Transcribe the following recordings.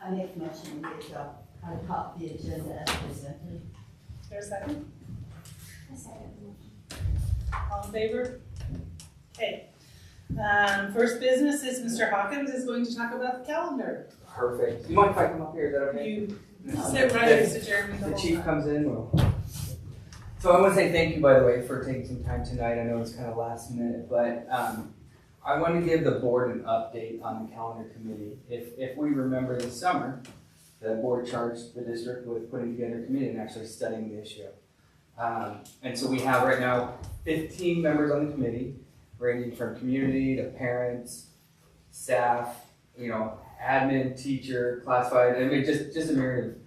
I make a motion to get I caught the agenda as presented. Is there a second? I second the motion. All in favor? Okay. First business is Mr. Hawkins is going to talk about the calendar. Perfect. Do you mind if I come up here? Is that okay? You sit right next to Jeremy the The whole chief time. comes in. So I want to say thank you, by the way, for taking some time tonight. I know it's kind of last minute, but I want to give the board an update on the calendar committee. If we remember this summer, the board charged the district with putting together a committee and actually studying the issue. And so we have right now 15 members on the committee, ranging from community to parents, staff, admin, teacher, classified. I mean, just a myriad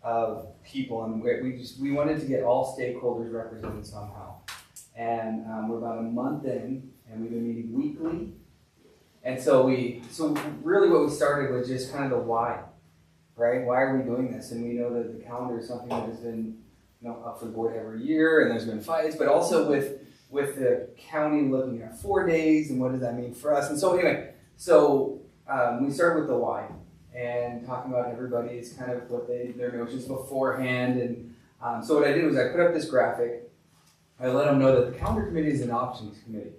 of people, and we wanted to get all stakeholders represented somehow. And we're about a month in, and we've been meeting weekly. And so really what we started was just kind of the why, right? Why are we doing this? And we know that the calendar is something that has been up for the board every year, and there's been fights, but also with the county looking at 4 days, and what does that mean for us? And so anyway, we started with the why, and talking about everybody's kind of their notions beforehand. And so what I did was I put up this graphic. I let them know that the calendar committee is an options committee.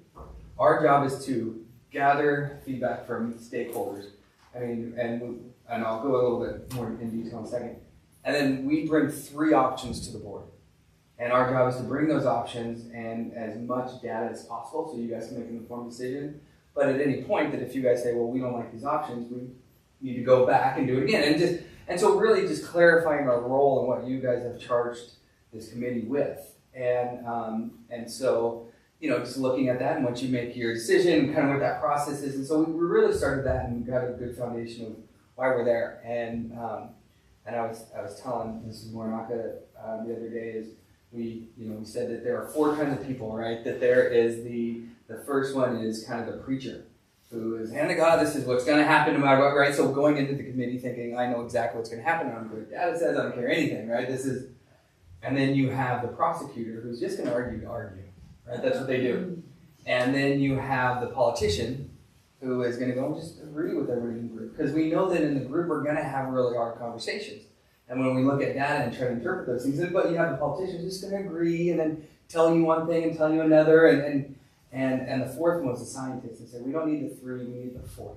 Our job is to gather feedback from stakeholders. And I'll go a little bit more in detail in a second. And then we bring 3 options to the board. And our job is to bring those options and as much data as possible so you guys can make an informed decision. But at any point that if you guys say, well, we don't like these options, we need to go back and do it again. And so really just clarifying our role and what you guys have charged this committee with. And so, just looking at that and once you make your decision, kind of what that process is. And so we really started that and got a good foundation of why we're there. And I was telling Mrs. Morinaka the other day is we said that there are 4 kinds of people, right? That there is the first one is kind of the preacher who is, hand to God, this is what's going to happen no matter what, right? So going into the committee thinking, I know exactly what's going to happen. I don't care what data says, I don't care anything, right? And then you have the prosecutor who's just going to argue, right? That's what they do. And then you have the politician who is going to go and just agree with everybody in the group. Because we know that in the group we're going to have really hard conversations. And when we look at data and try to interpret those things, but you have the politicians just going to agree and then tell you one thing and tell you another. And the fourth one was the scientists. They said, we don't need the 3, we need the 4th.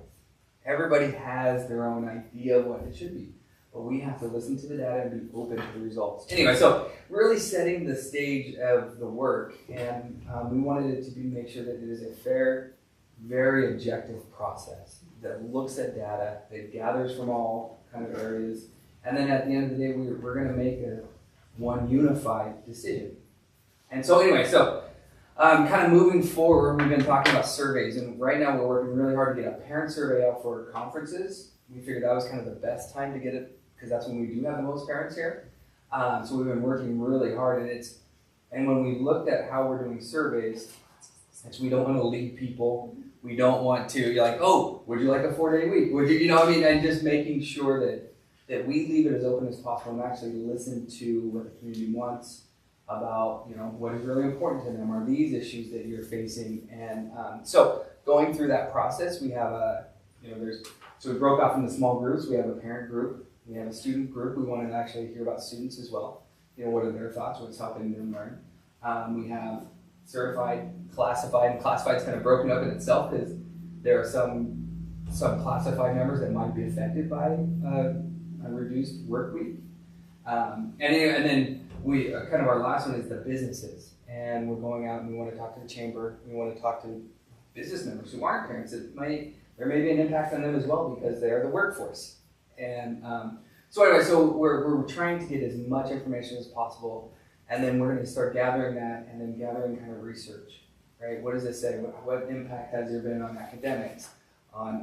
Everybody has their own idea of what it should be. But we have to listen to the data and be open to the results. Anyway, so really setting the stage of the work. And we wanted it to make sure that it is a fair, very objective process that looks at data, that gathers from all kind of areas. And then at the end of the day, we're going to make one unified decision. And so anyway, kind of moving forward, we've been talking about surveys. And right now we're working really hard to get a parent survey out for conferences. We figured that was kind of the best time to get it because that's when we do have the most parents here. So we've been working really hard. And when we looked at how we're doing surveys, we don't want to lead people. We don't want to, you're like, oh, would you like a 4-day week? Would you, and just making sure that we leave it as open as possible and actually listen to what the community wants about, what is really important to them. Are these issues that you're facing? And so going through that process, we have so we broke off into small groups. We have a parent group. We have a student group. We wanted to actually hear about students as well. What are their thoughts? What's helping them learn? We have certified, classified, and classified is kind of broken up in itself because there are some classified members that might be affected by a reduced work week. And then we kind of our last one is the businesses, and we're going out and we want to talk to the chamber. We want to talk to business members who aren't parents. There may be an impact on them as well because they're the workforce. And so we're trying to get as much information as possible. And then we're going to start gathering that and then gathering kind of research, right? What does it say? What impact has there been on academics?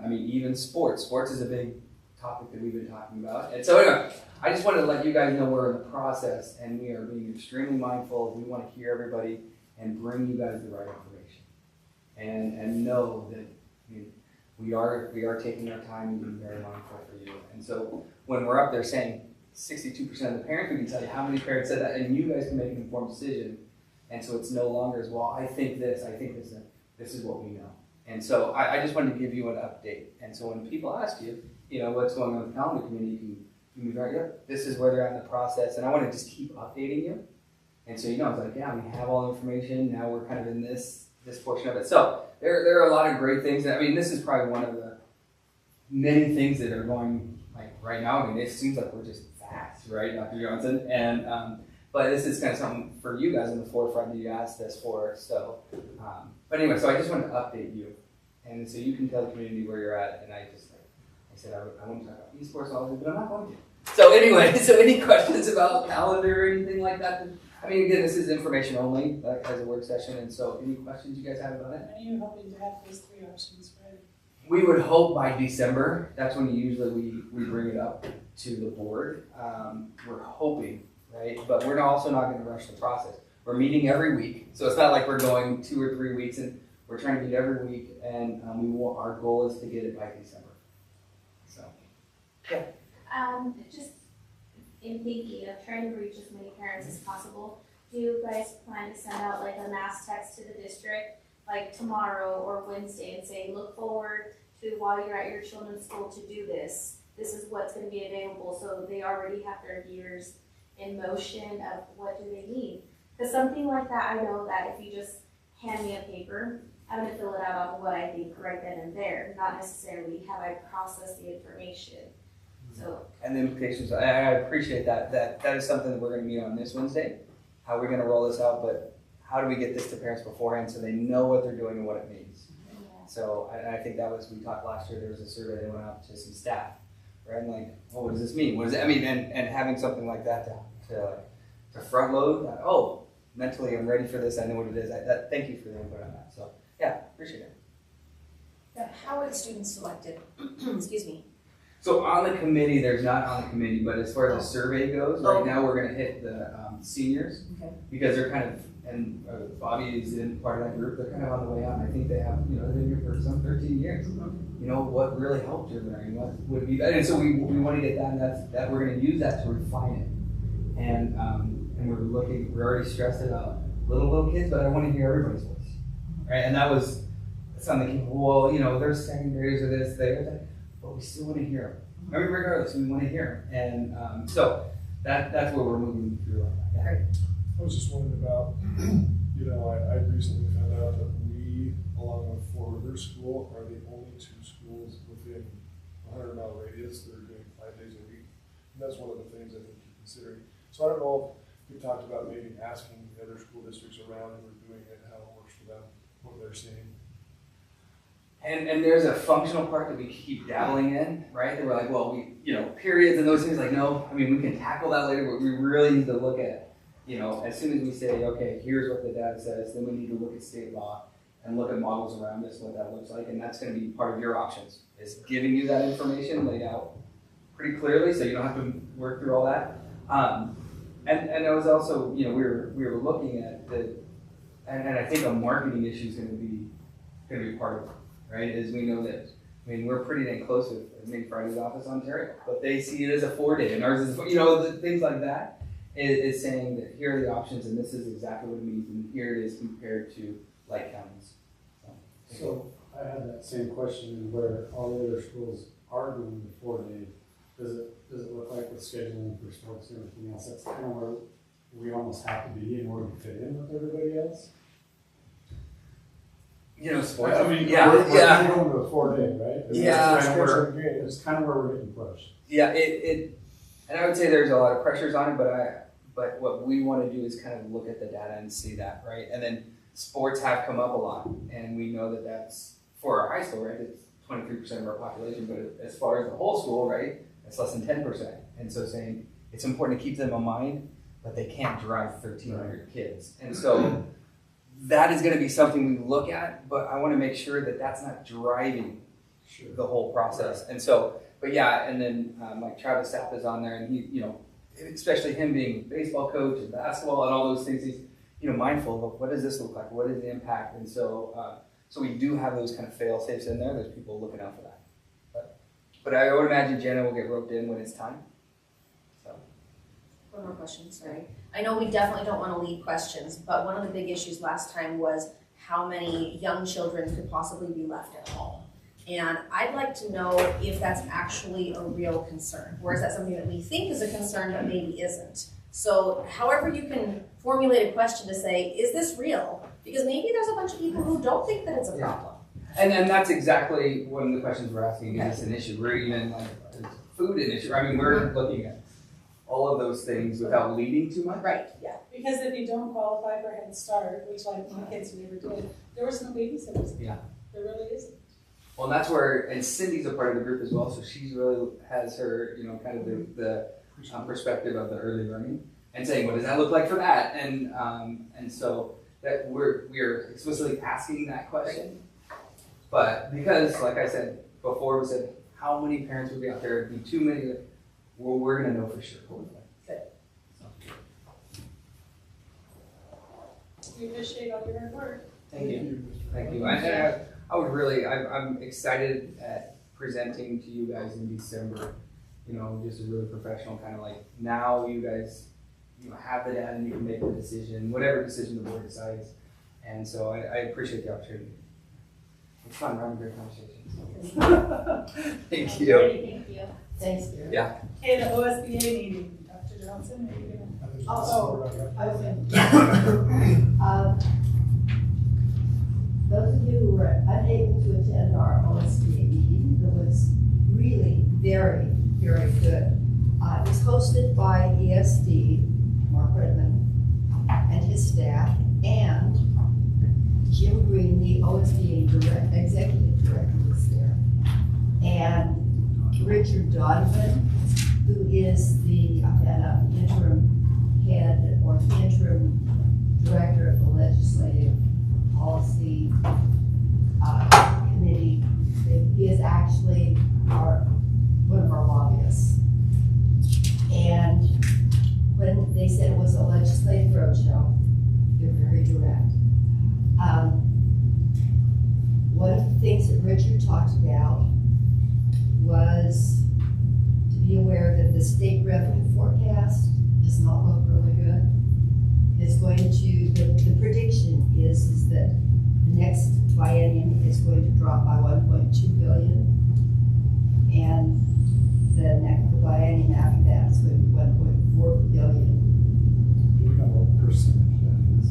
Even sports. Sports is a big topic that we've been talking about. And so anyway, I just wanted to let you guys know we're in the process and we are being extremely mindful. We want to hear everybody and bring you guys the right information. And know that we are taking our time and being very mindful for you. And so when we're up there saying, 62% of the parents, we can tell you how many parents said that, and you guys can make an informed decision. And so it's no longer as, well, I think this is what we know. And so I just wanted to give you an update. And so when people ask you, what's going on with the calendar committee, you can be right, yep, this is where they're at in the process, and I want to just keep updating you. And so, it's like, yeah, we have all the information, now we're kind of in this portion of it. So there are a lot of great things. I mean, this is probably one of the many things that are going, like, right now. I mean, it seems like we're just fast, right, Dr. Johnson? And, but this is kind of something for you guys on the forefront that you asked us for. So, but anyway, so I just wanted to update you. And so you can tell the community where you're at. And I said I want to talk about esports all the time, but I'm not going to. So anyway, so any questions about calendar or anything like that? I mean, again, this is information only as a work session. And so any questions you guys have about it? Are you hoping to have those 3 options ready? We would hope by December. That's when usually we bring it up to the board. We're hoping, right? But we're also not going to rush the process. We're meeting every week. So it's not like we're going 2 or 3 weeks, and we're trying to meet every week. And our goal is to get it by December. So, yeah. Just in thinking of trying to reach as many parents as possible, do you guys plan to send out like a mass text to the district like tomorrow or Wednesday and say, look forward to while you're at your children's school to do this. This is what's going to be available, so they already have their gears in motion of what do they need. Because something like that, I know that if you just hand me a paper, I'm going to fill it out on what I think right then and there, not necessarily have I processed the information. So. And the implications, I appreciate that. That is something that we're going to meet on this Wednesday, how we're going to roll this out, but how do we get this to parents beforehand so they know what they're doing and what it means? Yeah. So I think that was, we talked last year, there was a survey that went out to some staff, right? And like, oh, what does this mean? What does it, I mean, and having something like that to front load, that, oh, mentally I'm ready for this, I know what it is. Thank you for the input on that. So yeah, appreciate it. Yeah, how are the students selected? Excuse me. So on the committee, there's not on the committee, but as far as the survey goes, right now we're going to hit the seniors, because they're kind of, and Bobby is in part of that group, they're kind of on the way out, and I think they have, they've been here for some 13 years. What really helped your learning, what would be better, and so we want to get that, and that we're going to use that to refine it. And we're already stressed about little kids, but I want to hear everybody's voice, right? And that was something, well, there's second graders or this, but we still want to hear them. I mean, regardless, we want to hear them. And so that's where we're moving through on that. Yeah. I was just wondering about, I recently found out that we, along with Four Rivers School, are the only 2 schools within a 100-mile radius that are doing 5 days a week. And that's one of the things I think you're considering. So I don't know if we talked about maybe asking the other school districts around who are doing it, how it works for them, what they're seeing. And there's a functional part that we keep dabbling in, right? That we're like, well, periods and those things, like, no, I mean, we can tackle that later, but we really need to look at, as soon as we say, okay, here's what the data says, then we need to look at state law and look at models around us, what that looks like, and that's going to be part of your options, is giving you that information laid out pretty clearly, so you don't have to work through all that. And I was also, we were looking at and I think a marketing issue is going to be part of it. Right, as we know that, we're pretty dang close with Friday's Office Ontario, but they see it as a 4-day, and ours is, things like that is saying that here are the options, and this is exactly what it means, and here it is compared to like counties. So I had that same question, where all the other schools are doing the 4-day. Does it look like with scheduling for sports and everything else? That's kind of where we almost have to be in order to fit in with everybody else. Sports. I mean, yeah. We're going to a 4-day, right? Yeah. It's kind of where we're getting pushed. Yeah, and I would say there's a lot of pressures on it, but what we want to do is kind of look at the data and see that, right? And then sports have come up a lot, and we know that that's for our high school, right? It's 23% of our population, but as far as the whole school, right, it's less than 10%. And so saying it's important to keep them in mind, but they can't drive 1,300 kids, and so. That is going to be something we look at, but I want to make sure that that's not driving the whole process. And so, but yeah, and then like Travis Sapp is on there, and he, especially him being a baseball coach and basketball and all those things, he's, mindful of what does this look like? What is the impact? And so, so we do have those kind of fail safes in there. There's people looking out for that. But I would imagine Jenna will get roped in when it's time. So. One more question, sorry. I know we definitely don't want to lead questions, but one of the big issues last time was how many young children could possibly be left at home. And I'd like to know if that's actually a real concern, or is that something that we think is a concern but maybe isn't? So however you can formulate a question to say, is this real? Because maybe there's a bunch of people who don't think that it's a problem. And that's exactly one of the questions we're asking, is this an issue? We're even like, is food an issue? I mean, we're looking at all of those things without leading too much. Right, yeah. Because if you don't qualify for Head Start, which like my kids never did, there was no babysitters. Yeah. There really isn't. Well, and that's where, and Cindy's a part of the group as well, so she's really has her, kind of the perspective of the early learning and saying, what does that look like for that? And so that we're explicitly asking that question. But because, like I said before, we said, how many parents would be out there? It'd be too many. Well, we're going to know for sure. Good. We appreciate all your hard work. Thank you. Mr. Thank you. I would really, I'm excited at presenting to you guys in December, just a really professional kind of like, now you guys, have the data and you can make a decision, whatever decision the board decides. And so I appreciate the opportunity. It's fun, we're having great conversations. Thank you. Alrighty, thank you. Thanks, Gary. Yeah. Okay, the OSBA meeting, Dr. Johnson, are you gonna? I was those of you who were unable to attend our OSBA meeting, it was really very, very good. It was hosted by ESD, Mark Redmond, and his staff, and Jim Green, the OSBA executive director, was there. And Richard Donovan, who is the interim head or interim director of the legislative policy committee. He is actually one of our lobbyists. And when they said it was a legislative roadshow, they're very direct. One of the things that Richard talked about was to be aware that the state revenue forecast does not look really good. It's going to, the prediction is that the next biennium is going to drop by 1.2 billion. And the next biennium after that is going to be 1.4 billion. Do we know what percentage that is?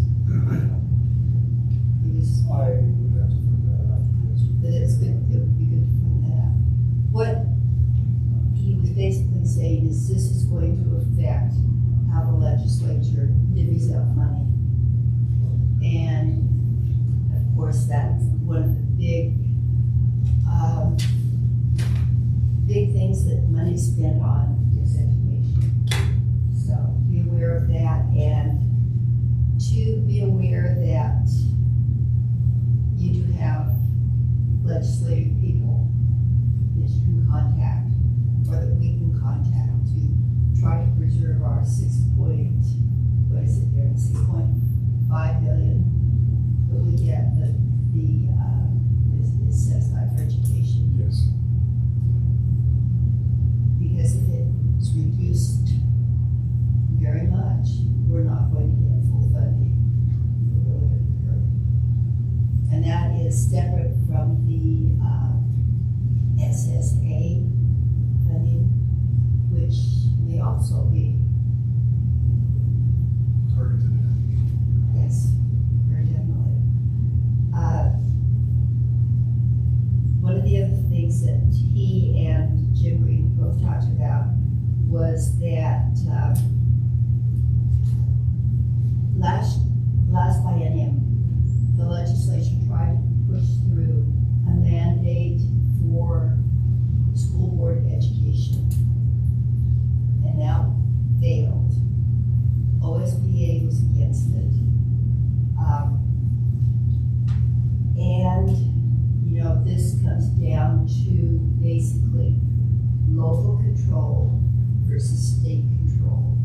Because I would have to put that after this. that it's good, it would be good to find that out. What he was basically saying is this is going to affect how the legislature divvies up money. And of course, that's one of the big things that money's spent on is education. So be aware of that, and to be aware that you do have legislative people that you can contact, or that we can contact to try to preserve our 6.5 billion that we get is set aside for education. Yes. Because if it's reduced very much, we're not going to get full funding. We're really going to be hurt. And that is separate from the SSA funding, which may also be, Targeted. yes, very definitely. One of the other things that he and Jim Green both talked about was that last biennium, the legislature tried to push through a mandate for school board education, and that failed. OSBA was against it. And this comes down to basically local control versus state control.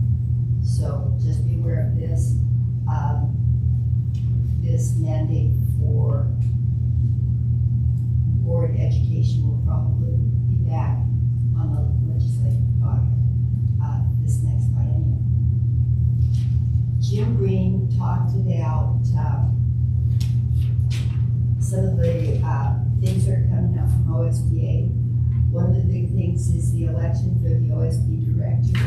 So just be aware of this. This mandate for board education will probably be back on the legislative docket this next biennium. Jim Green talked about some of the things that are coming out from OSBA things is the election for the OSB director.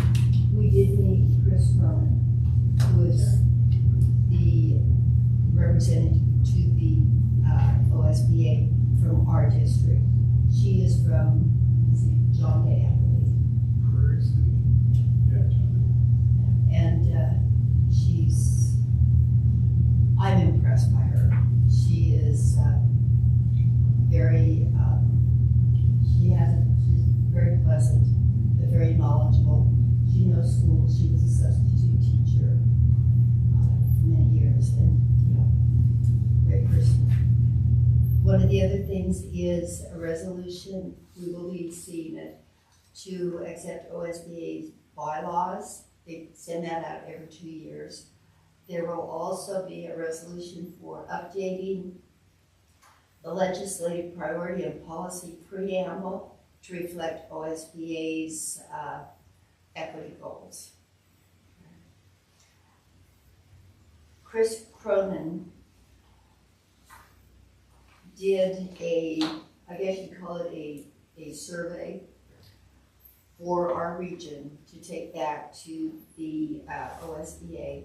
We did meet Chris Cronin, who is the representative to the OSBA from our district. She is from John Day, I believe. Prairie City? Yeah, John. And I'm impressed by her. She is she's very pleasant, but very knowledgeable. She knows school. She was a substitute teacher for many years, and great person. One of the other things is a resolution. We will be seeing it to accept OSBA's bylaws. They send that out every 2 years. There will also be a resolution for updating the legislative priority and policy preamble to reflect OSBA's equity goals. Chris Cronin did I guess you'd call it a survey for our region to take back to the OSBA.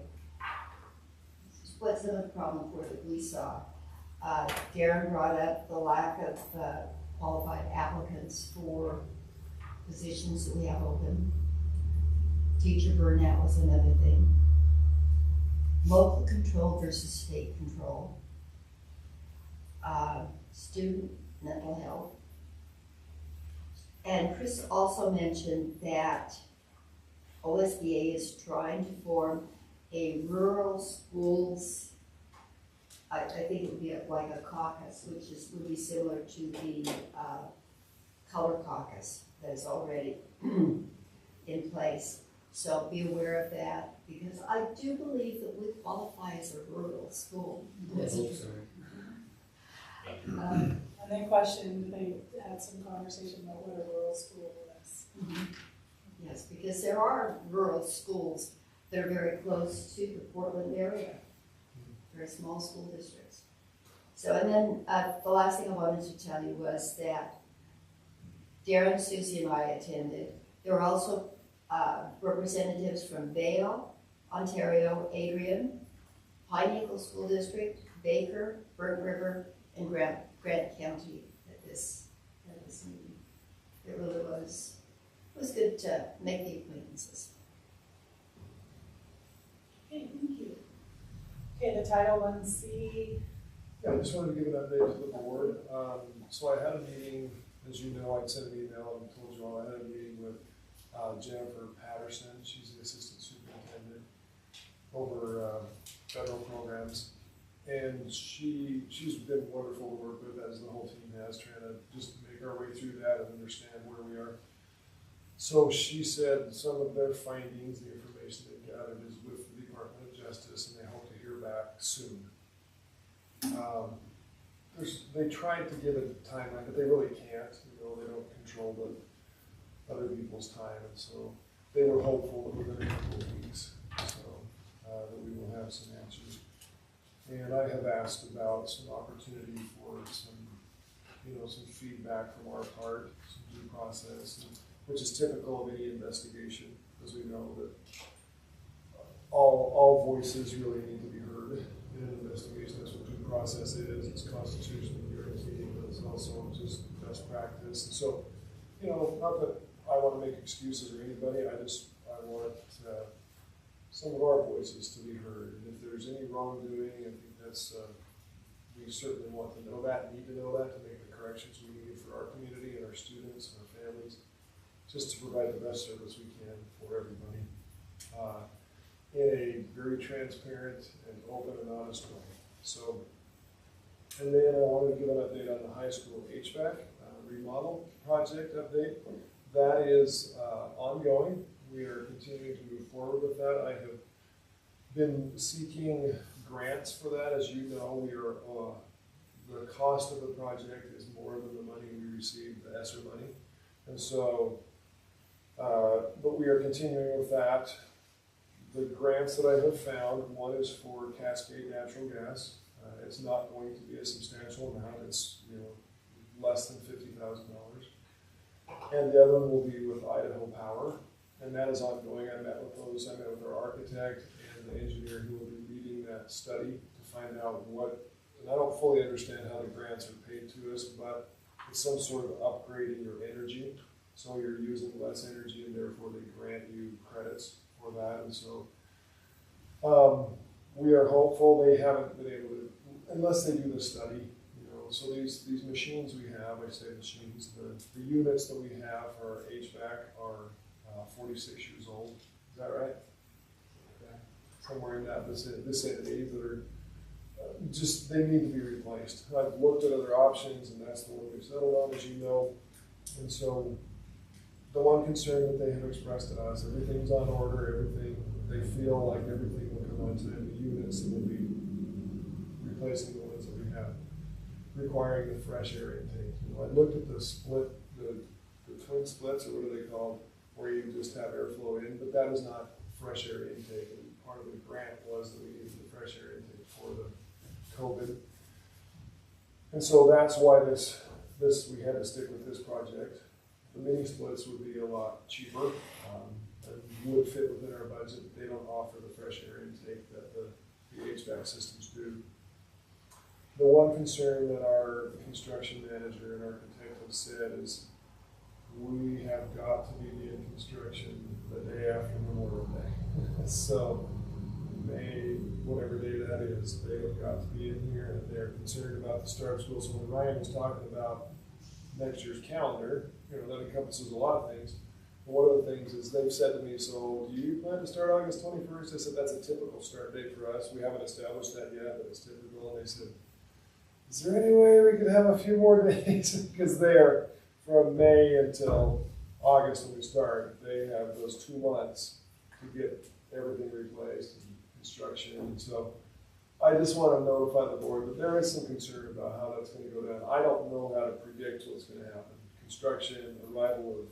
What some of the problem for that we saw. Darren brought up the lack of qualified applicants for positions that we have open. Teacher burnout was another thing. Local control versus state control. Student mental health. And Chris also mentioned that OSBA is trying to form a rural schools, I think it would be like a caucus, which would be similar to the color caucus that is already in place. So be aware of that, because I do believe that we qualify as a rural school. And they questioned, they had some conversation about what a rural school was. Yes, because there are rural schools that are very close to the Portland area, very small school districts. So, and then the last thing I wanted to tell you was that Darren, Susie, and I attended. There were also representatives from Vail, Ontario, Adrian, Pine Eagle School District, Baker, Burnt River, and Grant County at this meeting. It really was good to make the acquaintances. Okay, thank you. Okay, the Title I-C. Yeah, I just wanted to give an update to the board. So I had a meeting, as you know, I'd sent an email and told you all I had a meeting with Jennifer Patterson. She's the assistant superintendent over federal programs. And she's been wonderful to work with, as the whole team has, trying to just make our way through that and understand where we are. So she said some of their findings, the information they gathered, is with the Department of Justice, and they hope to hear back soon. They tried to give a timeline, but they really can't. They don't control the other people's time, and so they were hopeful that within a couple of weeks, so that we will have some answers. And I have asked about some opportunity for some feedback from our part, some due process, which is typical of any investigation, because we know that all voices really need to be heard in an investigation. That's what due process is. It's constitutionally guaranteed, but it's also just best practice. And so, not that I want to make excuses or anybody, I want some of our voices to be heard. And if there's any wrongdoing, I think that's, we certainly want to know that, need to know that, to make the corrections we need for our community and our students and our families, just to provide the best service we can for everybody in a very transparent and open and honest way. So, and then I wanted to give an update on the high school HVAC remodel project update. That is ongoing. We are continuing to move forward with that. I have been seeking grants for that. As you know, we are the cost of the project is more than the money we received, the ESSER money, and so. But we are continuing with that. The grants that I have found, one is for Cascade Natural Gas. It's not going to be a substantial amount. It's less than $50,000. And the other one will be with Idaho Power, and that is ongoing. I met with those, I met with our architect and the engineer who will be leading that study to find out what, and I don't fully understand how the grants are paid to us, but it's some sort of upgrading your energy. So you're using less energy and therefore they grant you credits for that. And so we are hopeful. They haven't been able to, unless they do the study, you know. So these machines we have, I say machines, the units that we have for our HVAC are 46 years old. Is that right? Okay. Somewhere in that vicinity that are just, they need to be replaced. I've looked at other options and that's the one we've settled on, as you know. And so the one concern that they have expressed to us, everything's on order, everything, they feel like everything will come on time. The units that will be replacing the ones that we have, requiring the fresh air intake. You know, I looked at the split, the twin splits, or what are they called, where you just have airflow in, but that is not fresh air intake. And part of the grant was that we needed the fresh air intake for the COVID. And so that's why this we had to stick with this project. The mini splits would be a lot cheaper and would fit within our budget. They don't offer the fresh air intake that the HVAC systems do. The one concern that our construction manager and architect have said is we have got to be in construction the day after Memorial Day. So May, whatever day that is, they have got to be in here, and they're concerned about the start of school. So when Ryan was talking about next year's calendar, you know, that encompasses a lot of things. But one of the things is they've said to me, so do you plan to start August 21st? I said, that's a typical start date for us. We haven't established that yet, but it's typical. And they said, is there any way we could have a few more days? Because they are from May until August when we start. They have those 2 months to get everything replaced and construction. And so I just want to notify the board that there is some concern about how that's going to go down. I don't know how to predict what's going to happen. Construction, arrival of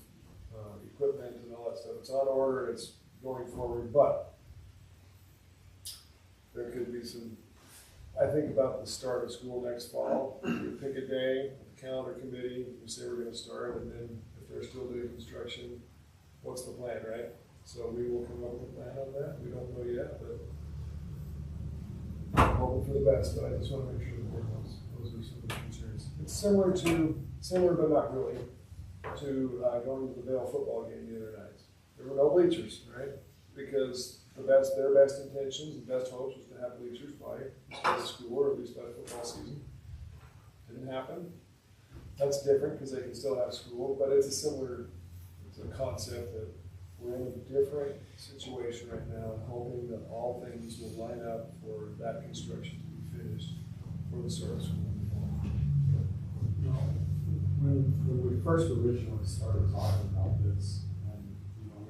equipment and all that stuff. It's on order, it's going forward, but there could be some, I think about the start of school next fall. We pick a day, the calendar committee, we say we're going to start, and then if they're still doing construction, what's the plan, right? So we will come up with a plan on that. We don't know yet, but I'm hoping for the best, but I just want to make sure the board knows those are some of the concerns. It's similar but not really, to going to the Vail football game the other night. There were no bleachers, right? Because their best intentions and best hopes was to have bleachers by the start of school, or at least by football season. Didn't happen. That's different because they can still have school, but it's a concept that we're in a different situation right now, and hoping that all things will line up for that construction to be finished for the start of school. When we first originally started talking about this, and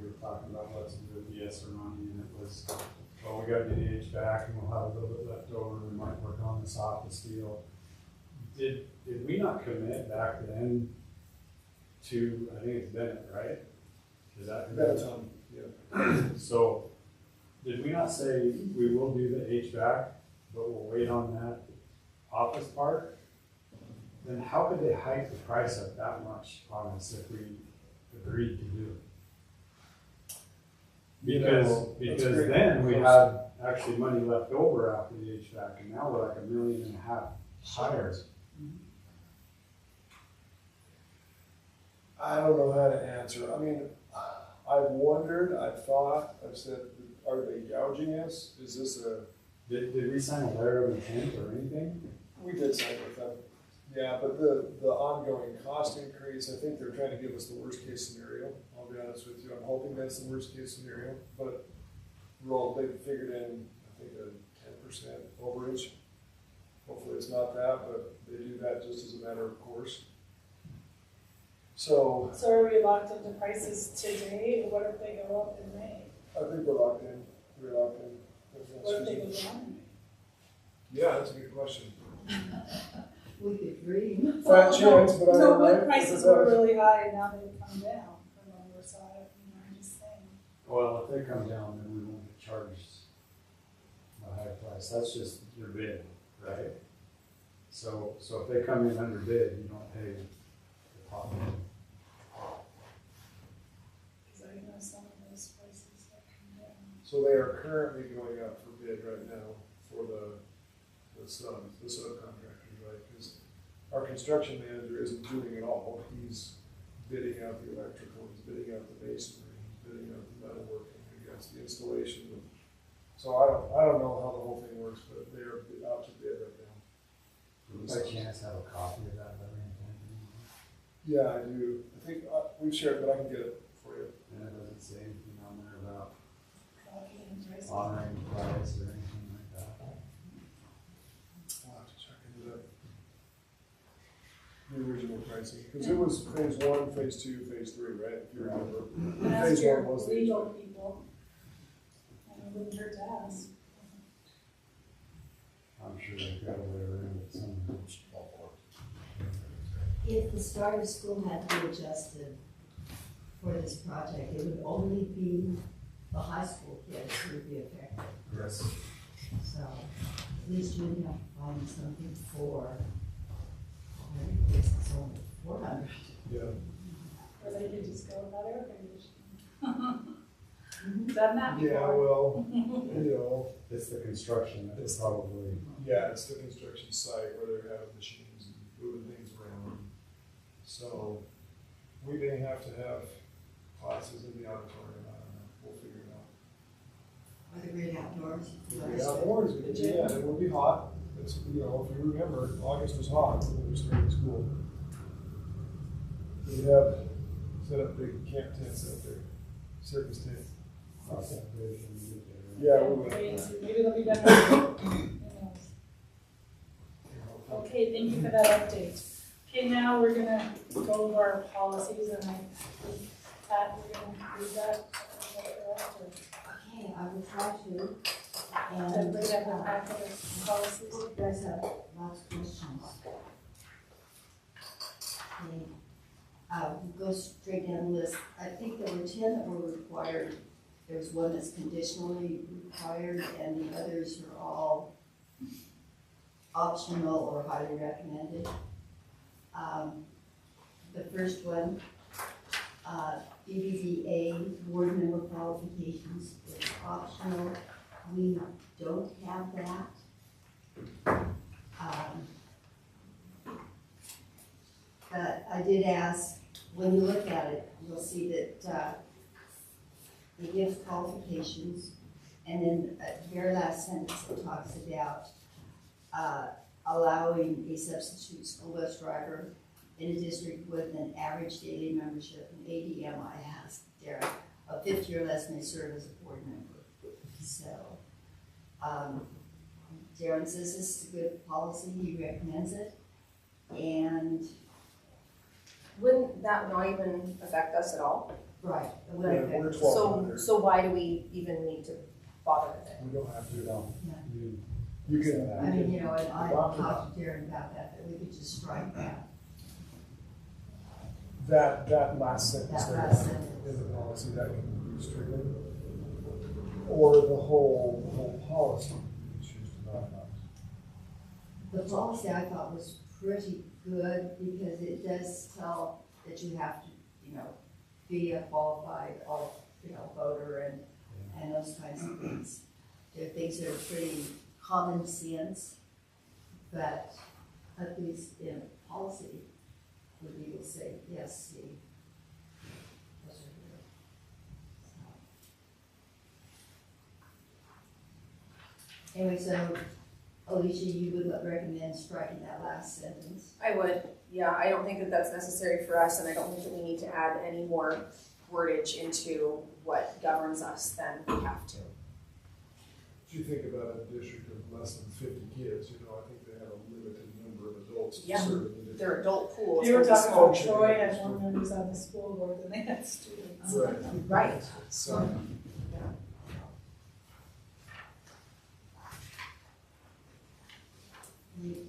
we were talking about let's do the ESSER money, and it was, well, we got to get the HVAC and we'll have a little bit left over, we might work on this office deal. Did we not commit back then to, I think it's Bennett, right? Is that Bennett's on, yeah. So did we not say we will do the HVAC, but we'll wait on that office part? Then how could they hike the price up that much on us if we agreed to do it? Because then we had actually money left over after the HVAC, and now we're like $1.5 million higher. I don't know how to answer. I mean, I've wondered, I've thought, I've said, are they gouging us? Is this a... Did we sign a letter of intent or anything? We did sign with them. Yeah, but the ongoing cost increase, I think they're trying to give us the worst case scenario. I'll be honest with you. I'm hoping that's the worst case scenario, but they figured in, I think, a 10% overage. Hopefully it's not that, but they do that just as a matter of course. So are we locked into prices today, or what if they go up in May? I think we're locked in. We're locked in. What if they go down in May? Yeah, that's a good question. We could dream. Fat chance, but I No, don't wood know. prices were really high and now they've come down from over, so I'm just saying. Well, if they come down, then we won't get charged a high price. That's just your bid, right? So if they come in under bid, you don't pay the top. So they are currently going out for bid right now for the subcontractors, right? Because our construction manager isn't doing it all. He's bidding out the electrical, he's bidding out the masonry, he's bidding out the metalworking, I guess, the installation. So I don't know how the whole thing works, but they're out to bid right now. Do you by chance have a copy of that letter? Yeah, I do. I think we've shared, but I can get it for you. And it doesn't say anything on there about Okay, interesting. honoring price or anything like that. I'll have to check into that. The original pricing, because it was phase 1, phase 2, phase 3, right? If you remember. Ask Phase your 1 was the legal people. And it wouldn't hurt to ask. I'm sure they've got a way around it somewhere. If the start of school had to be adjusted for this project, it would only be the high school kids who would be affected. Yes. So at least you would have to find something for, maybe it's only 400. Yeah. Or they could just go without air conditioning. Done that before. Yeah, well, you know, It's the construction that is probably, yeah, it's the construction site where they're having machines and moving things around. So we may have to have classes in the auditorium. I don't know. We'll figure it out. Or the great outdoors. The outdoors, yeah, it will be hot. It's, you know, if you remember, August was hot when we started school. We have set up big camp tents out there, circus tents. cross that bridge when you get there. Yeah, we will. Maybe they'll be done. Who knows? Okay, thank you for that update. Okay, now we're gonna go over our policies and I think that we're gonna read that. Okay, I will try to. And And everybody have a packet of policies. you guys have lots of questions. Okay, we'll go straight down the list. I think there were 10 that were required. There's one that's conditionally required and the others are all optional or highly recommended. The first one, BBVA board member qualifications is optional. We don't have that. But I did ask, when you look at it, you'll see that it gives qualifications, and then at the very last sentence it talks about allowing a substitute school bus driver in a district with an average daily membership, an ADM, I asked Darren, of 50 or less may serve as a board member. So, Darren says this is a good policy, he recommends it, and Wouldn't that not even affect us at all? right. Yeah, we're So, 1,200. so why do we even need to bother with it? We don't have to. No, Yeah. You can. I mean, you know, and I Adopt it. talked to Darren about that we could just strike that. That last sentence That there last sentence. in the policy, that can be stricken. Or the whole policy, you choose to not adopt. The policy I thought was pretty good because it does tell that you have to, you know, be a qualified, voter and those kinds of things. There are things that are pretty common sense, but at least in policy, would be able to say, yes, see. Those are good. So. Anyway, so Alicia, you would recommend striking that last sentence? I would, yeah, I don't think that that's necessary for us, and I don't think that we need to add any more wordage into what governs us than we have to. If you think about a district of less than 50 kids, you know, I think they have a limited number of adults to Yeah. serve. in the Their adult pool is You were gonna be talking small. about Troy had more members on the school board than they had students. Right. Right. So,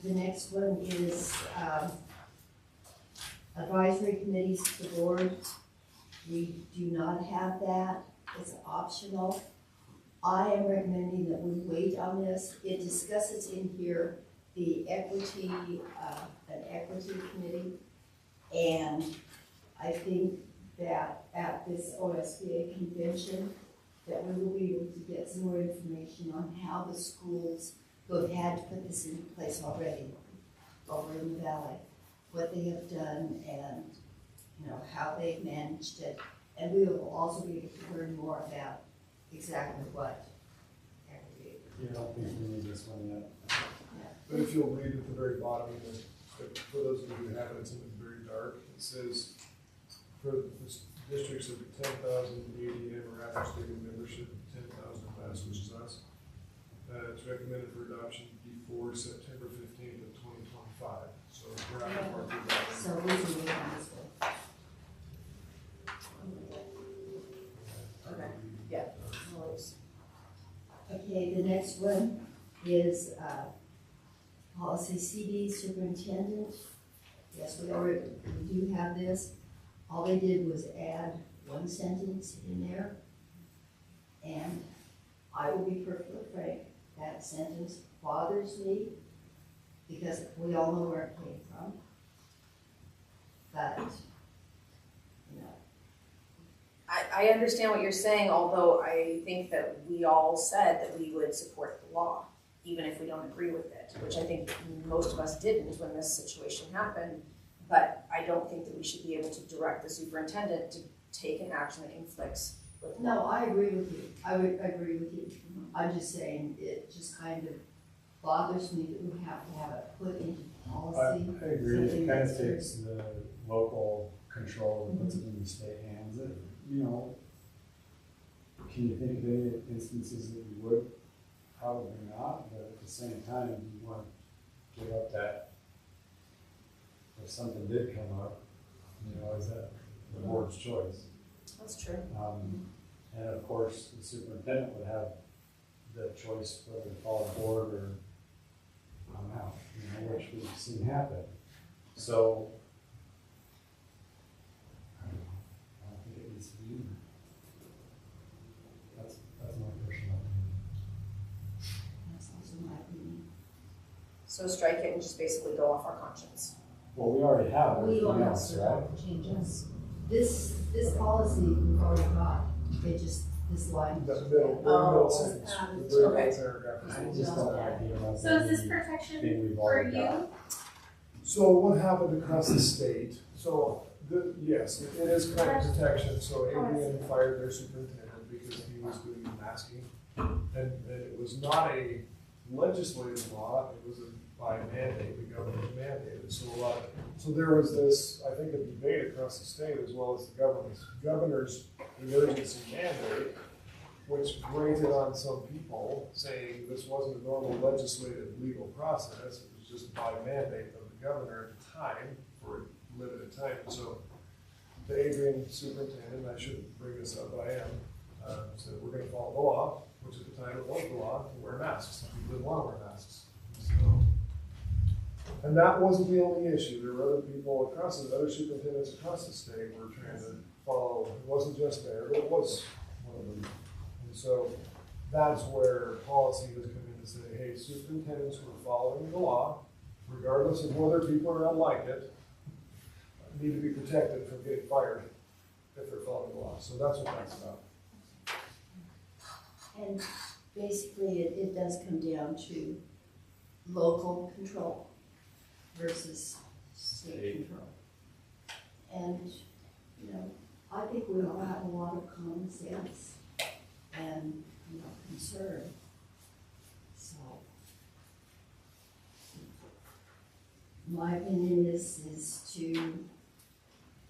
The next one is advisory committees to the board. We do not have that, it's optional. I am recommending that we wait on this. It discusses in here the equity, an equity committee. And I think that at this OSBA convention, that we will be able to get some more information on how the schools who have had to put this into place already over in the valley, what they have done and, you know, how they've managed it. And we will also be able to learn more about exactly what aggregate. You don't think we need this one yet? But if you'll read at the very bottom, for those of you who have it, it's in the very dark. It says, for the districts of 10,000 ADM or average daily membership, 10,000 or less, which is us, it's recommended for adoption before September 15th of 2025. So we're not part of that. So we can wait on this one. Okay, yeah. No worries. Okay, the next one is policy CD superintendent. Yes, we do have this. All they did was add one sentence in there. And I will be perfectly frank, that sentence bothers me because we all know where it came from. But, you know, I understand what you're saying, although I think that we all said that we would support the law, even if we don't agree with it, which I think most of us didn't when this situation happened. But I don't think that we should be able to direct the superintendent to take an action that conflicts with the law. no, I agree with you. I would agree with you. I'm just saying it just kind of bothers me that we have to have it put into I policy. agree, it something kind of that's- takes the local control and puts it in the state hands. You know, can you think of any instances that you would? Probably not, but at the same time, you want to give up that, if something did come up, you know, is that the board's choice? That's true. And of course, the superintendent would have the choice whether to follow board or I'm out, you know, which we've seen happen. So, I don't think it needs to be in there. That's my personal opinion. That's also my opinion. So strike it and just basically go off our conscience. Well, we already have We don't everything have else, to right? changes. This policy we've already got, it just, this line. The middle Oh, sentence, um, the very okay. middle paragraph. I just don't like the amount So is this protection thing we've for already you? got. So what happened across the state? So, yes, it is kind of protection. So Adrian fired their superintendent because he was doing masking. And it was not a legislative law, it was by mandate, the government mandated. So there was this, I think, a debate across the state as well as the governor's emergency mandate, which grated on some people, saying this wasn't a normal legislative legal process, it was just by mandate of the governor at the time, for a limited time. So the Adrian superintendent, I shouldn't bring this up, but I am, said we're gonna follow the law, which at the time it was the law to wear masks. Some people didn't want to wear masks. So, and that wasn't the only issue. There were other people across the, other superintendents across the state were trying to follow. It wasn't just there, but it was one of them. And so that's where policy has come in to say, hey, superintendents who are following the law, regardless of whether people are unlike it, need to be protected from getting fired if they're following the law. So that's what that's about. And basically, it does come down to local control versus state control. And, you know, I think we all have a lot of common sense and, you know, concern. So, my opinion is to,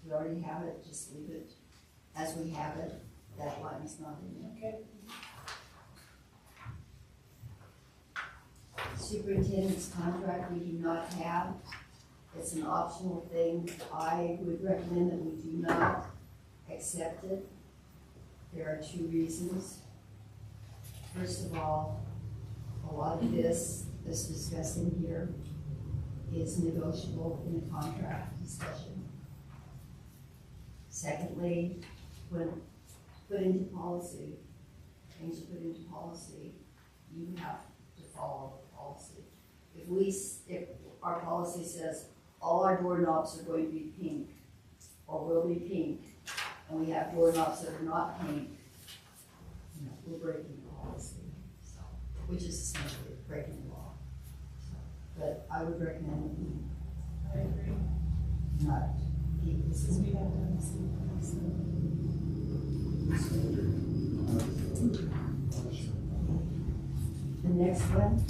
we already have it, just leave it as we have it. That line is not in there. Okay. Superintendent's contract we do not have. It's an optional thing. I would recommend that we do not accept it. There are two reasons. First of all, a lot of this discussing here is negotiable in a contract discussion. Secondly, when put into policy, things are put into policy, you have to follow the policy. If our policy says all our doorknobs are going to be pink, or will be pink, and we have doorknobs that are not pink, you know, we're breaking policy, so, which is essentially breaking the law. So, but I would recommend I agree. not keep this Because as we have done this in the past. The next one,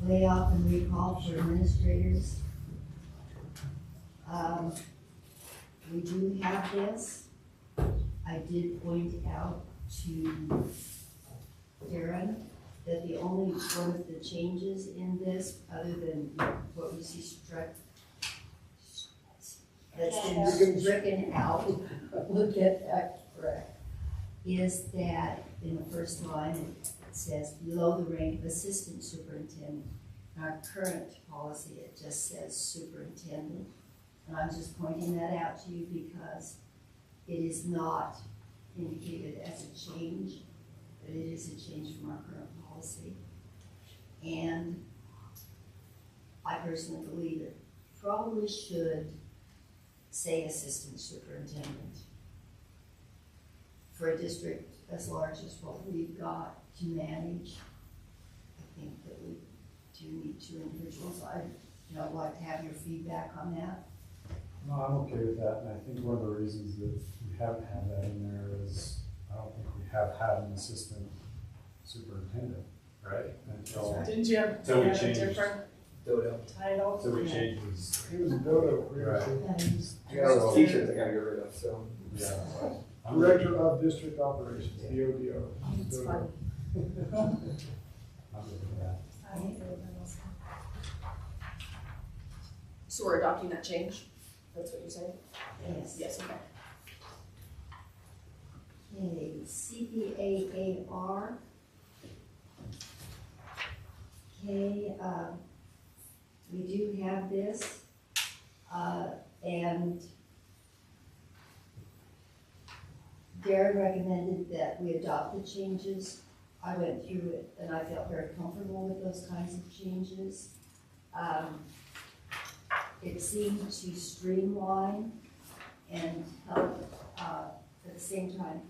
layoff and recall for administrators. We do have this. I did point out to Darren that the only one of the changes in this, other than what we see struck, that's been stricken out, we'll get that correct, is that in the first line, it says below the rank of assistant superintendent. In our current policy, it just says superintendent. And I'm just pointing that out to you because it is not indicated as a change, but it is a change from our current policy. And I personally believe it probably should say assistant superintendent for a district as large as what we've got to manage. I think that we do need two individuals. I'd like to have your feedback on that. No, I'm okay with that, and I think one of the reasons that we haven't had that in there is, I don't think we have had an assistant superintendent, right? Until Didn't you have Until we a changed. different Dodo. title? we changes. He was a dodo Right. previously. I got all those t-shirts I gotta get rid of, so. Yeah. Director of District Operations, DODO. It's Dodo. fun. I'm good with that. I don't care what that was. So we're adopting that change? That's what you're saying? Yes. Yes, okay. Okay, CPAAR. Okay, we do have this, and Darren recommended that we adopt the changes. I went through it and I felt very comfortable with those kinds of changes. It seemed to streamline and help, at the same time,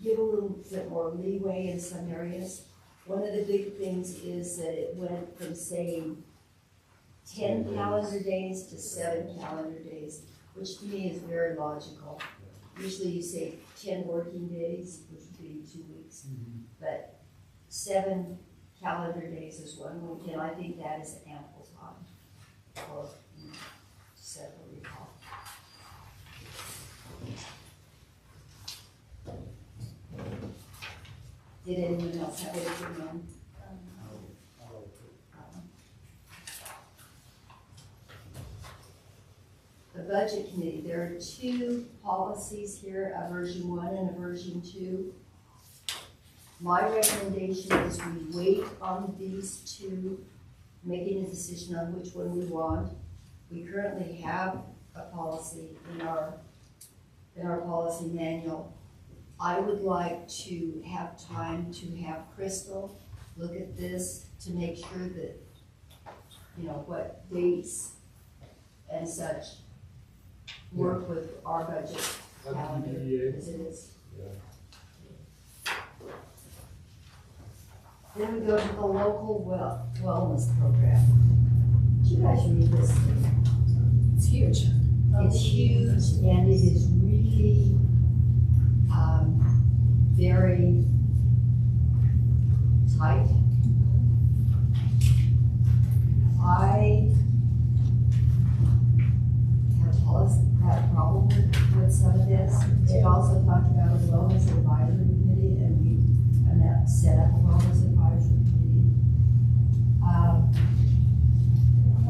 give a little bit more leeway in some areas. One of the big things is that it went from saying 10 calendar days to 7 calendar days, which to me is very logical. Usually you say 10 working days, which would be 2 weeks, but 7 calendar days is 1 week, and I think that is ample time for several recall. Did anyone else have anything on? The budget committee, there are 2 policies here, a version 1 and a version 2. My recommendation is we wait on these 2, making a decision on which one we want. We currently have a policy in our policy manual. I would like to have time to have Crystal look at this to make sure that, what dates and such work with our budget calendar as it is. Then we go to the local wellness program. Did you guys read this? It's huge. It's huge and it is really very tight. I have a problem with some of this. It also talked about a wellness advisory committee, and that set up a wellness advisory committee.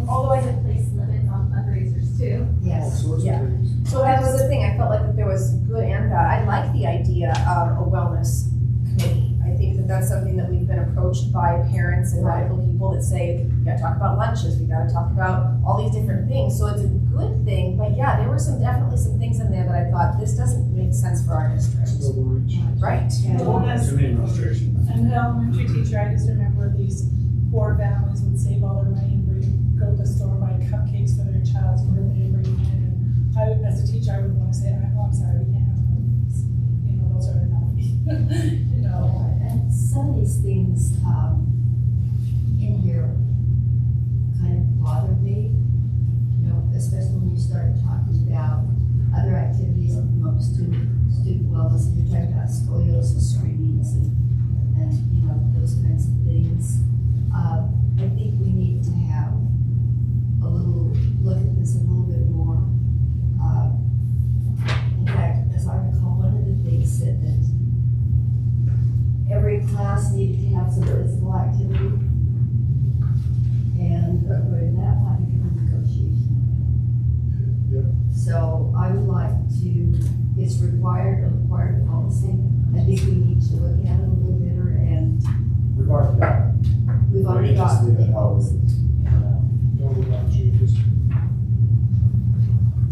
Although I did place limits on fundraisers too. All Yes. sorts of Yeah. things. So that was the thing, I felt like that there was good and bad. I like the idea of a wellness committee. I think that that's something that we've been approached by parents and medical people that say, we gotta talk about lunches, we gotta talk about all these different things. So it's a good thing, but yeah, there were definitely some things in there that I thought, this doesn't make sense for our district. It's overreach. Right. Well, as Too many restrictions. an elementary teacher, I just remember these poor families would save all their money and go to the store, buy cupcakes for their child's birthday, bring them in. And I, as a teacher, I would want to say, oh, I'm sorry, we can't have cupcakes. Those are unhealthy. some of these things, in here kind of bothered me, you know, especially when you started talking about other activities that promote student wellness, and you're talking about scoliosis screenings and, you know, those kinds of things. I think we need to have a little, look at this a little bit more. In fact, as I recall, one of the things said that every class needed to have some physical activity. And that might be a negotiation. Yep. So I would like to, it's required policy. I think we need to look at it a little better, and We've already got it. we've already Maybe just got leave it the how it is policy. for now. No, we're not changes.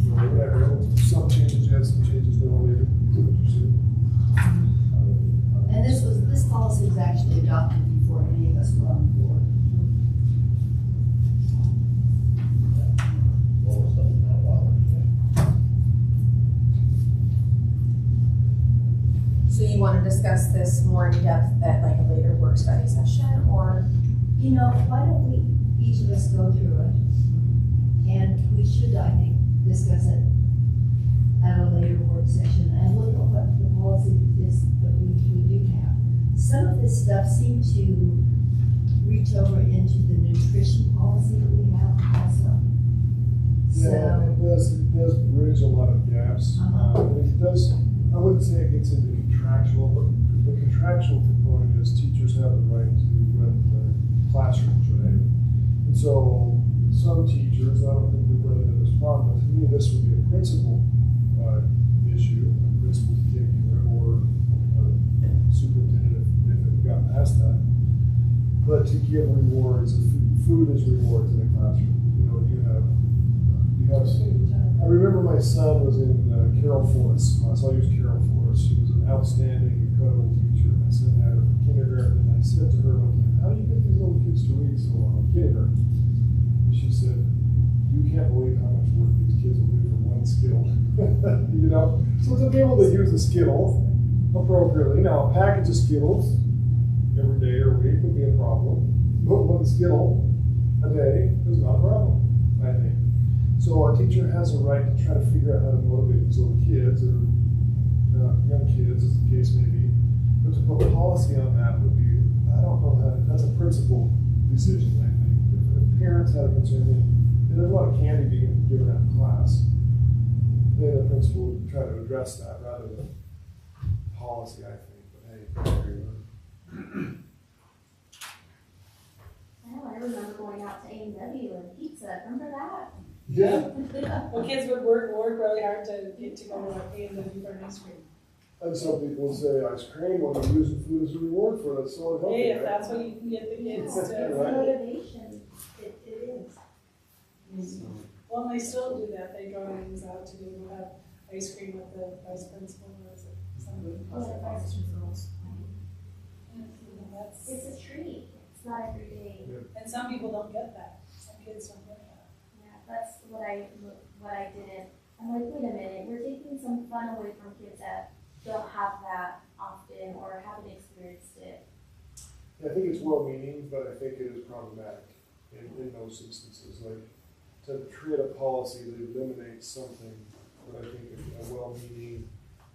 No, whatever, some changes, yes, some changes, no, later. Is that what you said? And this policy was actually adopted before any of us were on board. So you want to discuss this more in depth at like a later work study session, or? You know, why don't we, each of us go through it? And we should, I think, discuss it at a later work session and look at what the policy is that we do have. Some of this stuff seemed to reach over into the nutrition policy that we have also. Yeah, So, it does bridge a lot of gaps. It does, I wouldn't say it gets into contractual, but the contractual component is teachers have the right to run the classrooms, right? And so some teachers, I don't think we've run into this problem, but to me, this would be a principal issue. A principal can't hear it, or superintendent if it got past that. But to give rewards, food is rewards in a classroom. You know, you have, I remember my son was in Carol Forrest's class. I'll use Carol Forrest. She was an outstanding, incredible teacher. My son had her for kindergarten, and I said to her one time, "How do you get these little kids to read so well in kindergarten?" And she said, "You can't believe how much work these kids will do for one skill." You know, so to be able to use a skill appropriately. Now, a package of Skittles every day or week would be a problem, but one Skittle a day is not a problem, I think. So a teacher has a right to try to figure out how to motivate these little kids, or young kids, as the case may be. But to put policy on that would be, I don't know how, that's a principal decision, I think. If parents have a concern, and there's a lot of candy being given out in class, then the principal would try to address that rather than policy, I think. But hey, I remember going out to A&W and pizza, remember that? yeah. Well, kids would work really hard to get to go to like A&W for an ice cream. And some people say ice cream when they're using food as a reward for it, it's so healthy. Hey, if right? that's what you can get the kids It's to. Right. motivation, it is. Well, they still do that. They draw names out to do, have ice cream with the vice principal, or is it something? That's, It's a treat, it's not every day. and some people don't get that. Some kids don't get that. Yeah, that's what I didn't, I'm like, wait a minute, we're taking some fun away from kids that don't have that often or haven't experienced it. Yeah, I think it's well-meaning, but I think it is problematic in those instances. Like, to create a policy that eliminates something that I think a well-meaning,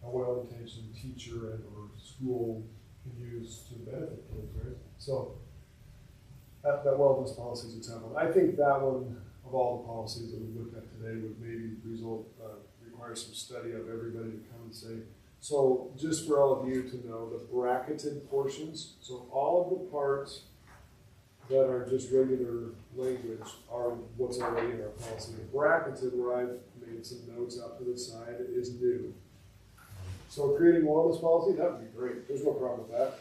a well-intentioned teacher and or school can use to benefit kids, right? So, that wellness policy is a tough one. I think that one, of all the policies that we looked at today, would maybe require some study of everybody to come and say, so just for all of you to know, the bracketed portions, so all of the parts that are just regular language are what's already in our policy. The bracketed, where I've made some notes out to the side, is new. So creating wellness policy, that would be great. There's no problem with that.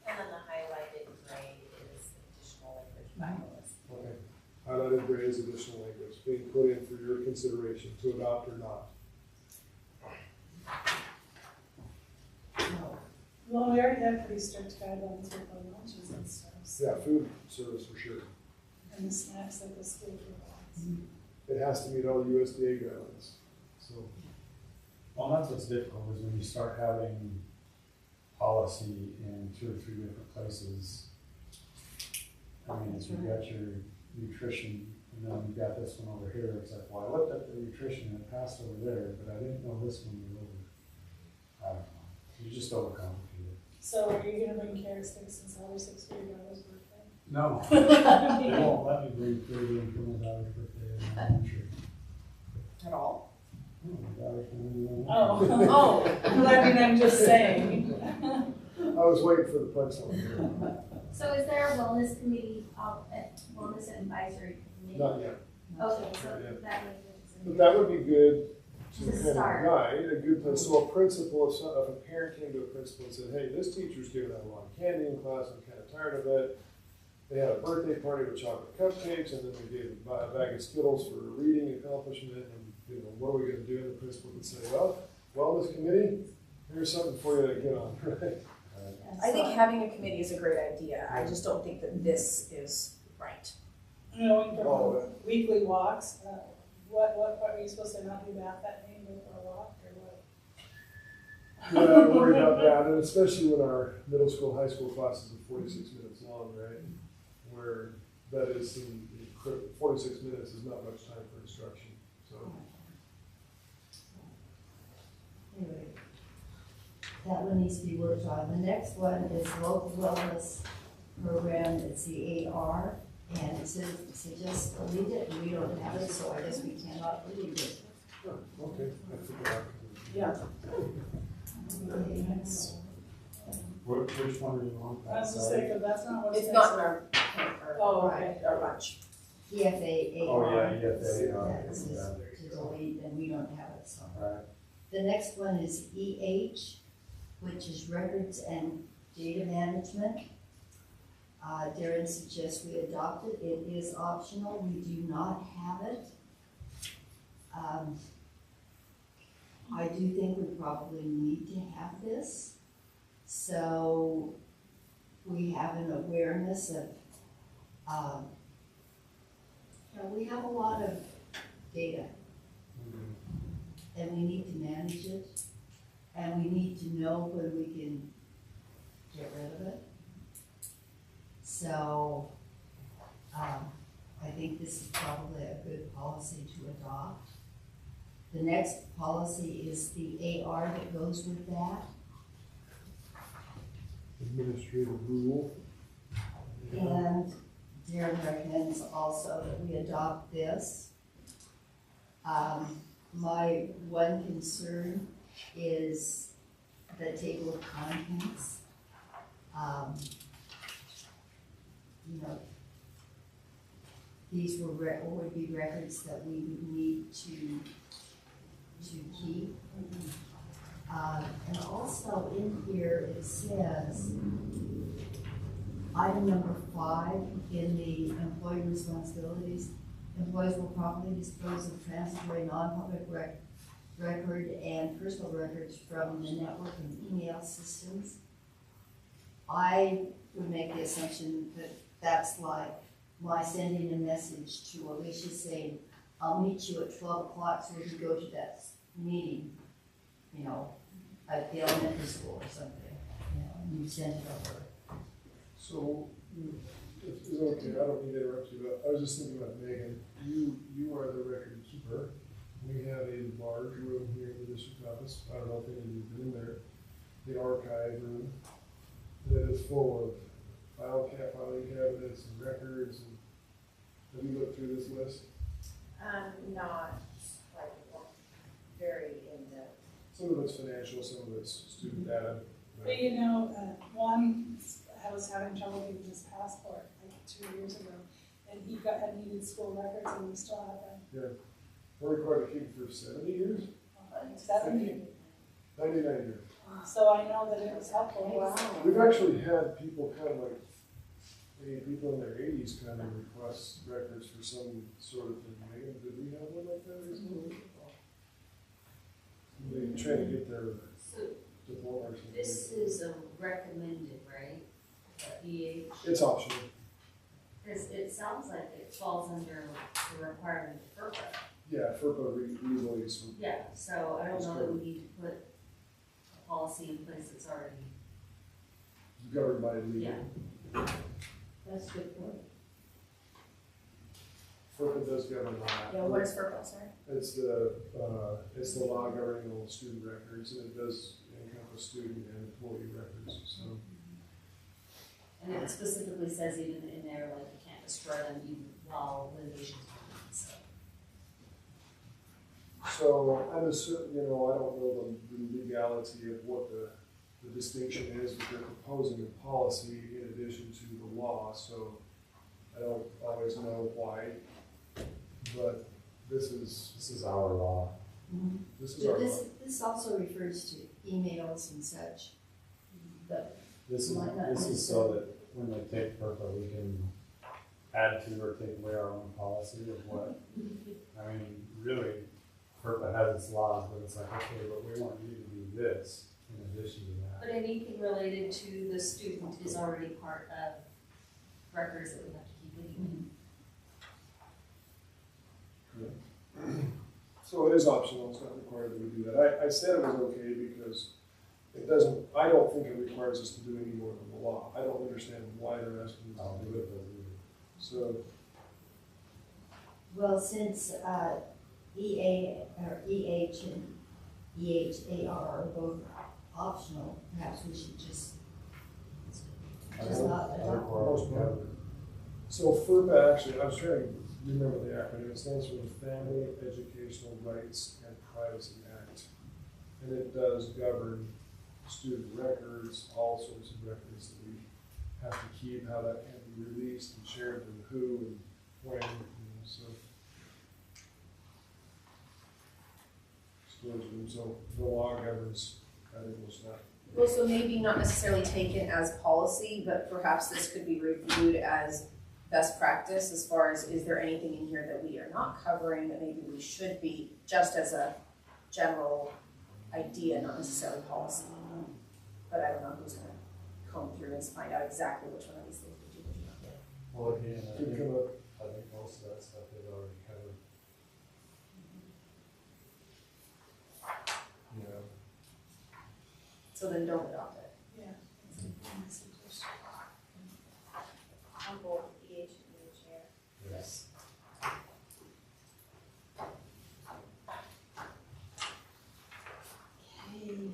And then the highlighted gray is additional language bylaws. Okay. Highlighted gray is additional language being put in for your consideration to adopt or not. Well, we already have pretty strict guidelines with the lunches and stuff. So, Yeah, food service for sure. and the snacks that the school provides. It has to meet all USDA guidelines. So Well, that's what's difficult is when you start having policies policy in 2 or 3 different places. I mean, if you've got your nutrition, and then you've got this one over here, it's like, well, I looked at the nutrition and it passed over there, but I didn't know this one was over. I don't know, you just overcomplicate it. So are you gonna bring carrot sticks and celery sticks for your daughter's birthday? No, they won't let me bring food in for my daughter's birthday, I'm not sure. At all? Oh, my daughter's gonna be one. Oh, well, I mean, I'm just saying. I was waiting for the punchline here. So is there a wellness committee, wellness advisory committee? Not yet. Okay, so Not yet. that But would. that would be good to To kind of start. guide, a good place. So a principal, if a parent came to a principal and said, hey, this teacher's giving out a lot of candy in class, I'm kind of tired of it. They had a birthday party with chocolate cupcakes, and then they gave a bag of Skittles for reading accomplishment, and, you know, what are we gonna do? And the principal would say, well, wellness committee, here's something for you to get on, right? I think having a committee is a great idea. I just don't think that this is right. Going for Oh, weekly walks, what are you supposed to not do that day, go for a walk, or what? Yeah, I worry about that, and especially when our middle school, high school classes are 46 minutes long, right? Where that is, the 46 minutes is not much time for instruction, so. Anyway, that one needs to be worked on. The next one is local wellness program, it's the AR, and it says, just delete it, and we don't have it, so I guess we cannot delete it. Oh, okay, I forgot. Yeah. Which one are you on? I was just saying, 'cause that's not what's. It's not in our, Oh, okay. our bunch. EFA, Oh, AR. yeah, EFA, That says yeah. to delete, and we don't have it, so. Right. The next one is EH, which is records and data management. Darren suggests we adopt it. It is optional. We do not have it. I do think we probably need to have this. So we have an awareness of, we have a lot of data and we need to manage it. And we need to know when we can get rid of it. So, I think this is probably a good policy to adopt. The next policy is the AR that goes with that. Administrative rule. And Darren recommends also that we adopt this. My one concern is the table of contents. You know, these would be records that we would need to keep. And also in here, it says, item number 5 in the employee responsibilities, employees will properly dispose of transitory non-public record and personal records from the network and email systems. I would make the assumption that that's like my sending a message to Alicia saying, I'll meet you at 12 o'clock so we can go to that meeting, you know, at the elementary school or something, you know, and you send it over. So, it's okay, I don't mean to interrupt you, but I was just thinking about Megan. You are the record keeper. We have a large room here in the district office. I don't know if any of you've been in there. The archive room that is full of filing cabinets and records. And have you looked through this list? Not like very in depth. Some of it's financial, some of it's student data. But you know, one, I was having trouble getting his passport like 2 years ago, and he had needed school records, and we still have them. We're required to keep it for 70 years? 70. 99 years. So I know that it was helpful. We've actually had people kind of like, maybe people in their 80s kind of request records for some sort of thing. Megan, did we have one like that recently? They trying to get their So diploma or something. this is a recommended, right? EH? It's optional. Because it sounds like it falls under the requirement of FERPA. Yeah, FERPA re-release. Yeah, so I don't know that we need to put a policy in place that's already governed by legal. Yeah. That's a good point. FERPA does govern that. Yeah, what is FERPA, sorry? It's the law governing all student records, and it does encompass student and employee records, so. And it specifically says even in there, like, you can't destroy them even while litigation's going on, so. So, I'm assuming, I don't know the legality of what the distinction is that they're proposing in policy in addition to the law, so I don't always know why, but this is our law. this is our law. This also refers to emails and such. But This Might not is so that when they take FERPA, we can add to or take away our own policy of what, I mean, really, FERPA has its laws, but it's like, okay, but we want you to do this in addition to that. But anything related to the student is already part of records that we have to keep anyway. So it is optional, it's not required that we do that. I said it was okay because it doesn't, I don't think it requires us to do any more than the law. I don't understand why they're asking us to do it. So, well, since EA or EH and EHAR are both optional, perhaps we should just not adopt them. so FERPA actually, I was trying to remember the acronym. It stands for the Family Educational Rights and Privacy Act. And it does govern student records, all sorts of records that we have to keep, how that can be released and shared with who and when, so. Storage of them, so the law governs, I think, most of that. Well, so maybe not necessarily taken as policy, but perhaps this could be reviewed as best practice as far as, is there anything in here that we are not covering that maybe we should be, just as a general idea, not necessarily policy. But I don't know who's gonna comb through and find out exactly which one of these things we do, which not. Well, again, Could come up. I think most of that stuff is already covered. Yeah. So then don't adopt it. Yeah. On both EH and EHR. Yes. Okay.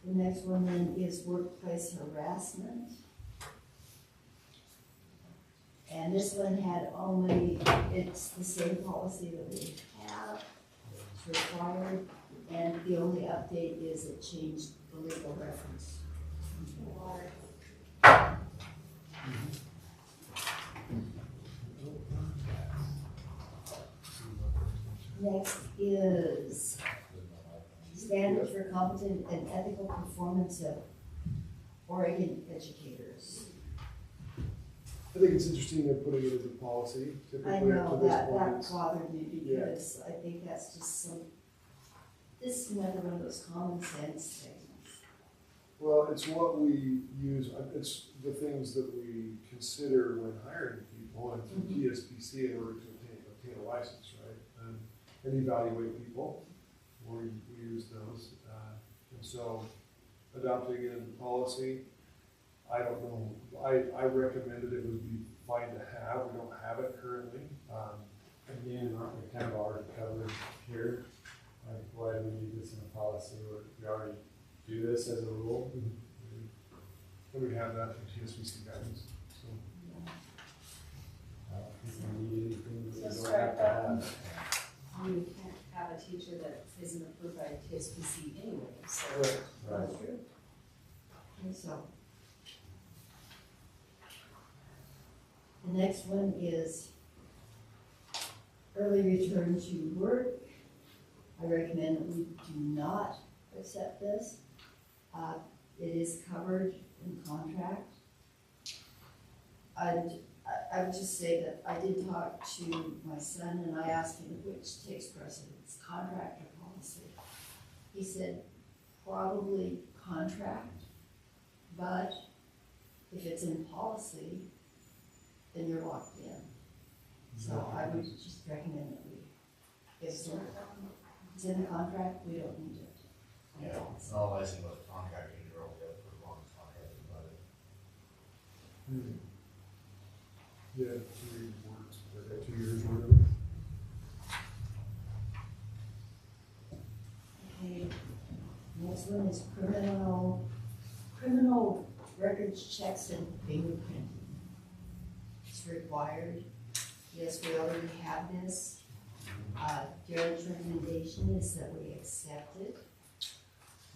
The next one then is workplace harassment. And this one had only, it's the same policy that we have, it's required, and the only update is it changed the legal reference. Next is standards for competent and ethical performance of Oregon educators. I think it's interesting they're putting it as a policy I typically up know, to this that point. bothered me because I think that's just some, this is another one of those common sense things. Well, it's what we use, it's the things that we consider when hiring people and through TSPC in order to obtain a license, right? And evaluate people, we use those. And so adopting it in policy, I don't know, I recommended it would be fine to have, we don't have it currently. Again, aren't we kind of already covered here? Like, why do we need this in a policy, or we already do this as a rule? And we have that through TSPC guidance, so. I don't think we need anything that we So don't strike have to have. You can't have a teacher that isn't approved by TSPC anyway, so. Right. Right. That's true. Okay, so. The next one is early return to work. I recommend that we do not accept this. It is covered in contract. I would just say that I did talk to my son and I asked him which takes precedence, contract or policy. He said probably contract, but if it's in policy, then you're locked in. So I would just recommend that we, if it's in the contract, we don't need it. Yeah, no, I think with contracting, you're only up for as long as contract is valid. Yeah, 2 years or whatever. Okay, next one is criminal records checks and fingerprinting. It's required. Yes, we already have this. Jared's recommendation is that we accept it.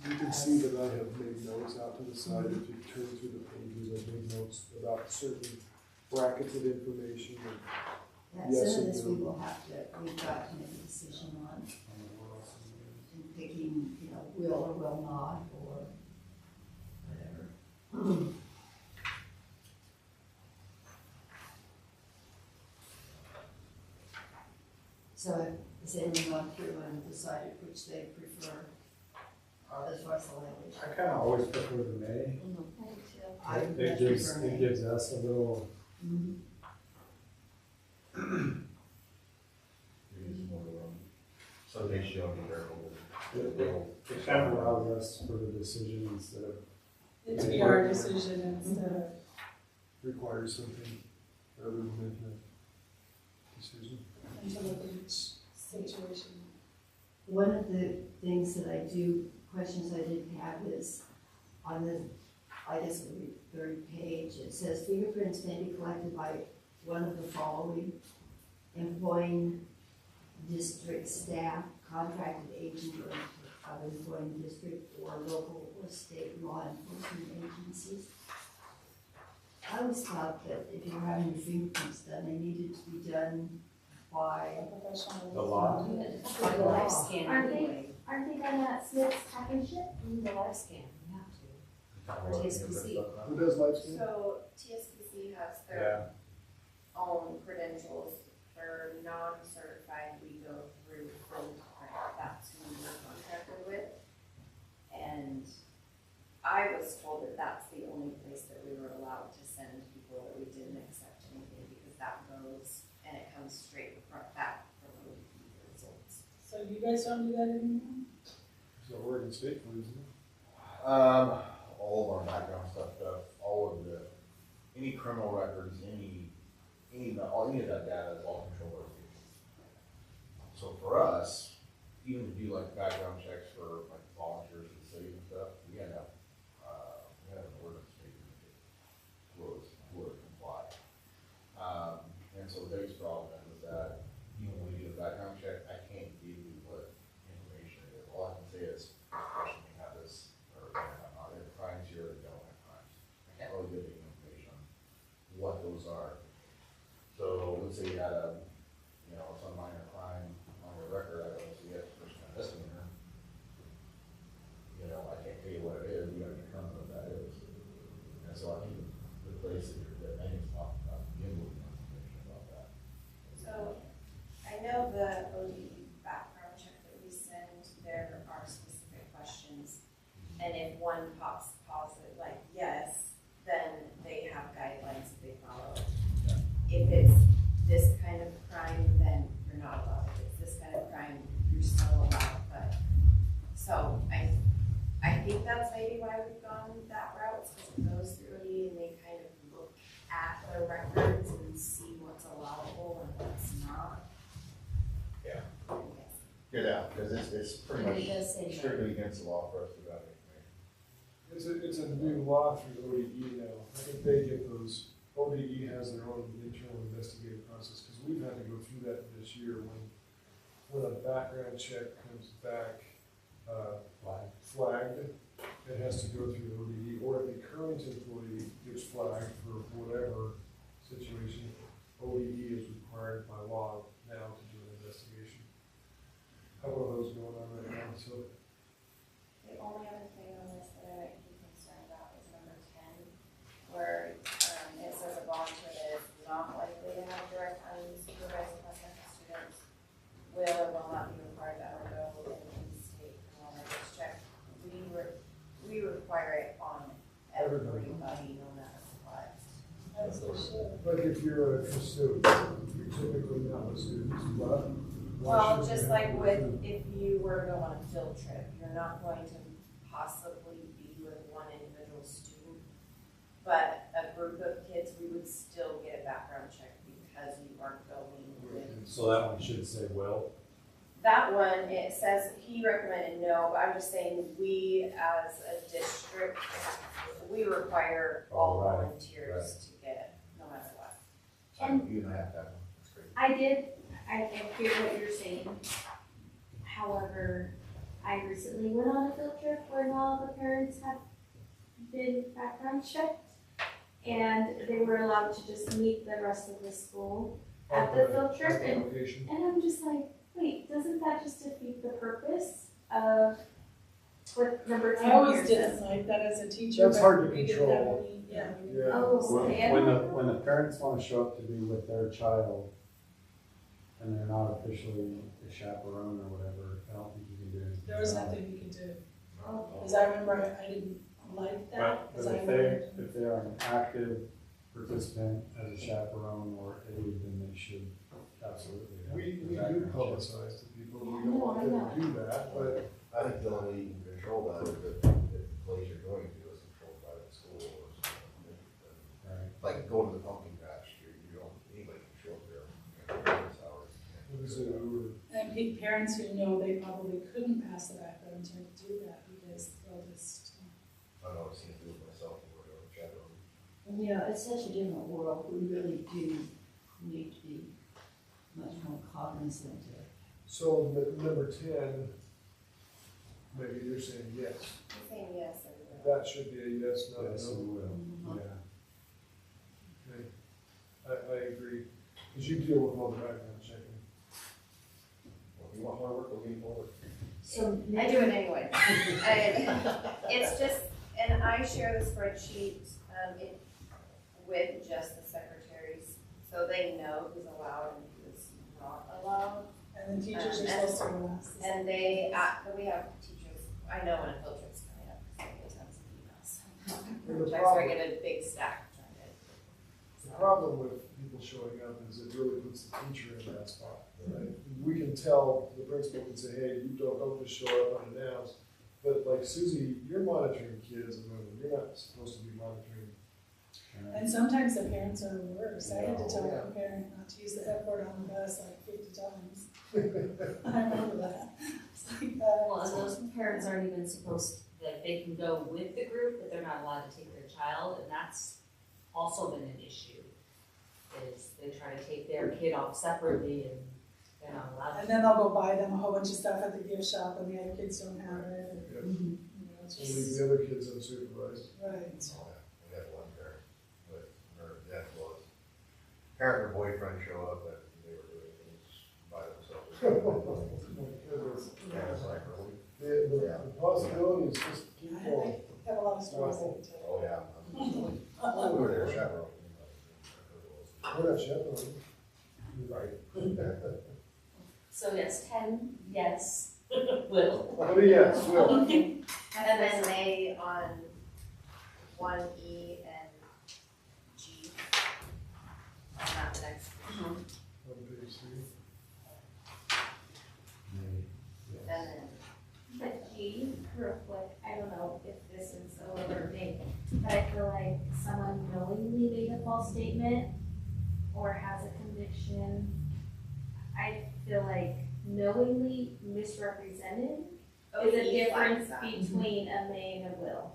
You can see that I have made notes out to the side. If you turn through the pages, I've made notes about certain brackets of information. That's Yes, some of it this will. we've got to make a decision on. And picking, will or will not, or whatever. So has anyone gone through and decided which they prefer as far as the language? I kind of always prefer the may. I do too. I It much gives, prefer it may. gives us a little, Mhm. So they should be careful. it kind of allows us for the decision instead of, It to be our decision instead of, Requires something other than making a decision. until look at each situation. One of the things that I do, questions I did have is on the, I guess the third page, it says fingerprints may be collected by one of the following: employing district staff, contracted agent of employing district or local or state law enforcement agencies. I always thought that if you're having your fingerprints done, they needed to be done by A professional. The law. By the life scan Aren't they- anyway. Aren't they done at Smith's package ship? The life scan, you have to. TSPC. Who does life scan? So TSPC has their own credentials. For non-certified, we go through Contract. That's who we're contracted with. And I was told that that's the only place that we were allowed to send people, that we didn't accept anything, because that goes and it comes straight back from the results. So you guys don't do that anymore? So Oregon State, for isn't it? All of our background stuff, all of the, any criminal records, any of that data is all controlled by the state. So for us, even to do like background checks for like volunteers for the city and stuff, we had to have an ordinance statement who would comply. And so the biggest problem is that even when we do a background check, I can't give you what information it is. All I can say is, question, you have this, or are there crimes here or don't have crimes? I can't really give you information on what those are. So let's say you had some minor crime on your record, I don't know, so you have a person on misdemeanor. I can't tell you what it is, you gotta determine what that is. And so I think the place that Megan's talking about, begin with information about that. So I know the ODE background check that we send, there are specific questions. And if one pops positive, like yes, then they have guidelines that they follow. If it's this kind of crime, then you're not allowed. If it's this kind of crime, you're still allowed. But so I think that's maybe why we've gone that route, because it goes through ODE and they kind of look at the records and see what's allowable and what's not. Yeah. Yes. Yeah, because it's pretty And much it does say strictly against the law for us to do that information. It's a new law through ODE now. I think they get those, ODE has their own internal investigative process, because we've had to go through that this year when a background check comes back flagged, it has to go through ODE, or if a current employee gets flagged for whatever situation, ODE is required by law now to do an investigation. Couple of those going on right now, so. The only other thing on this that I might be concerned about is number 10, where it says a volunteer that is not likely to have direct unsupervised assessment of students will or will not be required to undergo an in-state criminal records check. We require it on everybody, no matter what. As they should. Like if you're a custodian, you're typically not a student, but. Well, just like with, if you were to go on a field trip, you're not going to possibly be with one individual student, but a group of kids, we would still get a background check because you aren't going with. So that one should say will. That one, it says he recommended no, but I'm just saying we as a district, we require all Right. volunteers to get, no matter what. And- You and I have that one, that's great. I hear what you're saying. However, I recently went on a field trip where not all the parents had been background checked. And they were allowed to just meet the rest of the school at the field trip, and Application. I'm just like, wait, doesn't that just defeat the purpose of what number 10 I always here didn't says? like that as a teacher. That's but hard to we didn't have control. any- Yeah. Yeah. Oh, okay. When the parents wanna show up to be with their child and they're not officially a chaperone or whatever, I don't think you can do anything. There was about it. nothing we could do. Cause I remember I didn't like that, But cause I if they are an active participant as a chaperone or aide, then they should absolutely have. We the do background check. publicize to people, we I don't know, want I them know. to do that, but I think the only way you can control that is if the place you're going to is controlled by the school or something. Right. Like going to the pumpkin patch, you don't, anybody can show up there, business hours. what is it, Uber? And parents who know they probably couldn't pass the background check do that because they'll just. I know I've seen it do it myself, or whatever, chaperone. Yeah, it's such a different world. We really do need to be much more cognizant of. So number 10, maybe you're saying yes. I'm saying yes, everywhere. That should be a yes, not a Yes, no. and will, Mhm. yeah. Okay. I agree, because you deal with all the background checking. Well, if you want more work, we'll give you more work. So I do it anyway. It's just, and I share the spreadsheet, with just the secretaries, so they know who's allowed and who's not allowed. And the teachers are And- supposed to ask. And we have teachers, I know when a field trip's coming up, because I get tons of emails. And the Checks, problem- I get a big stack trying The problem with people showing up is it really puts the teacher in that spot, right? We can tell, the principal can say, hey, you don't just show up unannounced. But like Susie, you're monitoring kids and moving, you're not supposed to be monitoring. And sometimes the parents are worse. I had to tell one parent not to use the F word on the bus like 50 times. I remember that. It's like, Well, and those parents aren't even supposed, like, they can go with the group, but they're not allowed to take their child, and that's also been an issue. Is they try to take their kid off separately and they're not allowed and to. then they'll go buy them a whole bunch of stuff at the gift shop and the other kids don't have it. Yeah. You know, it's And leave just, the other kids unsupervised. right. Oh, yeah. We had one parent, but her death was, parent and her boyfriend show up and they were doing things by themselves. Yeah, it's like, really? The possibility is just keep I going. have a lot of stories I can tell. Oh, yeah. We were there chaperone. We're not chaperoning. Right? So yes, 10, yes, will. But yes, Will. Okay. And then they on 1E and G, on that next, On page 3. and then But G, real quick, I don't know if this is a little bit, but I feel like someone knowingly made a false statement or has a conviction. I feel like knowingly misrepresented is a ODE difference flags that. between a may and a will.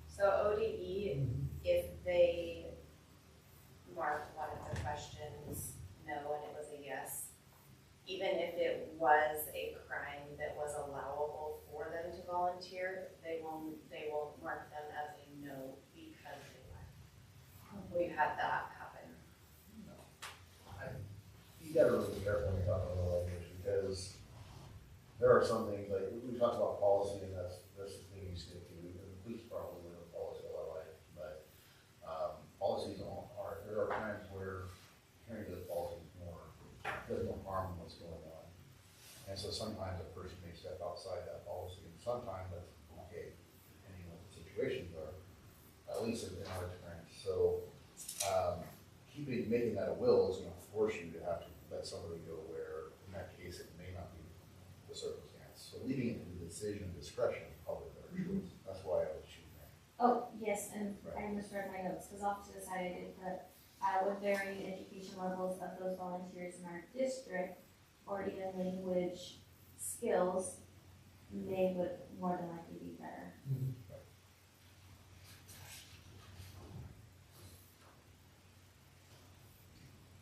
So ODE, if they marked one of the questions no and it was a yes, even if it was a crime that was allowable for them to volunteer, they will mark them as a no because they lied. We've had that happen. You gotta really be careful when you're talking about language, because there are some things, like, we talk about policy, and that's the thing you stick to, and the police probably live a policy all their life, but, policies are, there are times where hearing the policy is more, does more harm than what's going on. And so sometimes a person may step outside that policy, and sometimes that's okay, depending on what the situations are, at least in our experience. So, making that a will is gonna force you to have to let somebody go where, in that case, it may not be the circumstance. So leaving it to the decision and discretion is probably a better choice. That's why I was choosing that. Oh, yes, and I misread my notes, because off to the side I did put with varying education levels of those volunteers in our district, or even language skills, they would more than likely be better.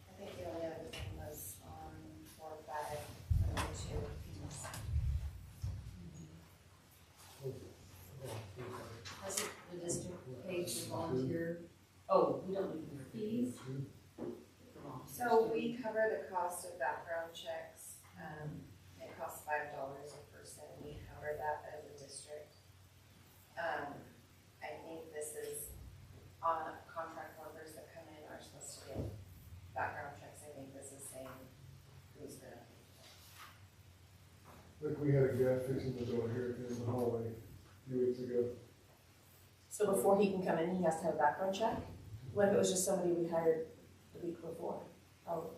I think the only other thing was on 4.5, number 2. Has it, the district paid for volunteer? Oh, we don't need their fees. So we cover the cost of background checks. It costs $5 a person. We cover that as a district. I think this is on contract workers that come in are supposed to get background checks. I think this is saying who's gonna. Like we had a guy fixing the door here at the end of the hallway a few weeks ago. So before he can come in, he has to have a background check? What if it was just somebody we hired the week before? Oh,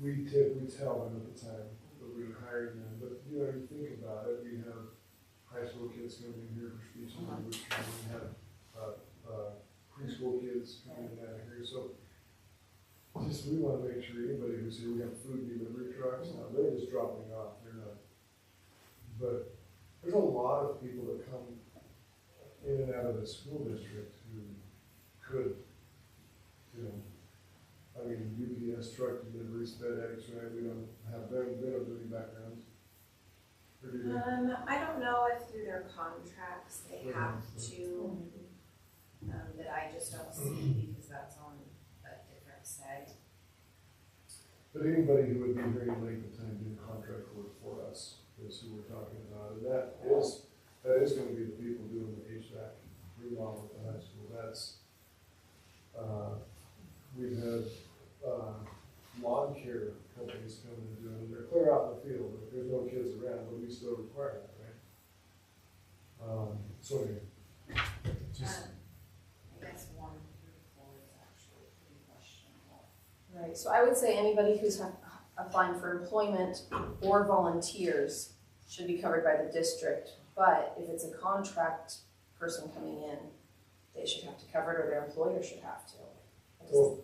We tell them at the time that we were hiring them, but you know, you think about it, we have high school kids coming in here for speech and language training, we have, preschool kids coming in out of here, so just, we wanna make sure anybody who's here, we have food delivery trucks, now they're just dropping off, they're not. But there's a lot of people that come in and out of the school district who could, you know, I mean, UPS truck deliveries, FedEx, right, we don't have them, they don't do any backgrounds. Or do they? I don't know if through their contracts they have to, that I just don't see because that's on a different site. But anybody who would be here any length of time doing contract work for us is who we're talking about, and that is gonna be the people doing the HVAC remodel at the high school, that's, we've had, lawn care companies coming and doing it, they're clear out in the field, but there's no kids around, but we still require that, right? So anyway, just, I guess 1 through 4 is actually pretty questionable. right, so I would say anybody who's applying for employment or volunteers should be covered by the district, but if it's a contract person coming in, they should have to cover it, or their employer should have to.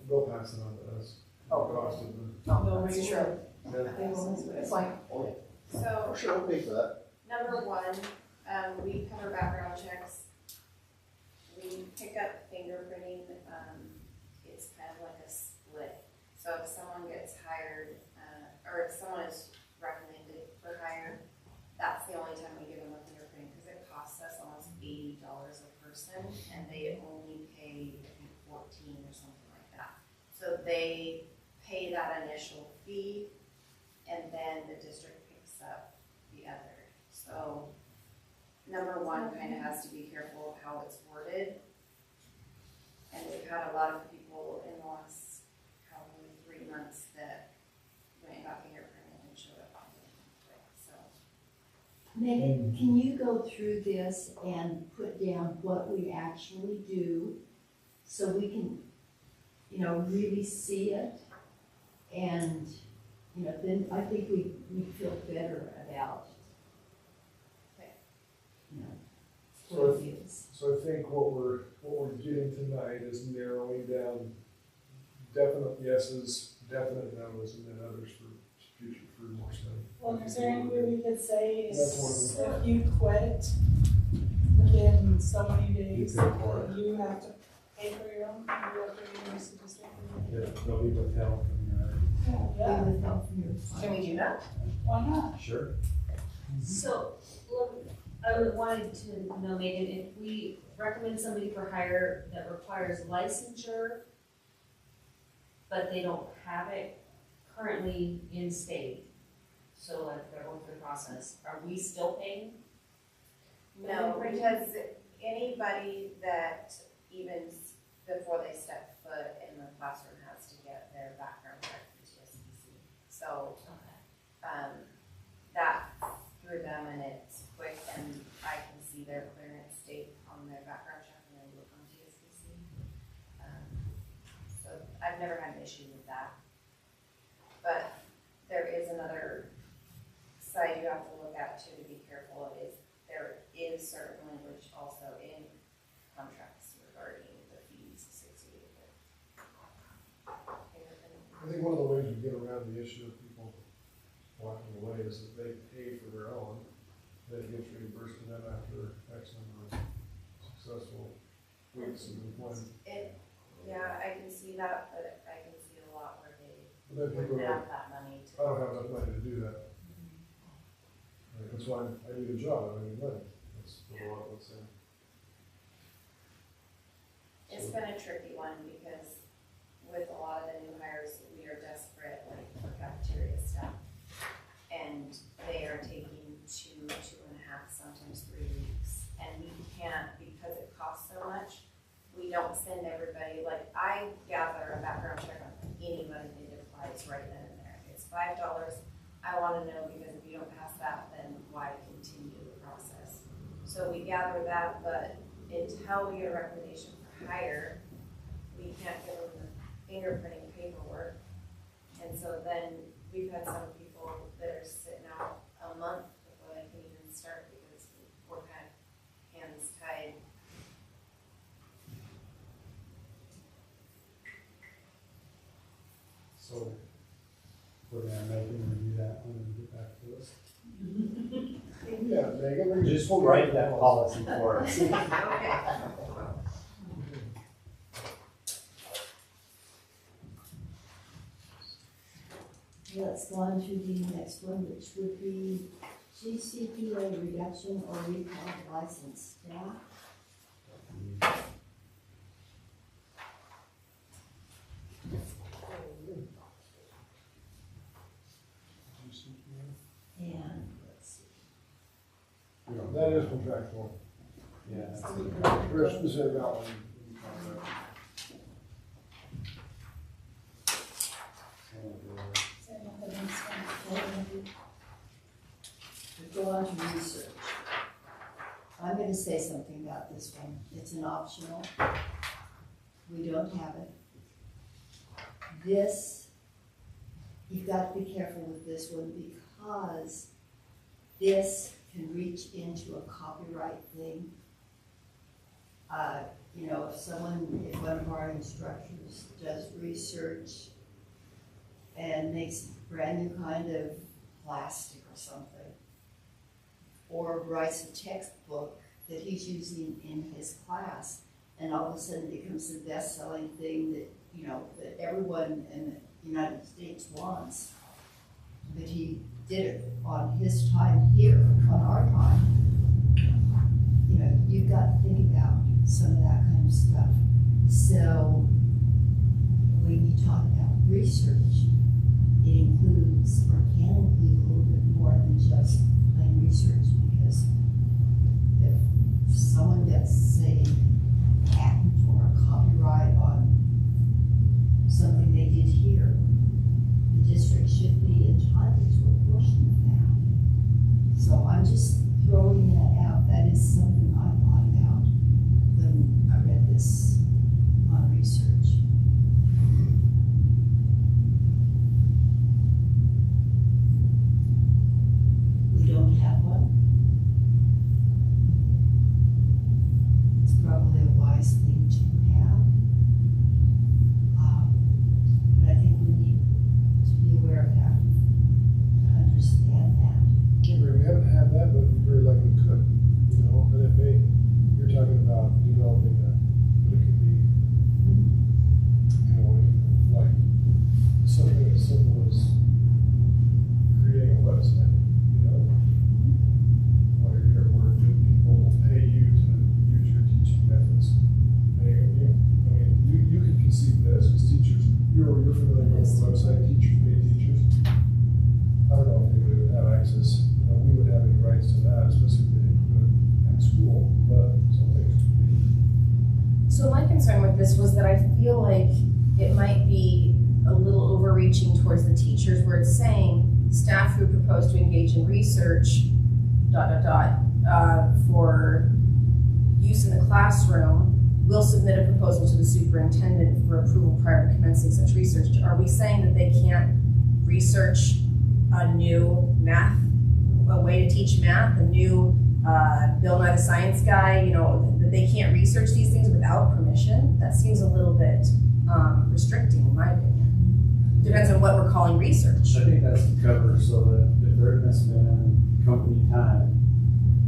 they'll pass it on to us. Oh. The cost of the, No, that's true. yeah. It's like, So, Sure, I'll pay for that. number 1, we cover background checks. We pick up fingerprinting, it's kind of like a split. So if someone gets hired, or if someone is recommended for hire, that's the only time we give them a fingerprint, because it costs us almost $80 a person, and they only pay, I think, 14 or something like that. So they pay that initial fee, and then the district picks up the other. So number 1 kind of has to be careful of how it's worded. And we've had a lot of people in the last probably 3 months that went and got fingerprinted and showed up on it quick, so. Megan, can you go through this and put down what we actually do so we can, you know, really see it? And, you know, then I think we feel better about, you know, what it is. So I think what we're getting tonight is narrowing down definite yeses, definite no's, and then others for future, for more study. Well, is there any way we could say That's one of if you quit within so many days, You pay for it. you have to pay for your own, you have to use the district? Yeah, they'll be withheld from your, Yeah, With help from your can we do that? why not? sure. So, look, I would wanted to know, Megan, if we recommend somebody for hire that requires licensure, but they don't have it currently in state, so like they're going through the process, are we still paying? No, because anybody that even before they step foot in the classroom has to get their background check from TSBC. So, that through them, and it's quick, and I can see their clearance date on their background check and then look on TSBC. So I've never had an issue with that. But there is another side you have to look at too, to be careful of, is there is certain language also in contracts regarding the fees associated with I think one of the ways we get around the issue of people walking away is that they pay for their own, then it gets reimbursed to them after X number of successful weeks of employment. Yeah, I can see that, but I can see a lot where they But then people wouldn't are like, have that money to. I don't have enough money to do that. Like, that's why I need a job, I need money. That's what a lot of us say. It's been a tricky one because with a lot of the new hires, we are desperate, like for cafeteria staff. And they are taking 2.5, sometimes 3 weeks. And we can't, because it costs so much, we don't send everybody, like I gather a background check on anybody that applies right then and there. It's $5. I wanna know because if you don't pass that, then why continue the process? So we gather that, but until we get a recommendation for hire, we can't give them the fingerprinting paperwork. And so then we've had some people that are sitting out a month before they can even start because we're kind of hands tied. So we're gonna make him review that when we get back to us. Yeah, Megan, we're Just write that policy for us. Let's go on to the next one, which would be GCPA reduction or recall of license staff. And let's see. That is contractual. Yeah. Very specific outline in the contract. Same with the next one. We go on to research. I'm gonna say something about this one. It's an optional. We don't have it. This, you've got to be careful with this one because this can reach into a copyright thing. You know, if one of our instructors does research and makes a brand new kind of plastic or something, or writes a textbook that he's using in his class, and all of a sudden it becomes the best-selling thing that, you know, that everyone in the United States wants. But he did it on his time here, on our time. You know, you've got to think about some of that kind of stuff. So when you talk about research, it includes or can include a little bit more than just plain research, because if someone gets, say, a patent or a copyright on something they did here, the district should be entitled to a portion of that. So I'm just throwing that out. That is something I thought about when I read this on research. We don't have one. It's probably a wise thing to have. But I think we need to be aware of that, to understand that. We haven't had that, but we very likely could, you know, but it may, you're talking about developing a, but it could be, you know, like something as simple as creating a website, you know? Where people will pay you to use your teaching methods. You can conceive this, because teachers, you're familiar with the website, teachers pay teachers. I don't know if we would have access, you know, we would have any rights to that, especially if they didn't do it at school, but some things could be. So my concern with this was that I feel like it might be a little overreaching towards the teachers, where it's saying staff who propose to engage in research, for use in the classroom will submit a proposal to the superintendent for approval prior to commencing such research. Are we saying that they can't research a new math, a way to teach math, a new Bill Nye the Science Guy, you know, that they can't research these things without permission? That seems a little bit restricting in my opinion. Depends what we're calling research. I think that's to cover so that if they're gonna spend company time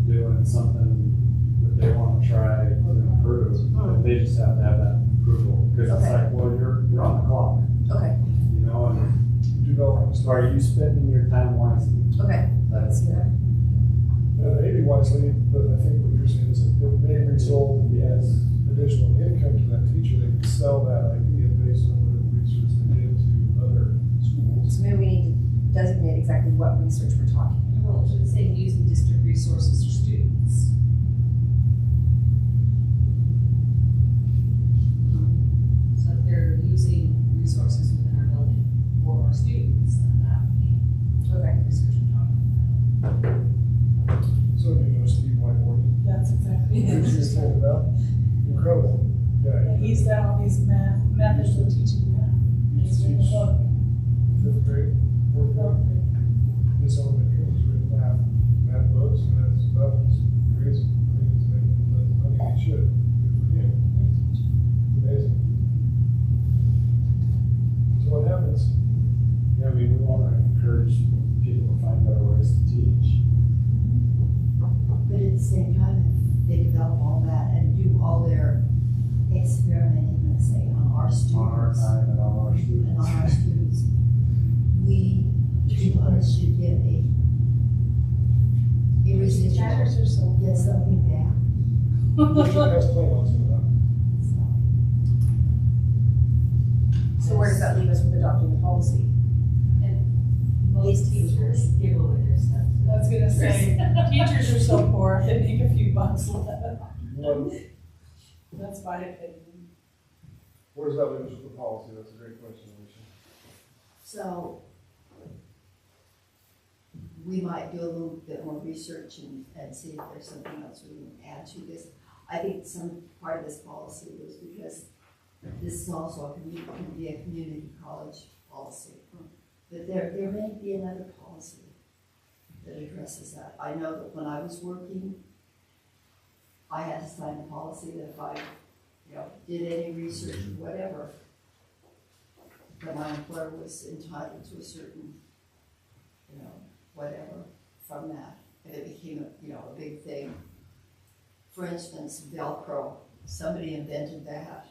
doing something that they wanna try to improve, then they just have to have that approval. Cause it's Okay. like, well, you're on the clock, Okay, you know, and Development stuff. are you spending your time wisely? okay, I can see that. Maybe wisely, but I think what you're saying is it may result in additional income to that teacher. They can sell that idea based on whatever research they did to other schools. So maybe we need to designate exactly what research we're talking about. Well, it should say using district resources for students. So if they're using resources within our building for our students, then that would be Okay. research we're talking about. So you know, Steve Whiteboard, That's exactly what you're thinking about, incredible guy. Yeah, he's done all these methods of teaching math. Used to teach fifth grade, fourth grade, this elementary, he's written math books, and that stuff is crazy. I mean, he's making money, he should, good for him. It's amazing. So what happens? Yeah, I mean, we wanna encourage people to find better ways to teach. But at the same time, if they develop all that and do all their experimenting, let's say, on our students. On our time and on our students. And on our students, we should get a residual, Teachers are so. get something back. District has planned on some of that. So where does that leave us with adopting the policy? Most teachers give away their stuff. I was gonna say, teachers are so poor, they make a few bucks left. What, That's my opinion. where does that leave us with the policy? That's a great question, Alicia. So we might do a little bit more research and see if there's something else we can add to this. I think some part of this policy was because this is also can be a community college policy. But there may be another policy that addresses that. I know that when I was working, I had to sign a policy that if I, did any research or whatever, that my employer was entitled to a certain, whatever from that. And it became a big thing. For instance, Velcro, somebody invented that.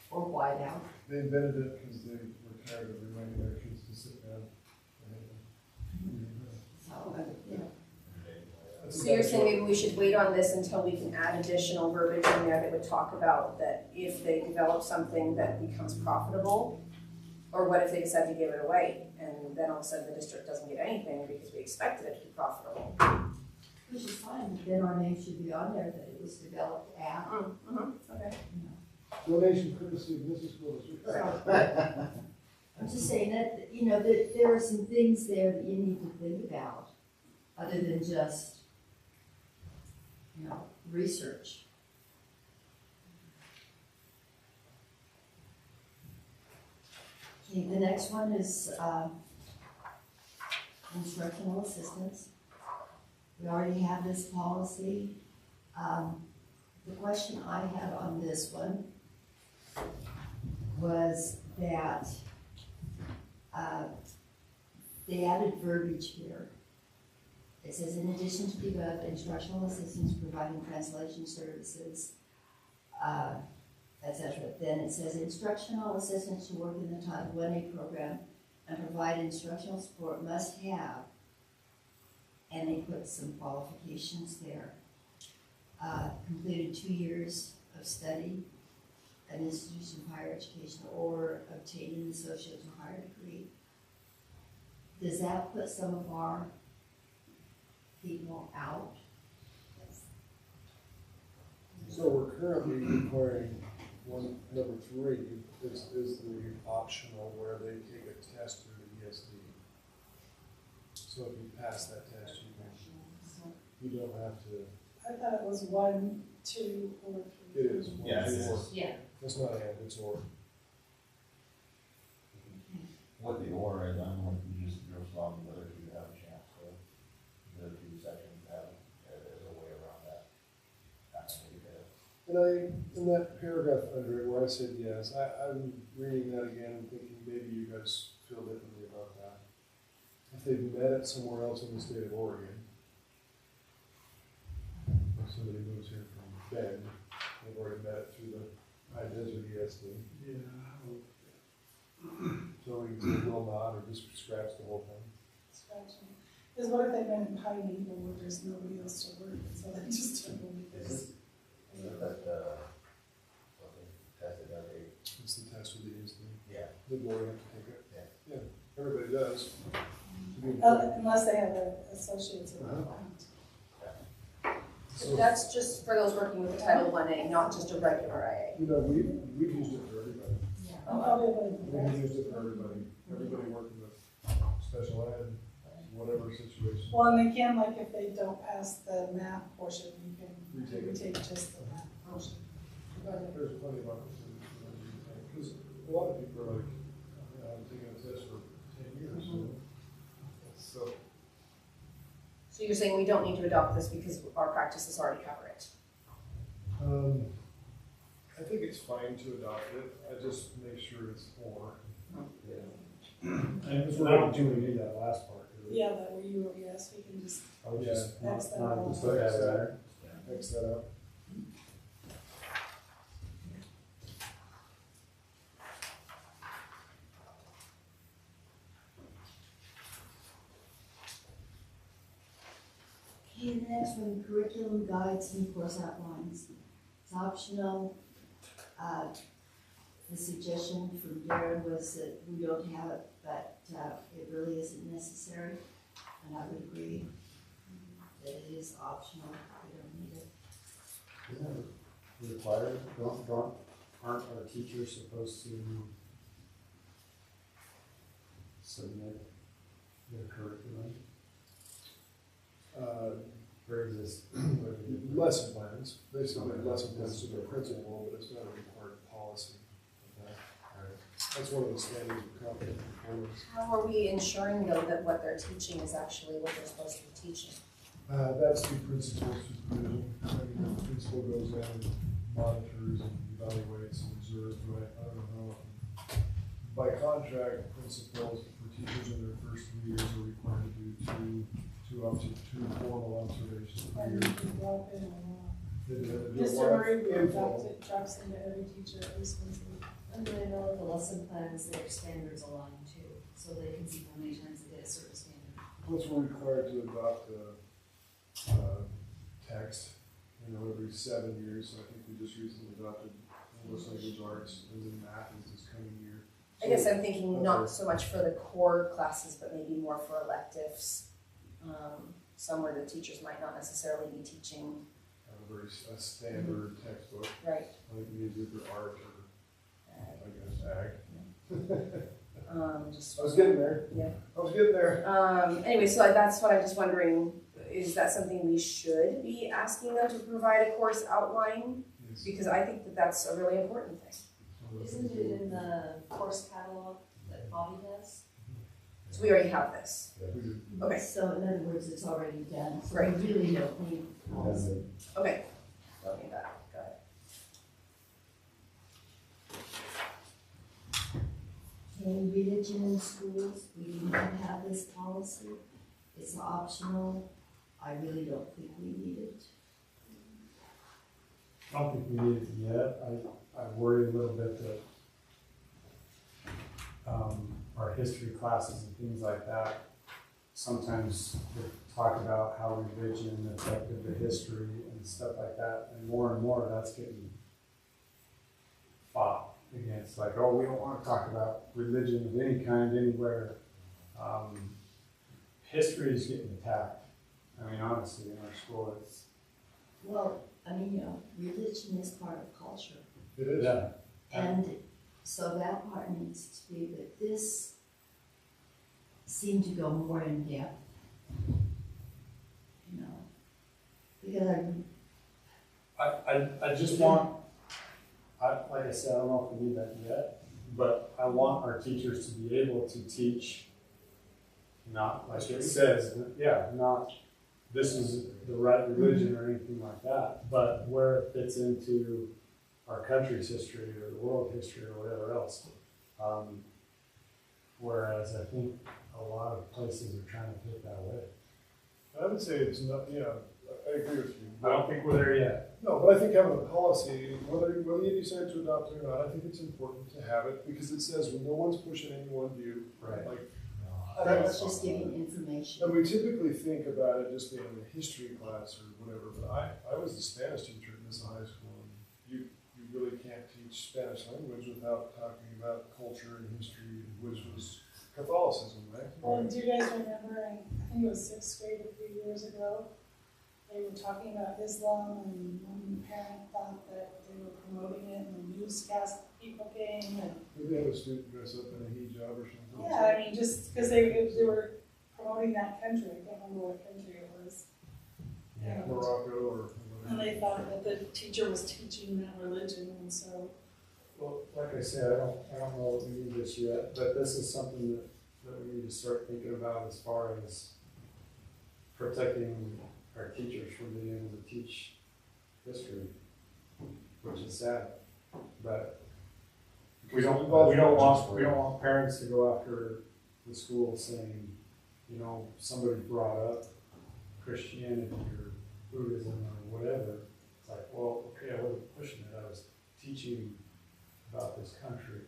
Or whiteout. They invented it because they were tired of reminding their kids to sit down. So, That's a So you're bad saying joke. maybe we should wait on this until we can add additional verbiage in there that would talk about that if they develop something that becomes profitable, or what if they decide to give it away, and then all of a sudden the district doesn't get anything because we expected it to be profitable? which is fine, but then our name should be on there that it was developed at. Okay. Donation courtesy of Mrs. School District. I'm just saying that, that there are some things there that you need to think about, other than just, research. Okay, the next one is, instructional assistance. We already have this policy. The question I had on this one was that they added verbiage here. It says, in addition to the above, instructional assistance providing translation services, etc. Then it says, instructional assistants who work in the Title 1A program and provide instructional support must have, and they put some qualifications there. Completed 2 years of study, an institution of higher education, or obtaining an associate or higher degree. Does that put some of our people out? So we're currently requiring number 3 is the optional where they take a test through the ESD. So if you pass that test, you don't have to. I thought it was 1, 2, or 3. It is. Yeah, it is. Or. Yeah. It's not and, it's or. What the or is, I'm going to use the girls' law, the other two have a chance, so the other two sections have, there's a way around that. Not gonna be good. in that paragraph under it where I said yes, I'm reading that again and thinking maybe you guys feel differently about that. If they've met it somewhere else in the state of Oregon, if somebody moves here from Bend, they've already met it through the high desert ESD. Yeah. So we can say will not, or just scratch the whole thing. Scratching. Because what if they've been in Pine Eagle where there's nobody else to work with, so they just don't believe this. Is it that, something tested that they? It's the test with the ESD. Yeah. The board have to take it. Yeah, everybody does. Unless they have an associate's in the plant. So that's just for those working with the Title 1A, not just a regular IA. You know, we've used it for everybody. Probably. We've used it for everybody. Everybody working with special ed, whatever situation. Well, and they can, like, if they don't pass the math portion, you can Retake it. retake just the math portion. There's plenty of opportunities for them to take, because a lot of people are like, I'm taking a test for 10 years. So, So you're saying we don't need to adopt this because our practices already cover it? I think it's fine to adopt it. I just make sure it's for. And I don't think we need that last part. Do we? Yeah, that where you wrote yes, we can just, I would just X that not out. just look at it there. X that up. Okay, the next one, curriculum guides and course outlines. It's optional. The suggestion from Darren was that we don't have it, but it really isn't necessary. And I would agree that it is optional. We don't need it. Isn't it required? Aren't our teachers supposed to submit their curriculum? Or is this? Lesson plans. They submit lesson plans to their principal, but it's not a required policy. That's one of the standards of competent performance. How are we ensuring though that what they're teaching is actually what they're supposed to be teaching? That's the principal's supervision. I mean, the principal goes in and monitors and evaluates and observes, right? I don't know. By contract, principals for teachers in their first 3 years are required to do up to two formal observations per and year. you can drop in a lot. They do Mr. Murray informal. drops into every teacher at least once a week. And then I know the lesson plans, their standards align too, so they can see how many times they get a certain standard. Plus, we're required to adopt text, every 7 years. So I think we just recently adopted English language arts, and then math is this coming year. I guess I'm thinking not so much for the core classes, but maybe more for electives. Somewhere the teachers might not necessarily be teaching. A standard textbook, Right. like music or art or, I guess, ag. Just I was getting there. Yeah. I was getting there. Anyway, so that's what I'm just wondering, is that something we should be asking them to provide a course outline? Yes. Because I think that that's a really important thing. Isn't it in the course catalog that Bobby does? So we already have this. We do. Okay. So in other words, it's already done. So Right. we really don't need policy. Okay. Don't need that. Got it. Okay, religion in schools, we do not have this policy. It's optional. I really don't think we need it. I don't think we need it yet. I worry a little bit that our history classes and things like that, sometimes they talk about how religion affected the history and stuff like that, and more that's getting fought against, like, oh, we don't want to talk about religion of any kind anywhere. History is getting attacked. I mean, honestly, in our school, it's Well, I mean, religion is part of culture. It is. yeah. And so that part needs to be, but this seemed to go more in depth. Because I just want, like I said, I don't know if we need that yet, but I want our teachers to be able to teach, not like it says, not this is the right religion or anything like that, but where it fits into our country's history or the world history or whatever else. Whereas I think a lot of places are trying to take that away. I would say it's not, yeah, I agree with you. I don't think we're there yet. No, but I think having a policy, whether you decide to adopt it or not, I think it's important to have it because it says when no one's pushing any one view. Right. Like, That's just giving information. and we typically think about it just being in a history class or whatever, but I was the Spanish teacher at Nyssa High School, and you really can't teach Spanish language without talking about culture and history, which was Catholicism, right? Well, do you guys remember, I think it was 6th grade a few years ago, they were talking about Islam, and one parent thought that they were promoting it, and the newscast people came, and Maybe have a student dress up in a hijab or something. yeah, I mean, just because they were promoting that country, I can't remember what country it was. Yeah. Morocco or And whatever. they thought that the teacher was teaching that religion, and so, Well, like I said, I don't know that we need this yet, but this is something that we need to start thinking about as far as protecting our teachers from being able to teach history, which is sad. But we don't want parents to go after the school saying, you know, somebody brought up Christianity or Buddhism or whatever. It's like, well, okay, I wasn't pushing it, I was teaching about this country.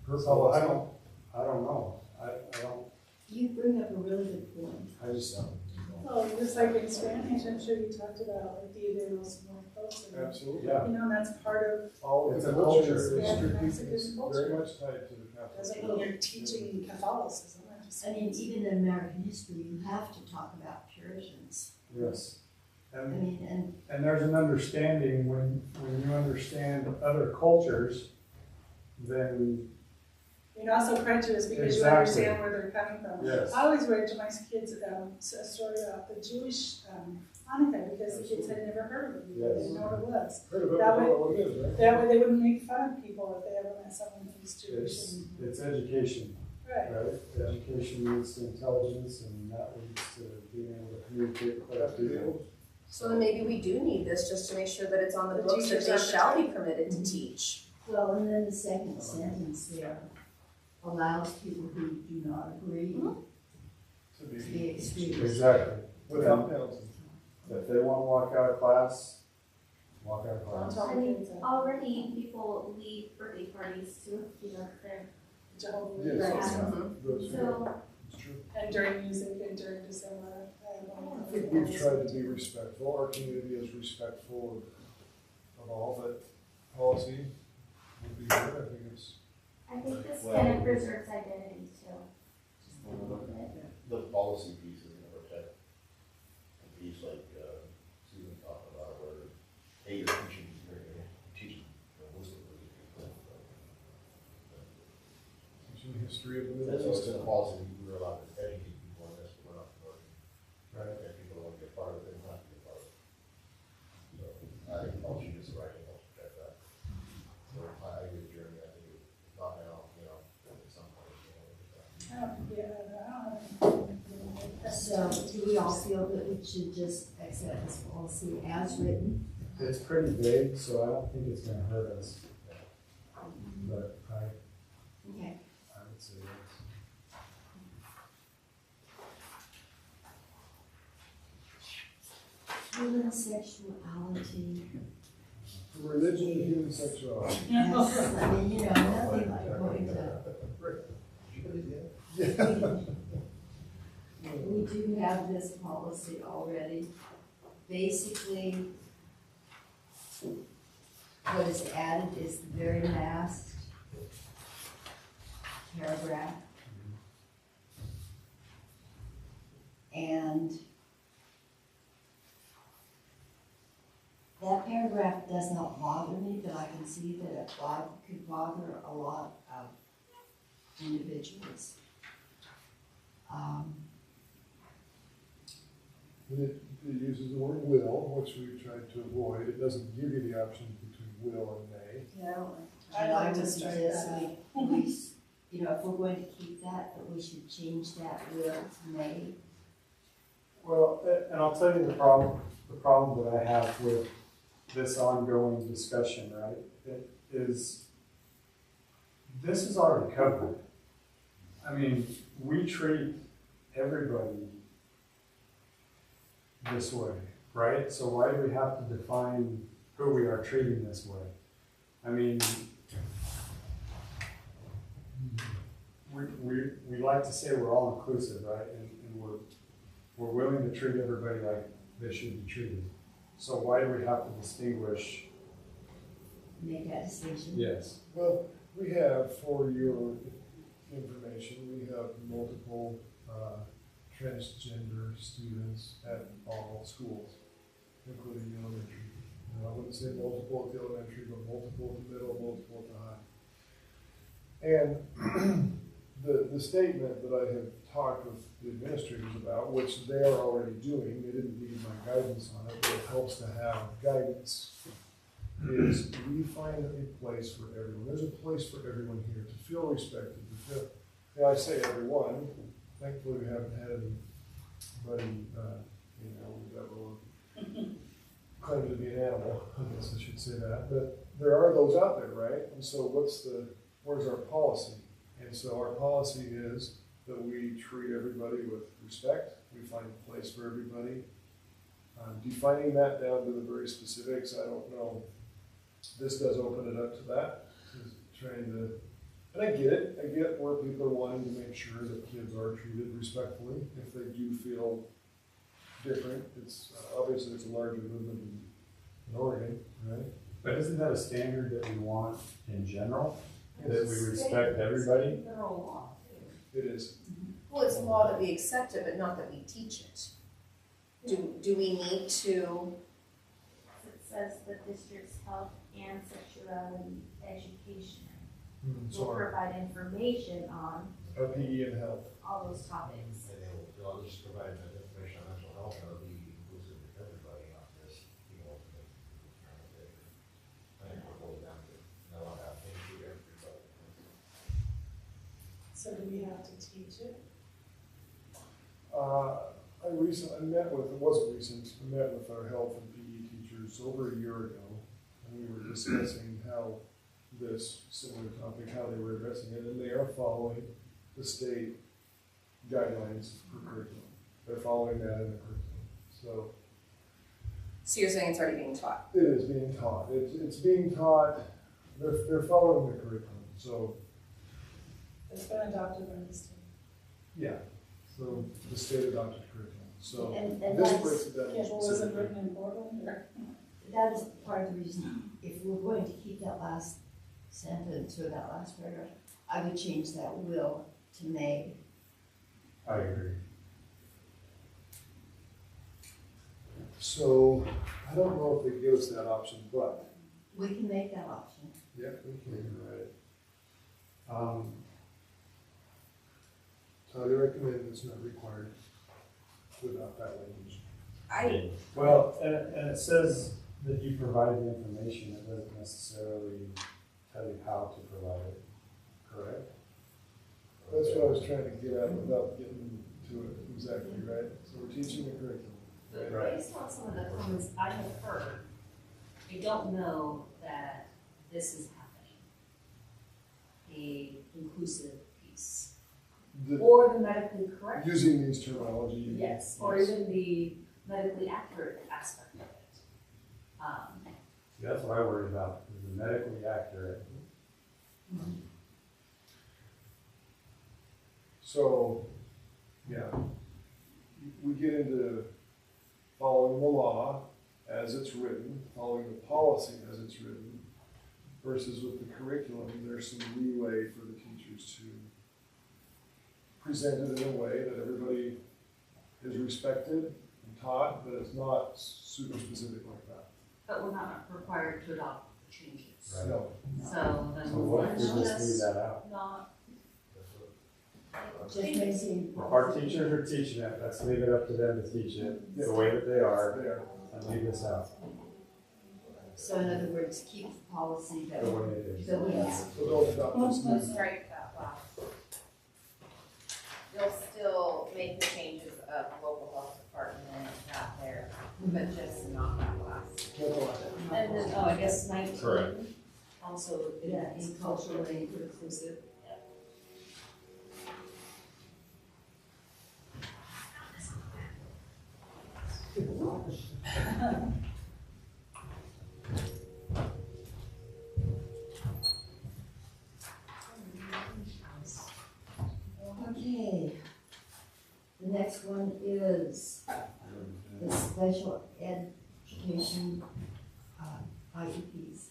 So I don't know. I don't, You bring up a really good point. I just don't. well, just like in Spanish, I'm sure you talked about like Dia de los Muertos, and, Absolutely. Yeah. you know, and that's part of, All of It's the a culture culture. is Yeah, strictly, Mexican it's culture. very much tied to the Catholic. doesn't mean you're teaching Catholicism, I just. I mean, even in American history, you have to talk about Puritans. Yes. I mean, And there's an understanding when you understand other cultures, then You're not so prejudiced because you Exactly. understand where they're coming from. yes. I always read to my kids a story about the Jewish Hanukkah because the kids had never heard of it before, they didn't know what it was. Heard of it, but That don't way- know what it is, right? That way they wouldn't make fun of people if they ever met someone who's Jewish. It's education, Right. right? Education leads to intelligence, and that leads to being able to communicate with other people. So then maybe we do need this just to make sure that it's on the The books that teachers they are shall be permitted to teach. well, and then the second sentence there allows people who do not agree To to be, be excused. Exactly. without penalty. If they want to walk out of class, walk out of Don't class. tell I the mean, kids that. already people leave birthday parties to, you know, their, Jehovah's Yes, Witnesses. it's Mhm. those- so, it's true. And during music and during December. I think we've tried to be respectful, our community is respectful of all, but policy would be good, I think it's. I think this kind of preserves identity too, just a little bit. The policy piece is gonna protect the piece like, Susan talked about, where, hey, you're teaching wisdom to these people. Teaching the history of the Middle That's what's in East. the policy, we're allowed to educate people on this, but we're not promoting. Right. If people don't want to be a part of it, they don't have to be a part of it. So, I think policy is the right thing, I'll protect that. So, I agree with Jeremy, I think it's not now, you know, at some point, you know, I don't have any problem with that. So do we all feel that we should just accept this policy as written? It's pretty vague, so I don't think it's gonna hurt us. But Okay. I would say yes. Human sexuality. Religion and human sexuality. Yes, I mean, you know, nothing like going to. We do have this policy already. Basically, what is added is the very last paragraph. And that paragraph does not bother me, but I can see that it could bother a lot of individuals. And it uses the word will, which we've tried to avoid. It doesn't give you the option between will and may. Yeah. I'd like to would strike suggest that we, you know, if we're going to keep that we should change that will to may. Well, and I'll tell you the problem that I have with this ongoing discussion, right? This is already covered. I mean, we treat everybody this way, right? So why do we have to define who we are treating this way? I mean, we like to say we're all inclusive, right? And we're willing to treat everybody like they should be treated. So why do we have to distinguish? Make that distinction. Yes. Well, we have, for your information, we have multiple transgender students at all schools, including elementary. And I wouldn't say multiple at the elementary, but multiple at the middle, multiple at the high. And the statement that I have talked with the administrators about, which they are already doing, they didn't need my guidance on it, but it helps to have guidance, is we find a place for everyone. There's a place for everyone here to feel respected, to feel, yeah, I say everyone, thankfully we haven't had anybody, that will claim to be an animal, I guess I should say that, but there are those out there, right? And so where's our policy? And so our policy is that we treat everybody with respect, we find a place for everybody. Defining that down to the very specifics, I don't know. This does open it up to that, and I get it. I get where people are wanting to make sure that kids are treated respectfully. If they do feel different, it's obviously it's a larger movement in Oregon, right? But isn't that a standard that we want in general? That we respect everybody? Federal law too. It is. Well, it's a law that we accept it, but not that we teach it. Do we need to? It says the district's health and sexuality education will So our provide information on PE and health. all those topics. And they'll just provide that information on mental health, and it'll be inclusive of everybody, not just, I think we're going down to, they'll have things to everybody. So do we have to teach it? I met with our health and PE teachers over a year ago, and we were discussing how this similar topic, how they were addressing it, and they are following the state guidelines for curriculum. They're following that in the curriculum. So You're saying it's already being taught? it is being taught. It's being taught. They're following the curriculum. So It's been adopted by the state. yeah. So the state adopted curriculum. So And this that's, breaks it down. Yeah, but was it written in Portland or? that is part of the reason, if we're going to keep that last sentence or that last paragraph, I would change that will to may. I agree. So I don't know if they give us that option, but We can make that option. yeah, we can write it. So I recommend it's not required without that language. Well, and it says that you provide the information, it doesn't necessarily tell you how to provide it, correct? That's what I was trying to get at without getting to it exactly, right? So we're teaching the curriculum. Right. Based on some of the comments I have heard, I don't know that this is happening. The inclusive piece. Or the medically correct. Using these terminology. Yes, or even the medically accurate aspect of it. See, that's what I worry about, is the medically accurate. So, yeah, we get into following the law as it's written, following the policy as it's written, versus with the curriculum, there's some leeway for the teachers to present it in a way that everybody is respected and taught, but it's not super specific like that. But we're not required to adopt the changes. Right. No. So then So what if let's we just leave just that out? not. Just makes it. If our teachers are teaching it, let's leave it up to them to teach it the way that they are, There. and leave this out So in other words, keep the policy that the way it is. that we have. So don't adopt this new. Strike that last. You'll still make the changes of local health department but just not that class. And then, I guess 19. Correct. Also, Yeah, it's it's culturally inclusive. Okay. The next one is the special education IEPs.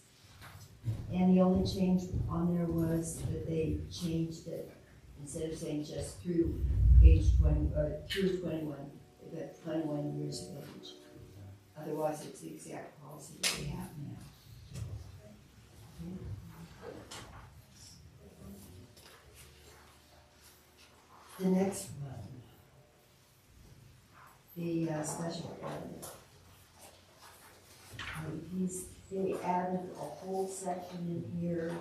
And the only change on there was that they changed it, instead of saying just through age 20, or through 21, they got 21 years of age. Otherwise, it's the exact policy that we have now. The next one, the special ed. IEPs, they added a whole section in here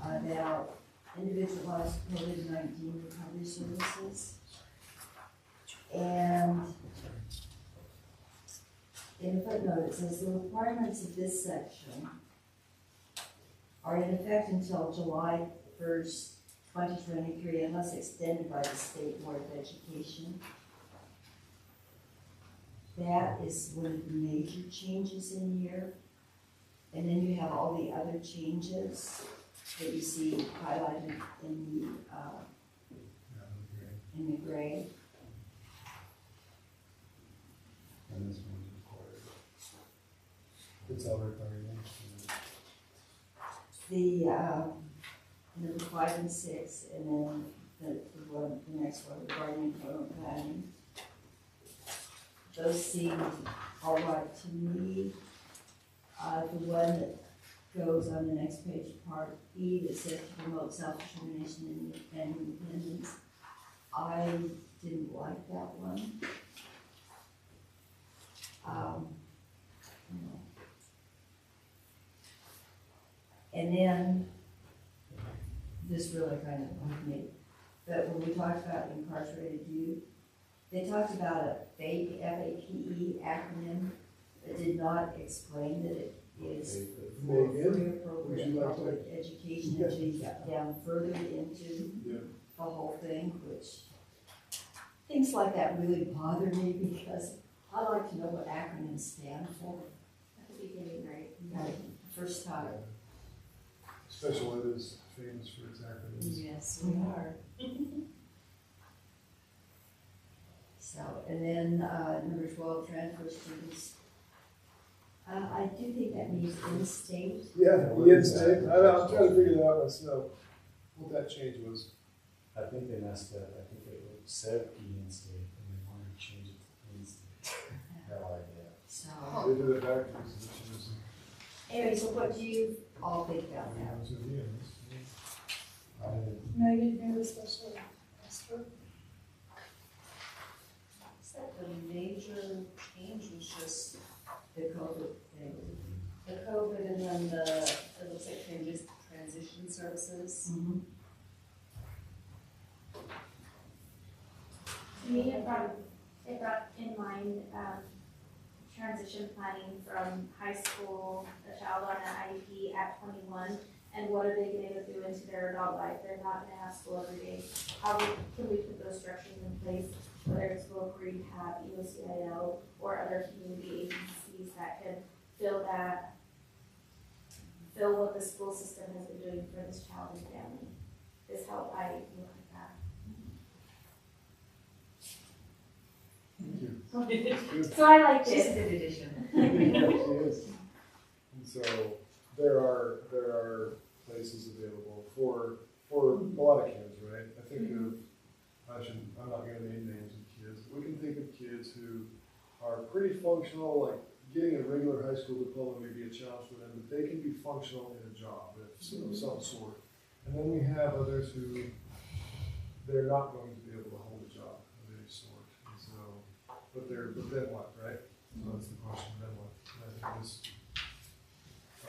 about individualized COVID-19 recovery services. And in the footnote, it says the requirements of this section are in effect until July 1st, 2023, unless extended by the State Board of Education. That is one of the major changes in here. And then you have all the other changes that you see highlighted in the gray. And this one's required. It's all required. The number 5 and 6, and then the next one regarding employment planning. Those seem all right to me. The one that goes on the next page, part E, that says to promote self-determination and independence. I didn't like that one. And then, this really kind of annoyed me, but when we talked about incarcerated youth, they talked about a FAPE, F-A-P-E acronym, but did not explain that it is for free appropriate public education until you got down further into the whole thing, which things like that really bother me because I like to know what acronyms stand for. At the beginning, right? Right, first time. Special ed is famous for its acronyms. Yes, we are. So, and then number 12, transfer students. I do think that means in-state. Yeah, the in-state. I'm trying to figure that out myself, what that change was. I think they messed up. I think it said in-state and they wanted to change it to in-state. No idea. So, They did it backwards, which is. anyway, so what do you all think about that? Megan, you're the special expert. So the major change was just The COVID thing. the COVID and then it looks like transition services. To me, it brought in mind, transition planning from high school, a child on an IEP at 21, and what are they going to do into their adult life? They're not going to have school every day. Can we put those structures in place, whether it's Voc Rehab, EOCIL, or other community agencies that can fill what the school system has been doing for this child and family? Is how I look at that. So I liked Just it. an addition. And so there are places available for a lot of kids, right? I think of, I'm not gonna name names of kids, but we can think of kids who are pretty functional, like getting a regular high school diploma may be a challenge for them, but they can be functional in a job of some sort. And then we have others who, they're not going to be able to hold a job of any sort. And so, but then what, right? So that's the question, then what? And I think this.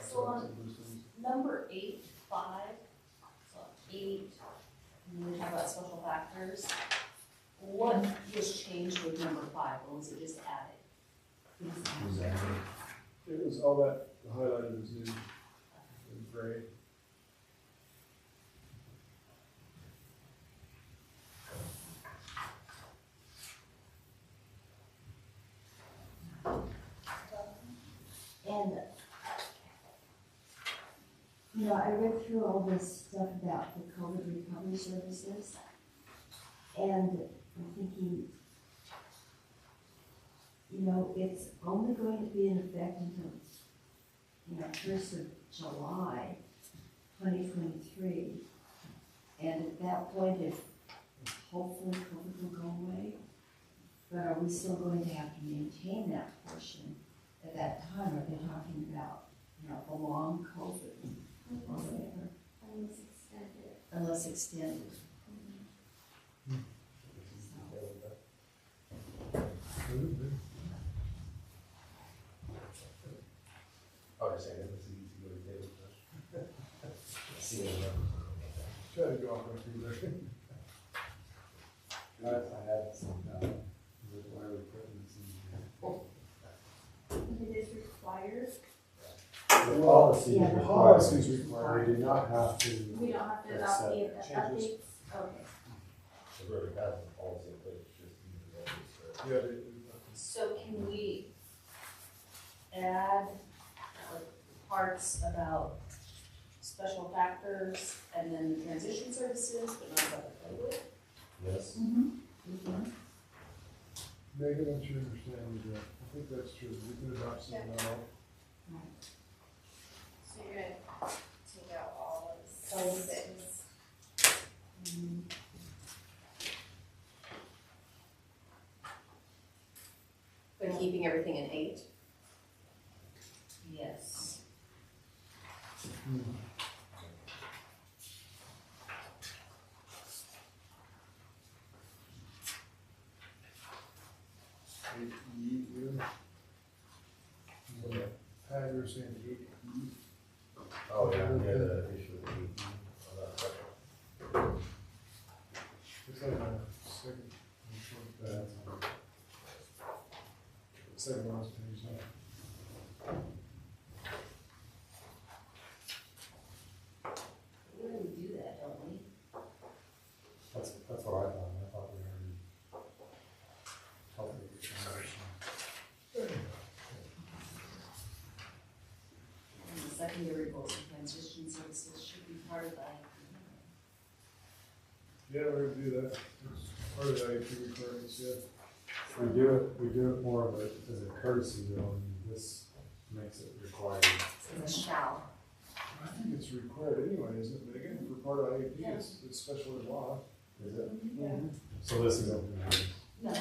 So on number 8, 5, so 8, and then we talk about special factors. What was changed with number 5, or was it just added? Exactly. It was all that highlighted was new in gray. And, you know, I read through all this stuff about the COVID recovery services, and I'm thinking, you know, it's only going to be in effect until, you know, 1st of July, 2023. And at that point, if hopefully COVID will go away, but are we still going to have to maintain that portion at that time? Are they talking about, you know, the long COVID or whatever? Unless extended. Unless extended. I would say that was the easy way to get it. See it. Try to go off my feet there. I had some, why are we putting this in here? It is required. The policy Yeah, is the required. policy is required. We do not have to. We don't have to accept adopt the changes. updates. Okay. The road has the policy in place, just need to roll this. Yeah, So can we add like parts about special factors and then transition services, but not about the public? Yes. Megan, don't you understand that? I think that's true. We can adopt some now. So you're gonna take out all of All of six. But keeping everything in 8. Yes. Eight E, yeah. Pat, you were saying 8E. Oh, yeah, yeah, the issue with the, It's like a second, second last page. We already do that, don't we? That's what I thought. I thought we already helped with the transition. And the secondary goals and transition services should be part of that. Yeah, we're gonna do that. It's part of the IEP requirements, yeah. We do it more of a, as a courtesy though, and this makes it required. It's a shall. I think it's required anyway, isn't it, Megan? For part of IEP, it's special ed law. Is it? Yeah. So this is open. No.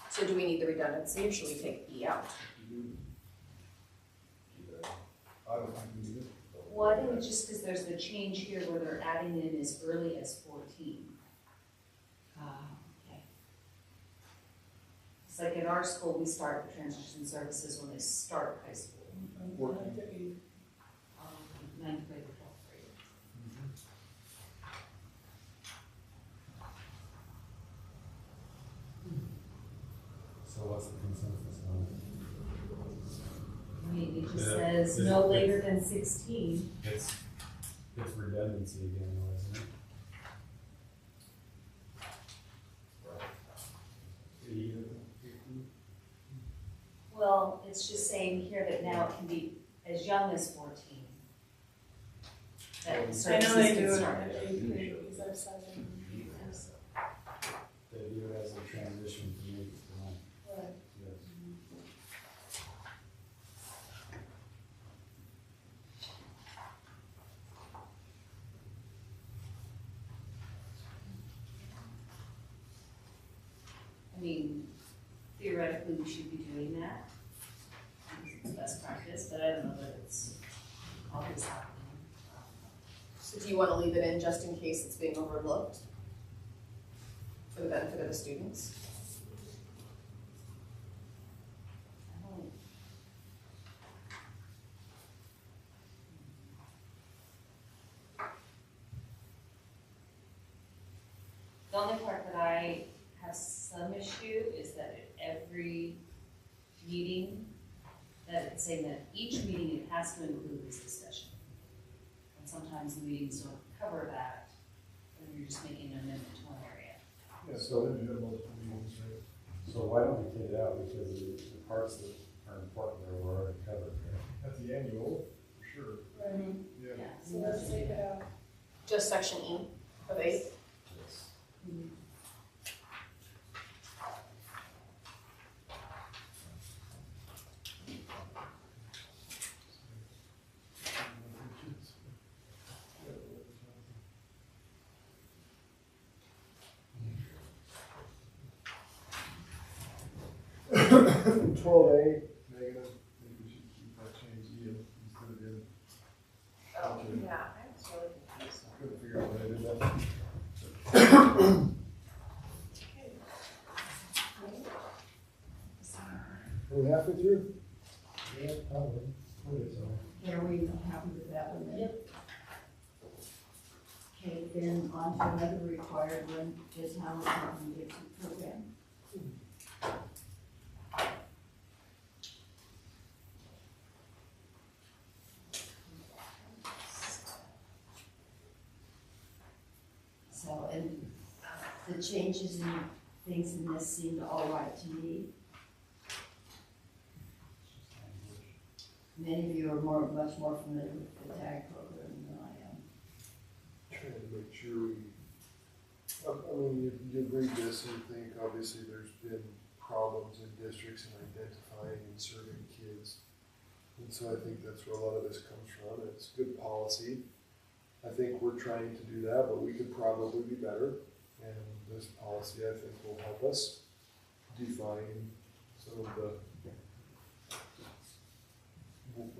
So do we need the redundancy or should we take E out? I don't think we need it. Well, I think it's just because there's the change here where they're adding in as early as 14. Okay. It's like in our school, we start the transition services when they start high school, 9th grade or 12th grade. So what's the consensus on I mean, it just Yeah. says no later than 16. it? It's redundancy again, though, isn't it? Well, it's just saying here that now it can be as young as 14. That I know services they can do it start. at 8th grade, because I've seen them. They do it as a transition from 8 to 9. Right. Yes. I mean, theoretically, we should be doing that. It's best practice, but I don't know that it's always happening. So do you want to leave it in just in case it's being overlooked? For the benefit of the students? I don't- The only part that I have some issue is that every meeting, that it's saying that each meeting it has to include this discussion. And sometimes the meetings don't cover that, and you're just making an amendment to one area. Yeah, so then you have multiple meetings, right? So why don't we take it out, because the parts that are important there were already covered, right? At the annual, for sure, Right. yeah. So let's take it out. Just section E of 8. Twelve A, negative, I think we should keep that change E instead of in. Oh, Okay. yeah, I was really confused. Couldn't figure out why I did that. Are we halfway through? Yeah, probably. Are we happy with that one then? Yep. Okay, then on to another required one, the talent acquisition program. So, and the changes and things in this seemed all right to me. Many of you are much more familiar with the TAG program than I am. Trying to make sure we, I mean, you read this and you think, obviously, there's been problems in districts in identifying and serving kids. And so I think that's where a lot of this comes from. It's good policy. I think we're trying to do that, but we could probably be better. And this policy, I think, will help us define some of the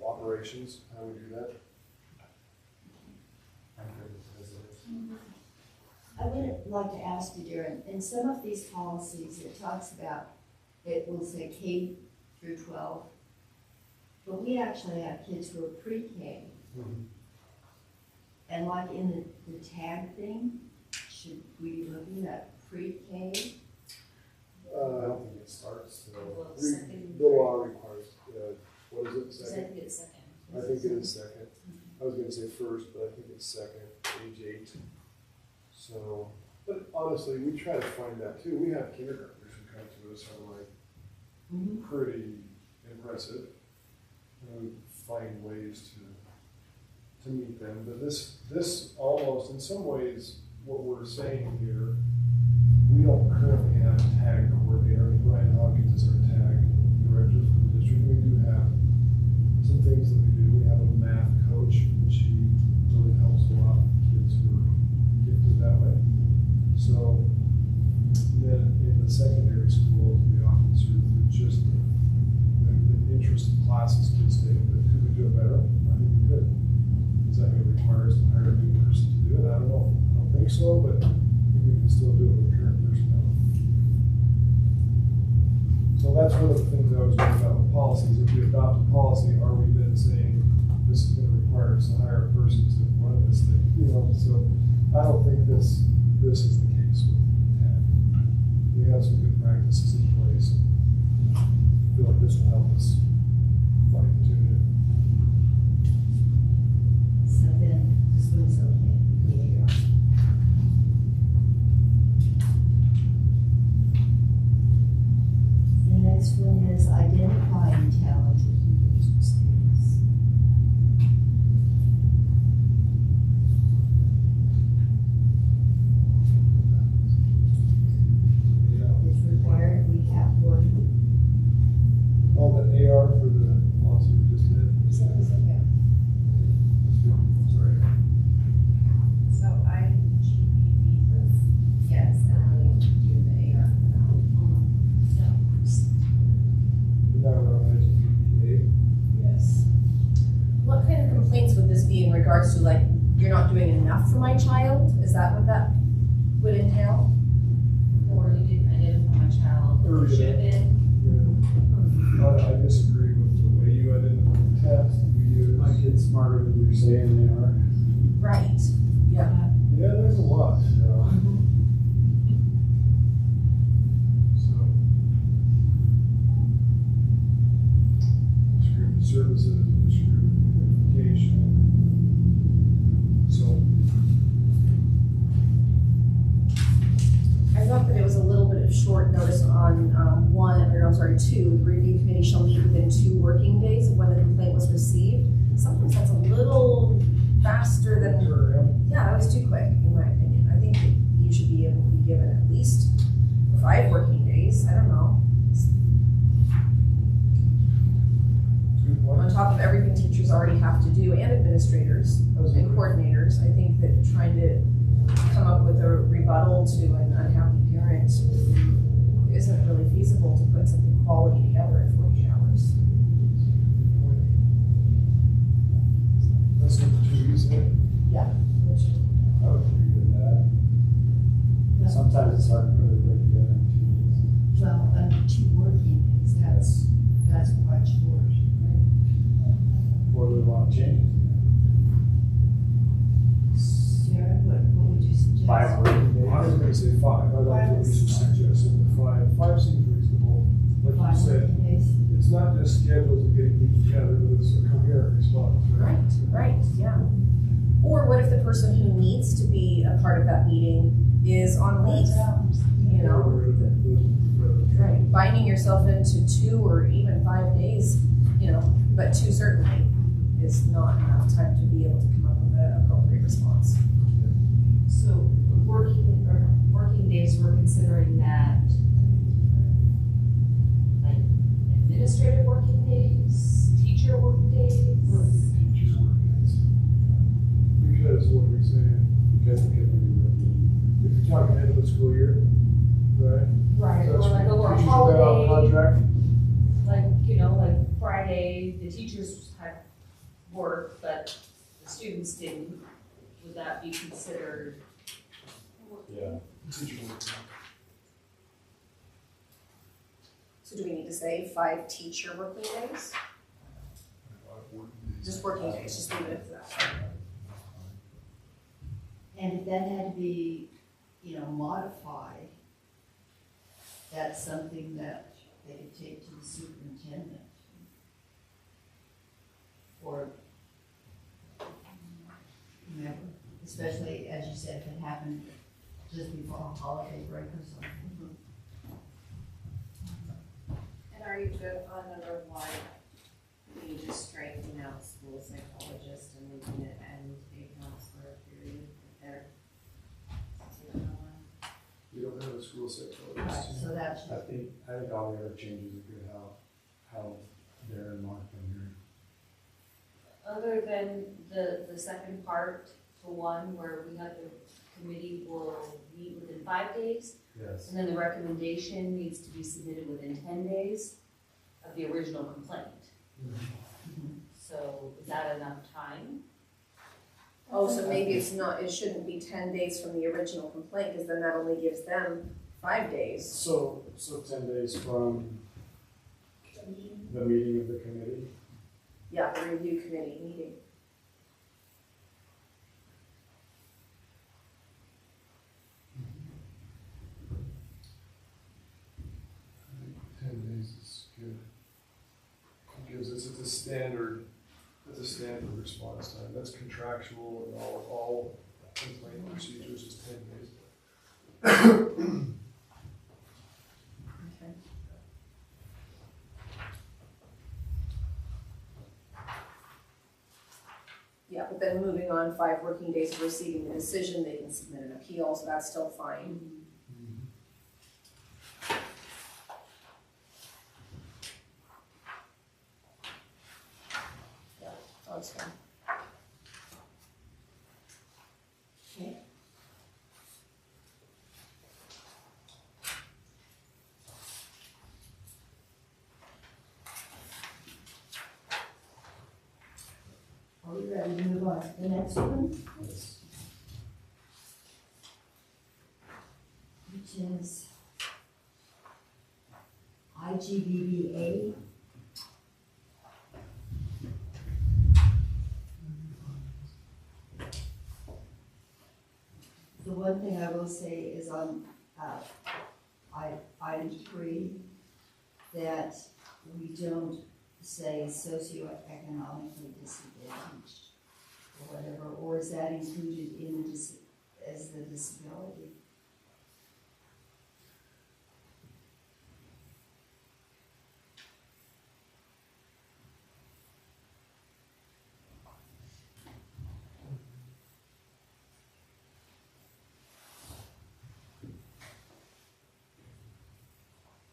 operations, how we do that. I'm good with this as it is. I would like to ask you, Darren, in some of these policies, it talks about, it will say K through 12, but we actually have kids who are pre-K. Mhm. And like in the tag thing, should we be looking at pre-K? I don't think it starts till. Well, second. The law requires, what is it, Because I second? think it's second. I think it is second. I was gonna say first, but I think it's second, age 8. So, but honestly, we try to find that too. We have kindergartners who come to us who are like Mhm. pretty impressive. And we find ways to meet them. But this almost, in some ways, what we're saying here, we don't currently have a tag coordinator. I mean, Brian Hawkins is our tag director for the district. We do have some things that we do. We have a math coach, and she really helps a lot with kids who are gifted that way. So then in the secondary schools, we often serve through just the interest of classes kids take. But could we do it better? I think we could. Is that going to require us to hire a new person to do it? I don't know. I don't think so, but I think we can still do it with current personnel. So that's one of the things I was worried about with policies. If we adopt a policy, are we then saying this is going to require us to hire a person to run this thing? You know, so I don't think this is the case with TAG. We have some good practices in place. I feel like this will help us fine tune it. So then, this one's okay, yeah. The next one is identifying talented individual students. It's required, we have one. Oh, the AR for the policy we just did. Sorry. So IGPP was yes, and we do the AR for now. Now we're on IGPA. Yes. What kind of complaints would this be in regards to, like, you're not doing enough for my child? Is that what that would entail? Or you didn't identify my child, Or it should have been. I disagree with the way you identify the test we use. My kid's smarter than you're saying they are. Right. Yeah. Yeah, there's a lot. So on, two, the review committee shall meet within 2 working days of when the complaint was received. Sometimes that's a little faster than, yeah, that was too quick, in my opinion. I think that you should be able to be given at least 5 working days, I don't know. Good point. On top of everything teachers already have to do, and administrators and coordinators, I think that trying to come up with a rebuttal to an unhappy parent isn't really feasible to put something quality together in 48 hours. That's what the 2 weeks in. Yeah. I would agree with that. Sometimes it's hard to put everybody together in 2 weeks. Well, under 2 working days, that's quite short, right? Or we want changes. Sarah, what would you suggest? 5 working days. I was gonna say 5, I like what Lisa suggested, 5. 5 seems reasonable. Like you 5 said, working days? it's not just schedules of getting people together, but it's a coherent response, right? Right, yeah. Or what if the person who needs to be a part of that meeting is on leave, you know? Right, binding yourself into 2 or even 5 days, you know, but 2 certainly is not enough time to be able to come up with an appropriate response. So working days, we're considering that like administrative working days, teacher working days. Teachers' work days. Because what are we saying? Because it could be really. If you're talking end of the school year, right? Right, That's or like over a teachers have been on holiday, contract. like, you know, like Friday, the teachers had work, but the students didn't. Would that be considered? Yeah. Teachers' work. So do we need to say 5 teacher working days? Just working days, just leave it at that. And if that had to be, modified, that's something that they could take to the superintendent. Or, whomever, especially, as you said, if it happened just before a holiday break or something. And are you good on number 1? You just striking out school psychologist and leaving it and a counselor period if they're. You don't have a school psychologist. Right, so that should, I think all the other changes are good, how they're marked in here. Other than the second part to 1, where we have the committee will meet within 5 days, Yes. and then the recommendation needs to be submitted within 10 days of the original complaint. So is that enough time? Oh, so maybe it shouldn't be 10 days from the original complaint, because then that only gives them 5 days. So 10 days from the meeting of the committee? Yeah, the review committee meeting. I think 10 days is good. It gives us, it's a standard response time. That's contractual and all complaint procedures is 10 days. Okay. Yeah, but then moving on, 5 working days of receiving the decision, they can submit an appeal, so that's still fine. Yeah, that's fine. okay. Are we ready to move on to the next one? Yes. Which is IGBBA. The one thing I will say is on item 3, that we don't say socioeconomically disadvantaged or whatever, or is that included in the as the disability?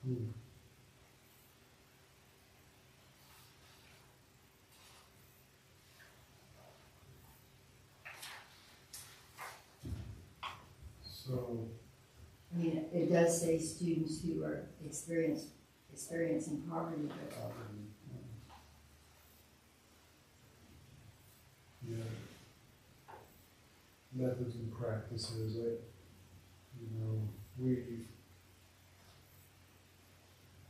So, I mean, it does say students who are experiencing poverty, but yeah. Methods and practices,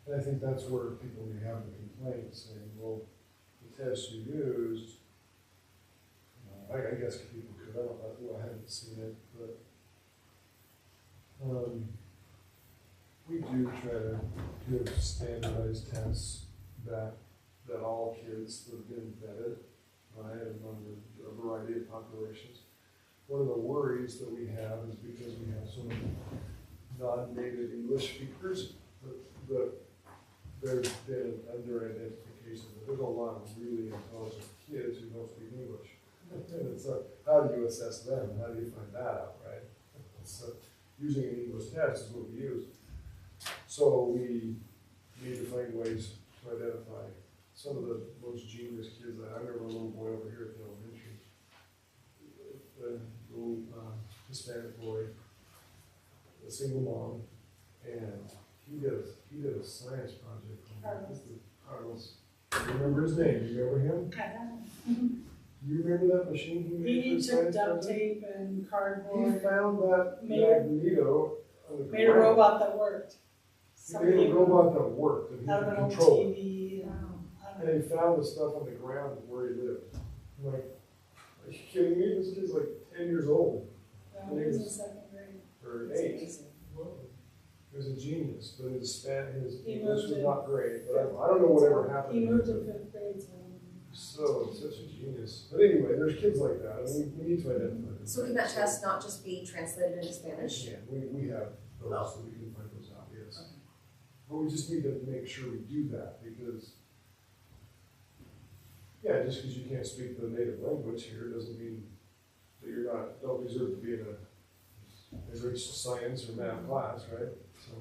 I think that's where people may have the complaint saying, well, the test you used, I guess people could, I haven't seen it, but we do try to give standardized tests that all kids that have been vetted, right, among a variety of populations. One of the worries that we have is because we have so many non-native English speakers, that there's been an under-identification. There's a lot of really intelligent kids who don't speak English. And it's like, how do you assess them? How do you find that out, right? So using an English test is what we use. So we need to find ways to identify some of the most genius kids. I remember a little boy over here at the elementary, a little Hispanic boy, a single mom, and he did a science project. Carlos. You remember his name? You remember him? You remember that machine he made? He took duct tape and cardboard. He found that magneto on the ground. Made a robot that worked. He made a robot that worked, and he out of could an old control it. TV. And he found the stuff on the ground where he lived. I'm like, are you kidding me? This kid's like 10 years old. He was in second grade. Or That's 8. amazing. He was a genius, but his He English moved was in not great. But I don't know whatever happened. He to moved him. in fifth grade, So, such a genius. But anyway, there's kids like that, and we need to identify them. So can that test not just be translated into Spanish? Yeah, we have those, so we can find those out, yes. But we just need to make sure we do that, because, yeah, just because you can't speak the native language here doesn't mean that don't deserve to be in a rich science or math class, right? So.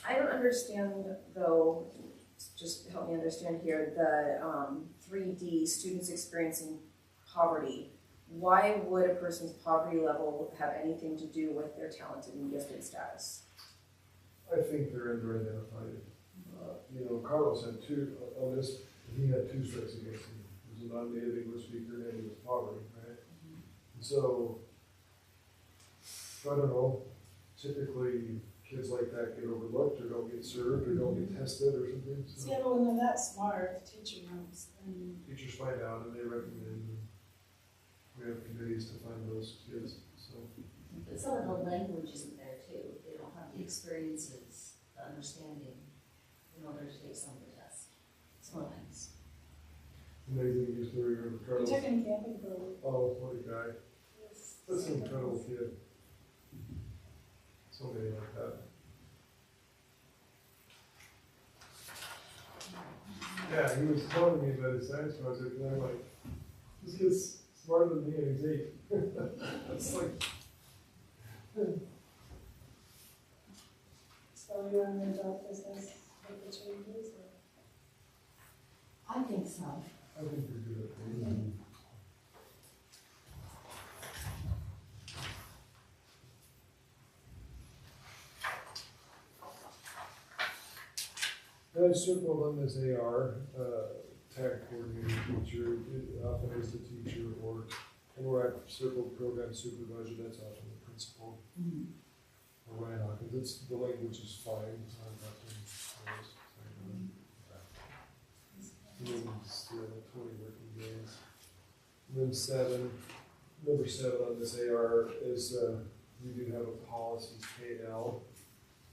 I don't understand, though, just help me understand here, the 3D, students experiencing poverty. Why would a person's poverty level have anything to do with their talented and gifted status? I think they're under-identified. Carlos had two, on this, he had 2 strikes against him. He was a non-native English speaker and he was poverty, right? And so, I don't know, typically kids like that get overlooked or don't get served or don't get tested or something. So Yeah, but when they're that smart, the teacher knows. teachers find out and they recommend, and we have committees to find those kids, so. But some of the language isn't there too. They don't have the experiences, the understanding in order to take some of the tests. Sometimes. Amazing, you still remember We Carlos? took him camping for a week. Oh, what a guy. That's an incredible kid. So many like that. Yeah, he was telling me about his science project, and I'm like, this kid's smarter than me and he's 8. That's like, So you want to adopt this as what the changes? I think so. I think we're good at that. I circled on this AR, tag coordinator teacher, it often is the teacher, or where I circled program supervisor, that's often the principal. Or Ryan Hawkins, the language is fine. And then 20 working days. And then number 7 on this AR is, we do have a policies KL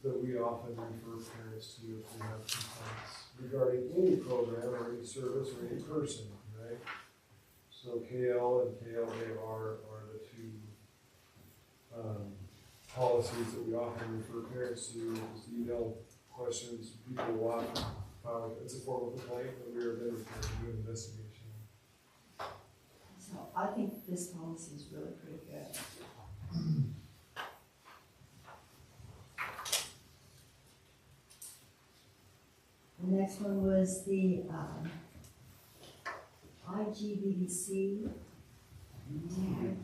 that we often refer parents to if we have complaints regarding any program or any service or any person, right? So KL and KLAR are the 2 policies that we often refer parents to. Just email questions, people will often file, it's a formal complaint, and we are then required to do an investigation. So I think this policy is really pretty good. next one was the IGBBC tag,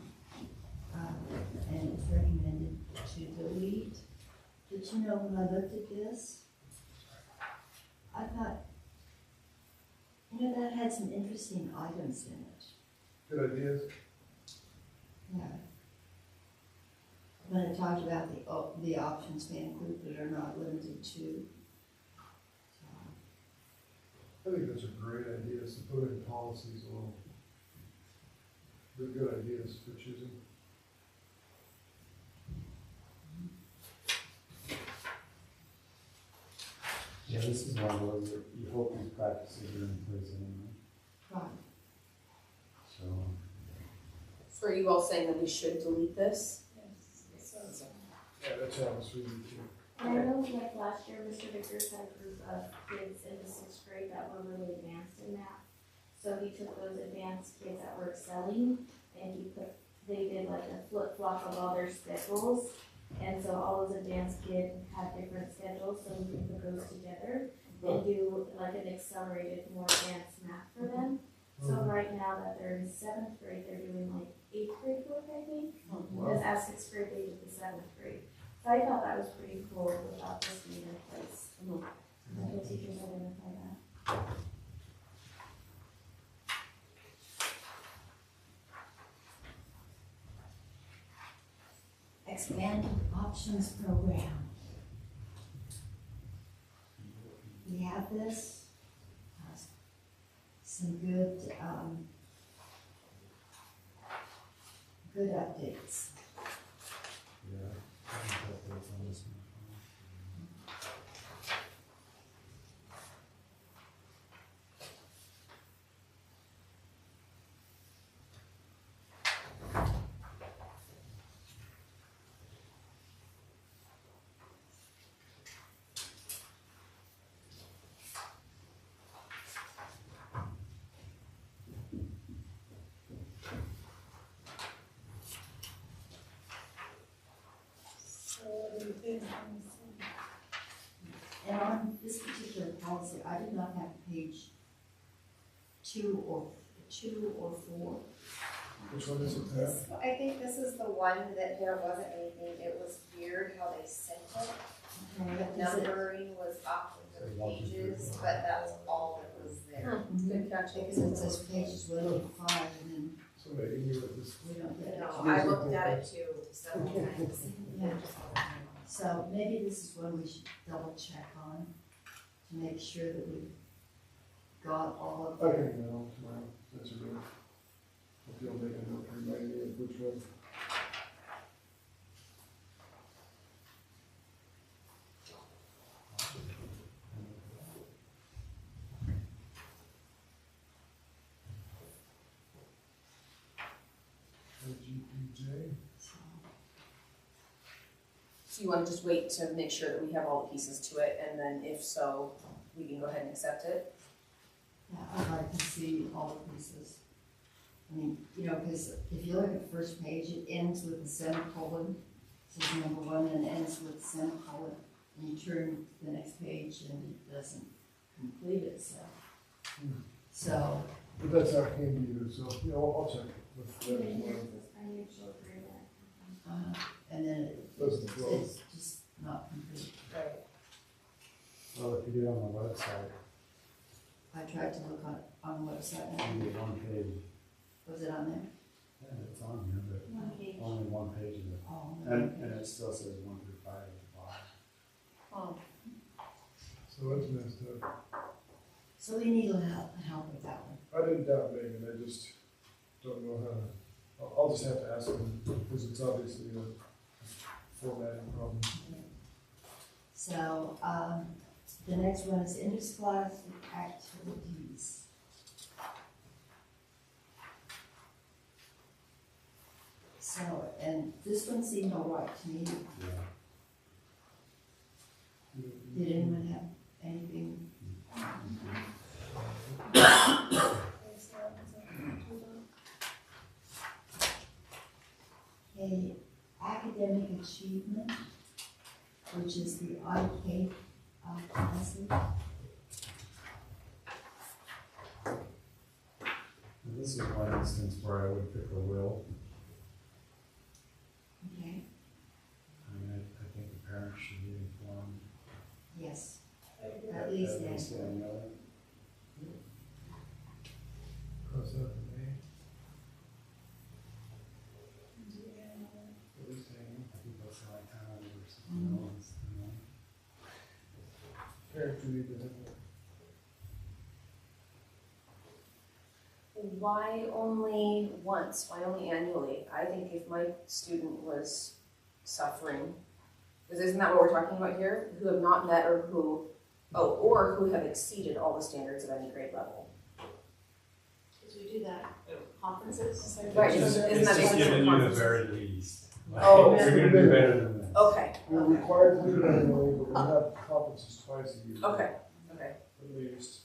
and it's recommended to delete. Did you know when I looked at this, I thought, that had some interesting items in it. Good ideas. Yeah. When it talked about the options may include but are not limited to. I think those are great ideas to put in policies alone. They're good ideas for choosing. Yeah, this is one of those that you hope these practices are in place anyway, Right. so. So are you all saying that we should delete this? Yes, so it's, Yeah, that sounds really too. And I know like last year, Mr. Vickers had a group of kids in the sixth grade that were really advanced in math. So he took those advanced kids that were excelling and they did like a flip flop of all their schedules. And so all those advanced kids had different schedules, so we can put those together and do like an accelerated, more advanced math for them. So right now that they're in seventh grade, they're doing like eighth grade work, I think. Because as sixth grade, they did the seventh grade. So I thought that was pretty cool without this being in place. The teachers identify that. Expanded options program. We have this, some good, good updates. Yeah. I think that's on this one. so what do you think? And on this particular policy, I did not have page 2 or 4. Which one is it, Pat? I think this is the one that there wasn't anything, it was weird how they sent it. The numbering was off of the pages, but that's all that was there. Good catch. Because it says pages 1 to 5, and then So maybe you with this. we don't get it. No, I looked at it too several times. Yeah. So maybe this is one we should double check on to make sure that we got all of I it. can email tomorrow, that's a good. If you'll make a note, remind me of which one. GPJ. So you wanna just wait to make sure that we have all the pieces to it, and then if so, we can go ahead and accept it? Yeah, I'd like to see all the pieces. I mean, because if you look at the first page, it ends with a semicolon, says number 1, and ends with a semicolon. And you turn to the next page and it doesn't complete itself. So, But that's not handy either, so, I'll check with And them then tomorrow. here's this financial agreement. and then Doesn't flow. it's just not complete. Right. Well, if you do it on the website, I tried to look on the website, you and get one page. was it on there? Yeah, it's on here, but One page. only one page of it. Oh, And it still says 1 through 5 at the bottom. So that's messed up. So we need help with that one. I didn't doubt Megan, I just don't know how to, I'll just have to ask him, because it's obviously a formatting problem. So, the next one is interscholastic activities. So, and this one seemed all right to me. Yeah. Did anyone have anything? Okay, academic achievement, which is the IK policy. instance where I would pick a will. Okay, I mean, I think the parents should be informed. yes, I agree. at least They then. know. Cross out the name, Yeah. at least hanging. I think that's the only time I've ever seen no one's, you know. Parents do need to have that. Why only once? Why only annually? I think if my student was suffering, because isn't that what we're talking about here? Who have not met or who have exceeded all the standards of any grade level. Because we do that at conferences. Right, It's just- isn't it's that just basically giving you the conferences? very least. Like, Oh. You're gonna do better than this. Okay, We're required to do it annually, but we have conferences twice a year. okay. At least.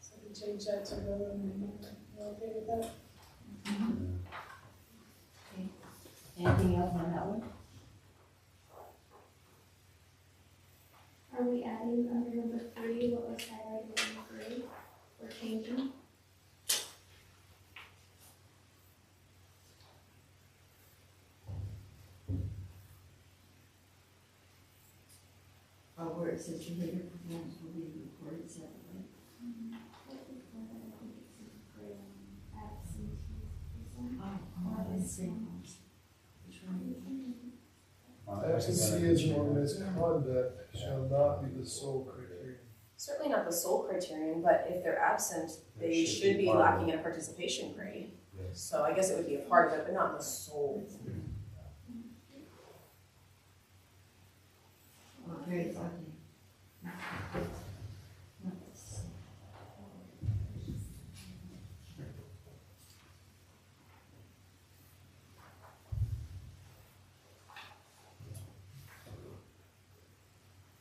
So we change that to go and you okay with that? Anything else on that one? Are we adding under number 3, what was highlighted in number 3, or changing? Where it says behavior performance will be recorded separately. Absenteeism or misconduct shall not be the sole criterion. Certainly not the sole criterion, but if they're absent, they It should be part of lacking it. in a participation grade. Yes. So I guess it would be a part of it, but not the sole. Or grades, okay.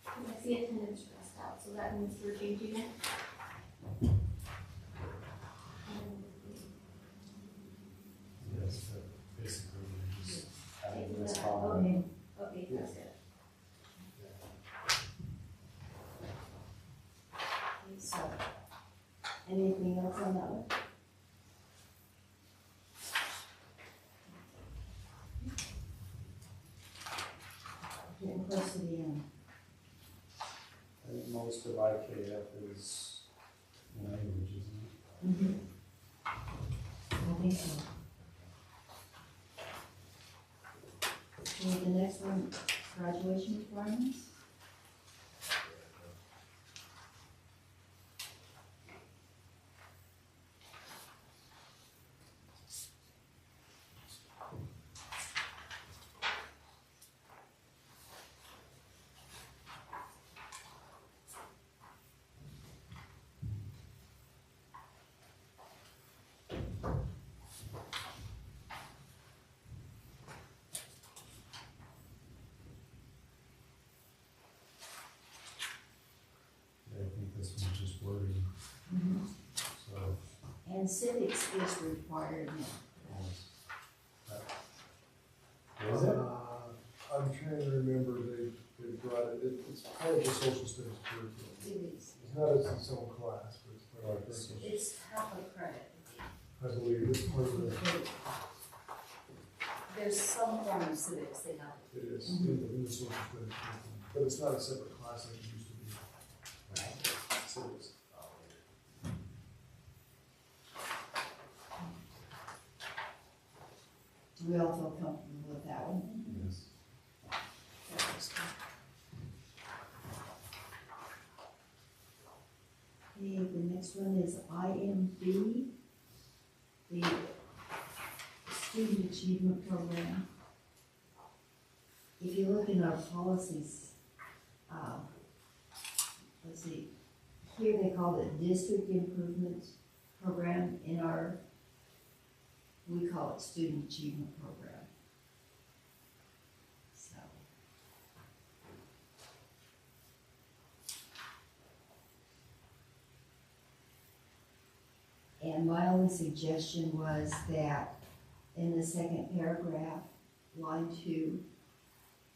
I see attendance crossed out, so that means we're changing it. Yes, but basically we're just adding Taking this that out. column. Okay, that's good. So, anything else on that one? Getting close to the end. I think most of IKF is language, isn't it? Mm-hmm. I think so. Okay, the next one, graduation requirements. I think this one's just wording, so. And civics is required now. Is it? I'm trying to remember, they brought it's part of the social studies curriculum. It is. It's not its own class, but it's part of the curriculum. It's half a credit. I believe it's part of the, There's some form of civics they have. it is in the social studies curriculum, but it's not a separate class like it used to be. Civics. Do we all feel comfortable with that one? Yes. Okay, the next one is IMB, the Student Achievement Program. If you look in our policies, let's see, here they call it District Improvement Program. We call it Student Achievement Program. So. And my only suggestion was that in the second paragraph, line 2,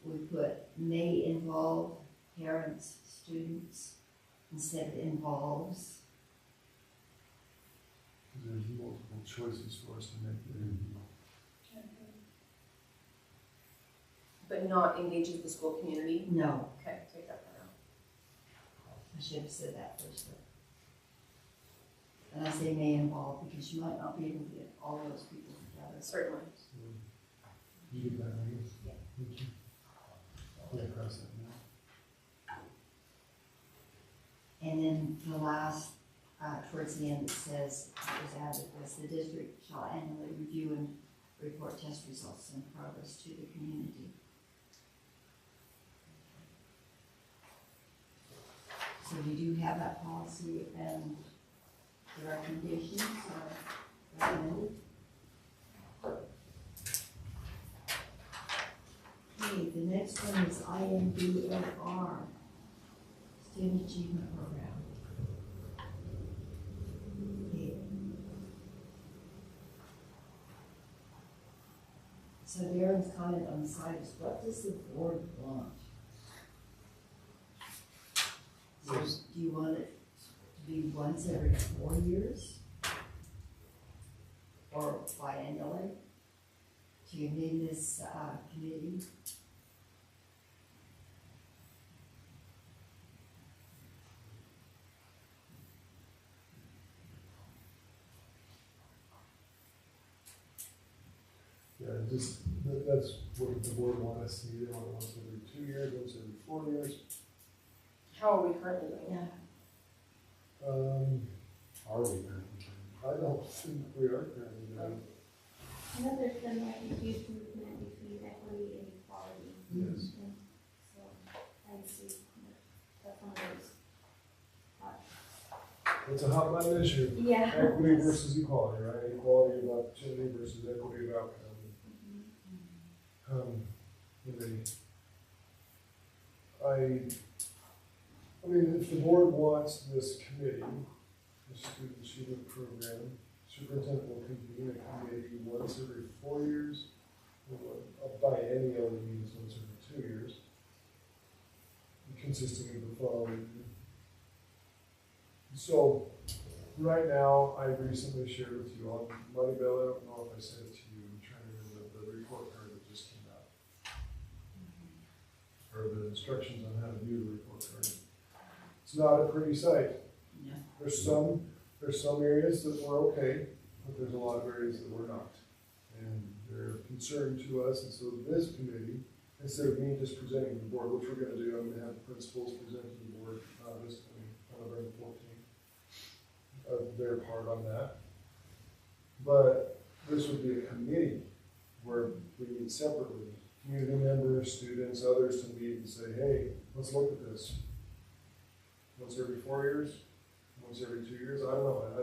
we put may involve parents, students, instead of involves. There's multiple choices for us to make there. But not engages the school community? No, Okay, take that part out. I should have said that first. And I say may involve because you might not be able to get all those people together. Certainly. You get that, I guess? Yeah. Thank you. Yeah, cross that now. And then the last, towards the end, it says, it was added, was the district shall annually review and report test results and progress to the community. So you do have that policy and the recommendations are recommended. Okay, the next one is IMBFR, Student Achievement Program. Okay. So Darren's comment on the side is, what does the board want? So do you want it to be once every 4 years? Or biannually? Do you name this committee? Yeah, just, that's what the board wants us to do. They want it once every 2 years, once every 4 years. How are we currently doing? Yeah. Are we currently? I don't think we are currently doing it. I know there's been like a huge movement between equity and equality. Yes. And so I see that's one of those. It's a hot button issue. Yeah. Equity versus equality, right? Equality of opportunity versus equity of outcome. I mean, if the board wants this committee, the student achievement program, superintendent will convene a committee once every 4 years. A biennial means once every 2 years, consisting of the following. So, right now, I recently shared with you on Money Bill, I don't know if I sent it to you, I'm trying to remember the report card that just came out. Or the instructions on how to do the report card. It's not a pretty sight. Yeah. There's some areas that were okay, but there's a lot of areas that were not. And they're a concern to us, and so this committee, instead of me just presenting to the board, which we're gonna do, I'm gonna have the principals present to the board, this coming, November 14th, of their part on that. But this would be a committee where we meet separately, community members, students, others to meet and say, hey, let's look at this. Once every 4 years, once every 2 years, I don't know, I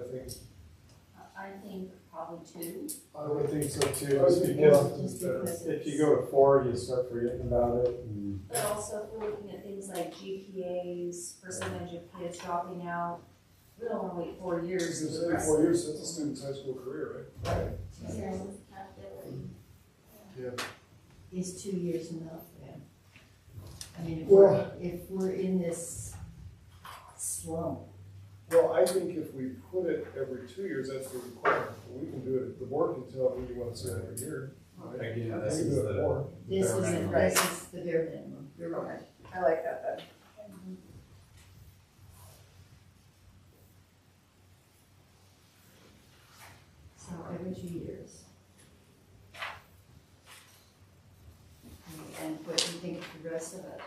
think probably 2. I would think so too, I just think because more is better. if you go to 4, you start forgetting about it. And But also, if we're looking at things like GPAs, percentage of kids dropping out, we don't wanna wait 4 years to It's do the every rest 4 of years it. since a student's high school career, right? Is 2 years enough then? I mean, Well- if we're in this slump, Well, I think if we put it every 2 years, that's the requirement. We can do it, the board can tell if we want to say it every year. right? Again, We this can is do it the- more. this Bare isn't, minimum. this is the bare minimum, you're right. I like that then. So every 2 years. And what do you think of the rest of it?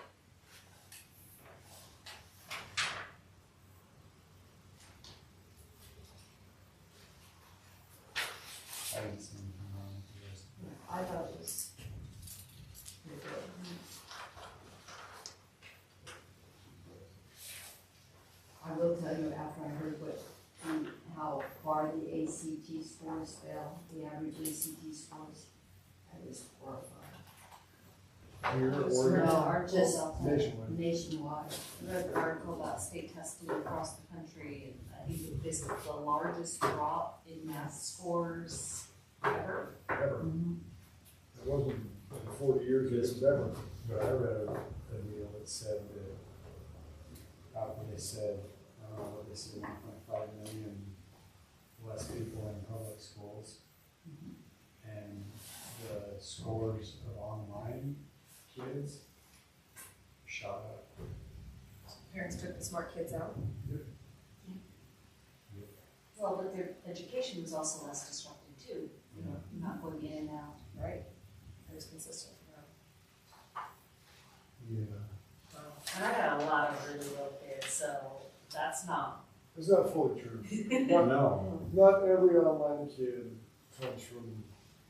I didn't see anything wrong with the rest of it. I thought it was pretty good. I will tell you after I heard how far the ACT scores fell, the average ACT scores, I was horrified. Here, No, or just nationwide. nationwide. I read an article about state testing across the country, and I think this is the largest drop in math scores ever. Ever. Mhm. It wasn't in 40 years, it was ever. But I read a deal that said that after they said, what they said, 1.5 million less people in public schools. And the scores of online kids shot up. Parents took the smart kids out. Well, but their education was also less disrupted too, you know, not going in and out. Right. It was consistent for them. Yeah. And I got a lot of really little kids, so that's not. It's not fully true. No. Not every online kid comes from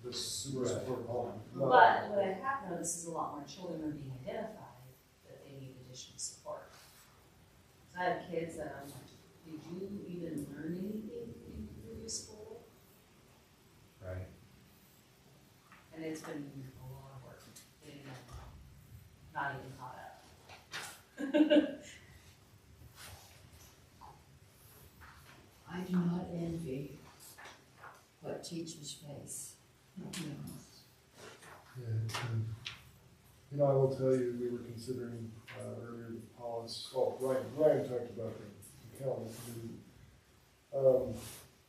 this super supportive home. But what I have noticed is a lot more children are being identified that they need additional support. So I have kids that I'm like, did you even learn anything in previous school? Right. And it's been a lot of work getting them not even caught up. I do not envy what teachers face. To be honest. Yeah, you know, I will tell you, we were considering earlier with policy. Oh, Ryan talked about the calendar committee.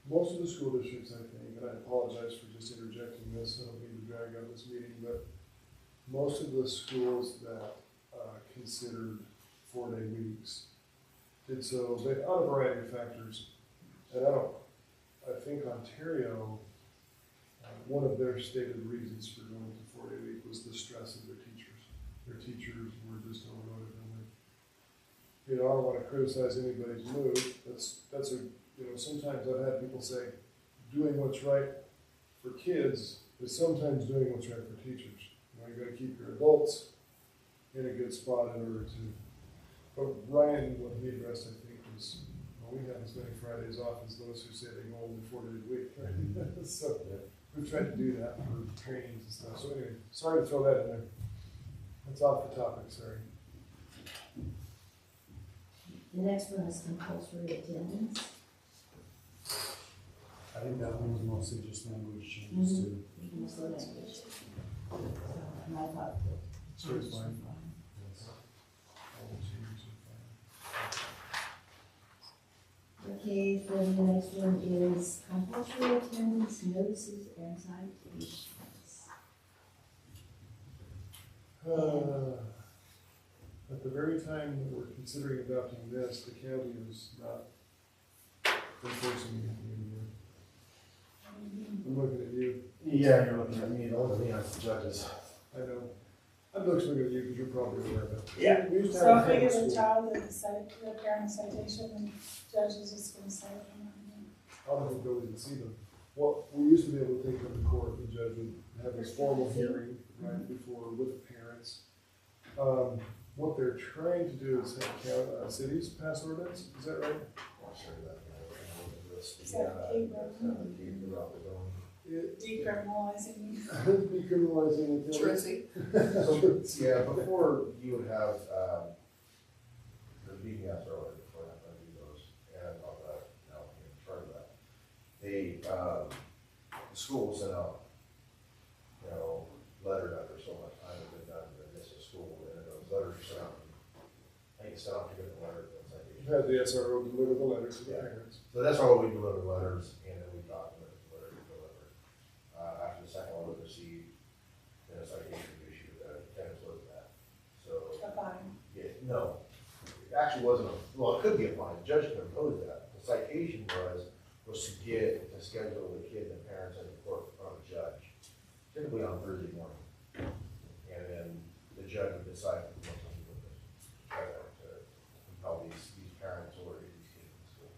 Most of the school districts, I think, and I apologize for just interjecting this, I don't mean to drag out this meeting, but most of the schools that considered 4-day weeks did so on a variety of factors. And I think Ontario, one of their stated reasons for going to 4-day week was the stress of their teachers. Their teachers were just overloaded, and you know, I don't want to criticize anybody's mood. That's a, you know, sometimes I've had people say, doing what's right for kids is sometimes doing what's right for teachers. You know, you got to keep your adults in a good spot in order to. But Ryan, what he addressed, I think, was, well, we have as many Fridays off as those who say they go only 4 days a week, right? So we've tried to do that for trainings and stuff. So anyway, sorry to throw that in there. That's off the topic, sorry. The next one is compulsory attendance. I think that one was mostly just language changes too. Mostly language. So, and I thought that the So it's changes were fine. fine. All the changes are fine. Okay, so the next one is compulsory attendance notices and citations. At the very time that we're considering adopting this, the county is not enforcing anything anymore. I'm looking at you. Yeah, you're looking at me, don't look at me, I'm the judges. I know. I'm looking at you because you're probably aware of it. Yeah. We used to So have if we a give school. a child the parent citation, and judge is just gonna cite them. I don't think they'll even see them. What, we used to be able to take them to court, the judge would have this formal hearing right before with the parents. What they're trying to do is have cities pass ordinance, is that right? I'll show you that. Is that decriminalizing? Decriminalizing the Truancy. So, yeah, before you would have, the meeting asked earlier, before I do those, and about that, now, in charge of that. The school will send out, you know, letters after so much time has been done in this school, and those letters are sent out. I think it's sent out to get the letter, and citation. Have the SRO deliver the letters to the Yeah. parents. So that's why we deliver letters, and then we document the letter we deliver. After the second one was received, then a citation was issued, attendance was that. So, A fine. yeah, no, it actually wasn't, well, it could be a fine, the judge could impose that. The citation was to schedule the kid and the parents in the court in front of the judge, typically on Thursday morning. And then the judge would decide if he wants to do this, try to compel these parents or these kids in school.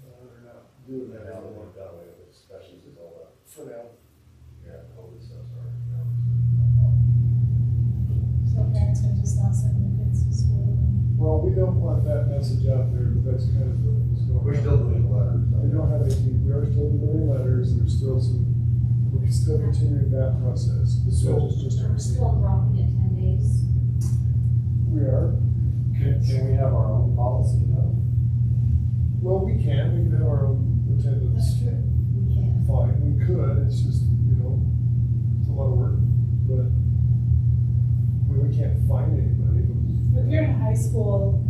They're not doing And that now that anymore. we've done away with it, especially since all the, For now. yeah, COVID stuff started, So parents can just not send their kids to school. Well, we don't want that message out there, but that's kind of what's going on. We're still doing the letters. We don't have any, we are still delivering letters, there's still we're still continuing that process. The judge is just. We're still dropping it 10 days. We are. Can we have our own policy though? Well, we can have our own attendance. That's true, we can. Fine, we could, it's just, you know, it's a lot of work, but we can't find anybody. If you're in high school,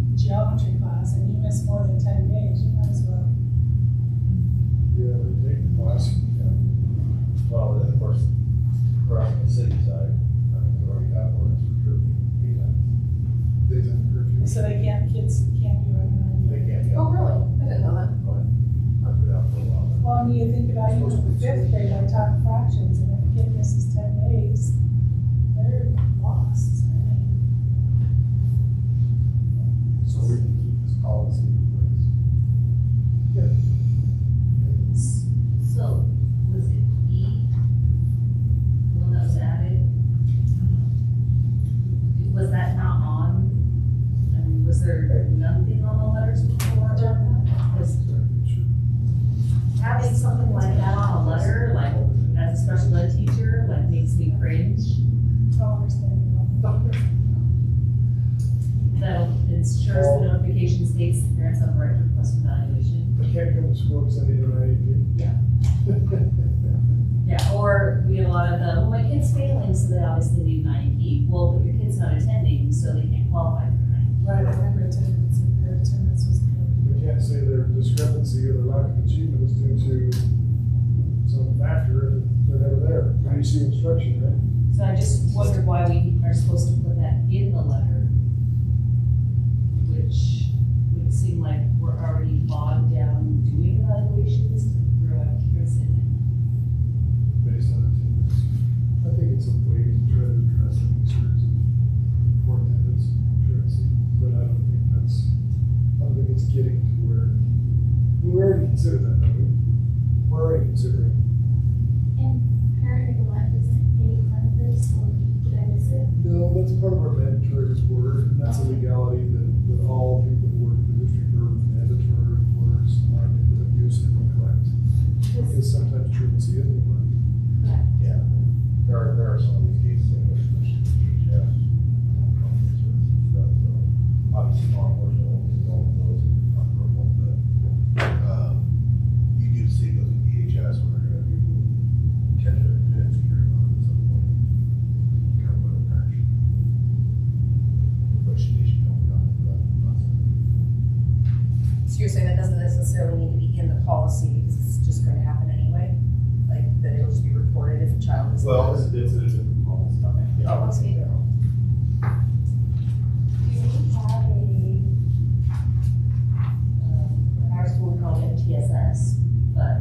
miss more than 10 days, you might as well. Yeah, they take the class. Well, then, of course, for us on the city side, I mean, we already have ordinance for curfew, Daytime curfew. So kids can't be running around. they can't be Oh, out. really? I didn't know that. I've been out for a while. Well, I mean, you think about even in the 5th grade, I taught fractions, and if a kid misses 10 days, they're lost. I mean, So we can keep this policy in So, was it E, the one that was added? Was that not on? I mean, was there nothing on the letters before about that? Because having something like that on a letter, like, as a special ed teacher, like, makes me cringe. don't understand. That ensures the notification states the parents have a right to request evaluation. They can't come to school because they need an IEP. Yeah, or we get a lot of the, well, my kid's failing, so they obviously need an IEP. Well, but your kid's not attending, so they can't qualify for an IEP. Right, I remember attendance, if their attendance was good. They can't say their discrepancy or their lack of achievement is due to some factor if they're never there. When you see instruction, right? So I just wondered why we are supposed to put that in the letter, which would seem like we're already bogged down doing evaluations to throw out kids in it. Based on attendance. I think it's a way to try to address the concerns of poor attendance, truancy, but I don't think it's getting to where, we already considered that, don't we? We're already considering. And parent neglect isn't any part of this, or did I miss it? No, that's part of our mandatory reporter, and that's a legality that all people who work in the district are mandatory reporters on abuse and neglect. Because sometimes truancy is neglect. Yeah, there are some of these cases in which DHS, stuff, so obviously law enforcement will involve those on purple, but, you do see those in DHS when they're gonna do catch a defense hearing on at some point. Kind of put a patch. Investigation going on for that process. So you're saying that doesn't necessarily need to be in the policy because it's just going to happen anyway? Like, that it'll just be reported if a child is. Well, It's a different policy. Okay. Oh, let's see. Do we have in our school we call it MTSS, but,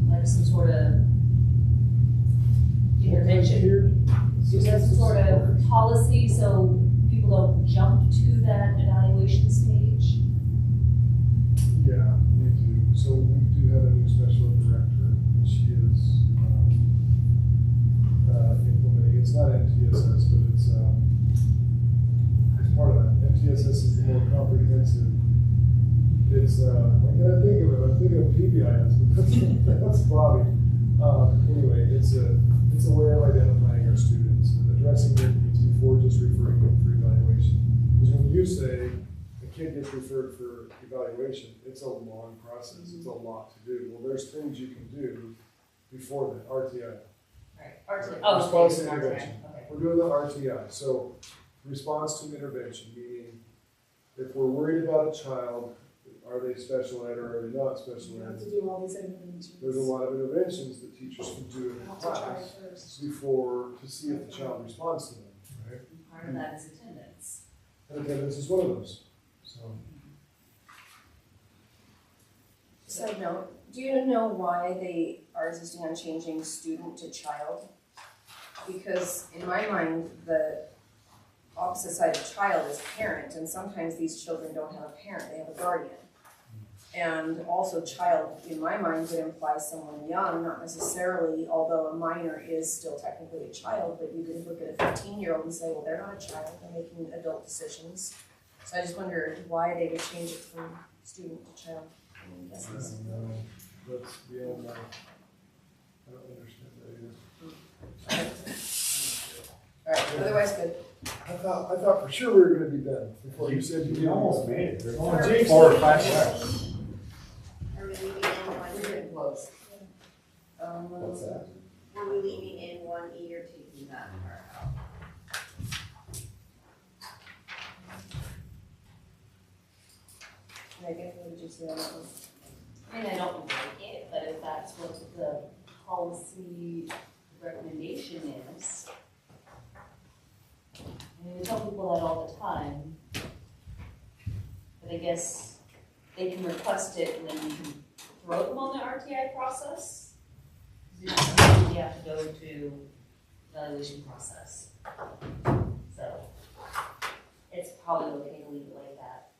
like some sort of intervention? Do we have some sort of policy so people don't jump to that evaluation stage? Yeah, we do. So we do have a new special ed director, and she is implementing. It's not MTSS, but it's part of that. MTSS is the more comprehensive. It's I gotta think of it. I'm thinking of PBIS, but that's Bobby. Anyway, it's a way of identifying our students and addressing their needs before just referring them for evaluation. Because when you say a kid gets referred for evaluation, it's a long process. It's a lot to do. Well, there's things you can do before that. RTI. Right. Response to okay, intervention. okay. We're doing the RTI. So response to intervention, meaning if we're worried about a child, are they special ed or are they not special You have ed? to do all these interventions. There's a lot of interventions that teachers can do in You the have to try class first. before to see if the child responds to them, right? Part of that is attendance. And attendance is one of those. So Side note, do you know why they are insisting on changing student to child? Because in my mind, the opposite side of child is parent, and sometimes these children don't have a parent, they have a guardian. And also child, in my mind, would imply someone young, not necessarily, although a minor is still technically a child, but you could look at a 15-year-old and say, well, they're not a child, they're making adult decisions. So I just wonder why they would change it from student to child. I mean, I guesses. don't know. That's beyond my, I don't understand that either. Alright, otherwise good. I thought for sure we were gonna be done before you said you We almost made it. There's only Sorry. 4 or 5 left. Are we leaving in one? We're getting close. What's that? Are we leaving in 1E or taking that part out? I mean, I don't like it, but if that's what the policy recommendation is. I mean, we tell people that all the time. But I guess they can request it and then we can throw them on the RTI process. You have to go to evaluation process. So it's probably okay to leave it like that.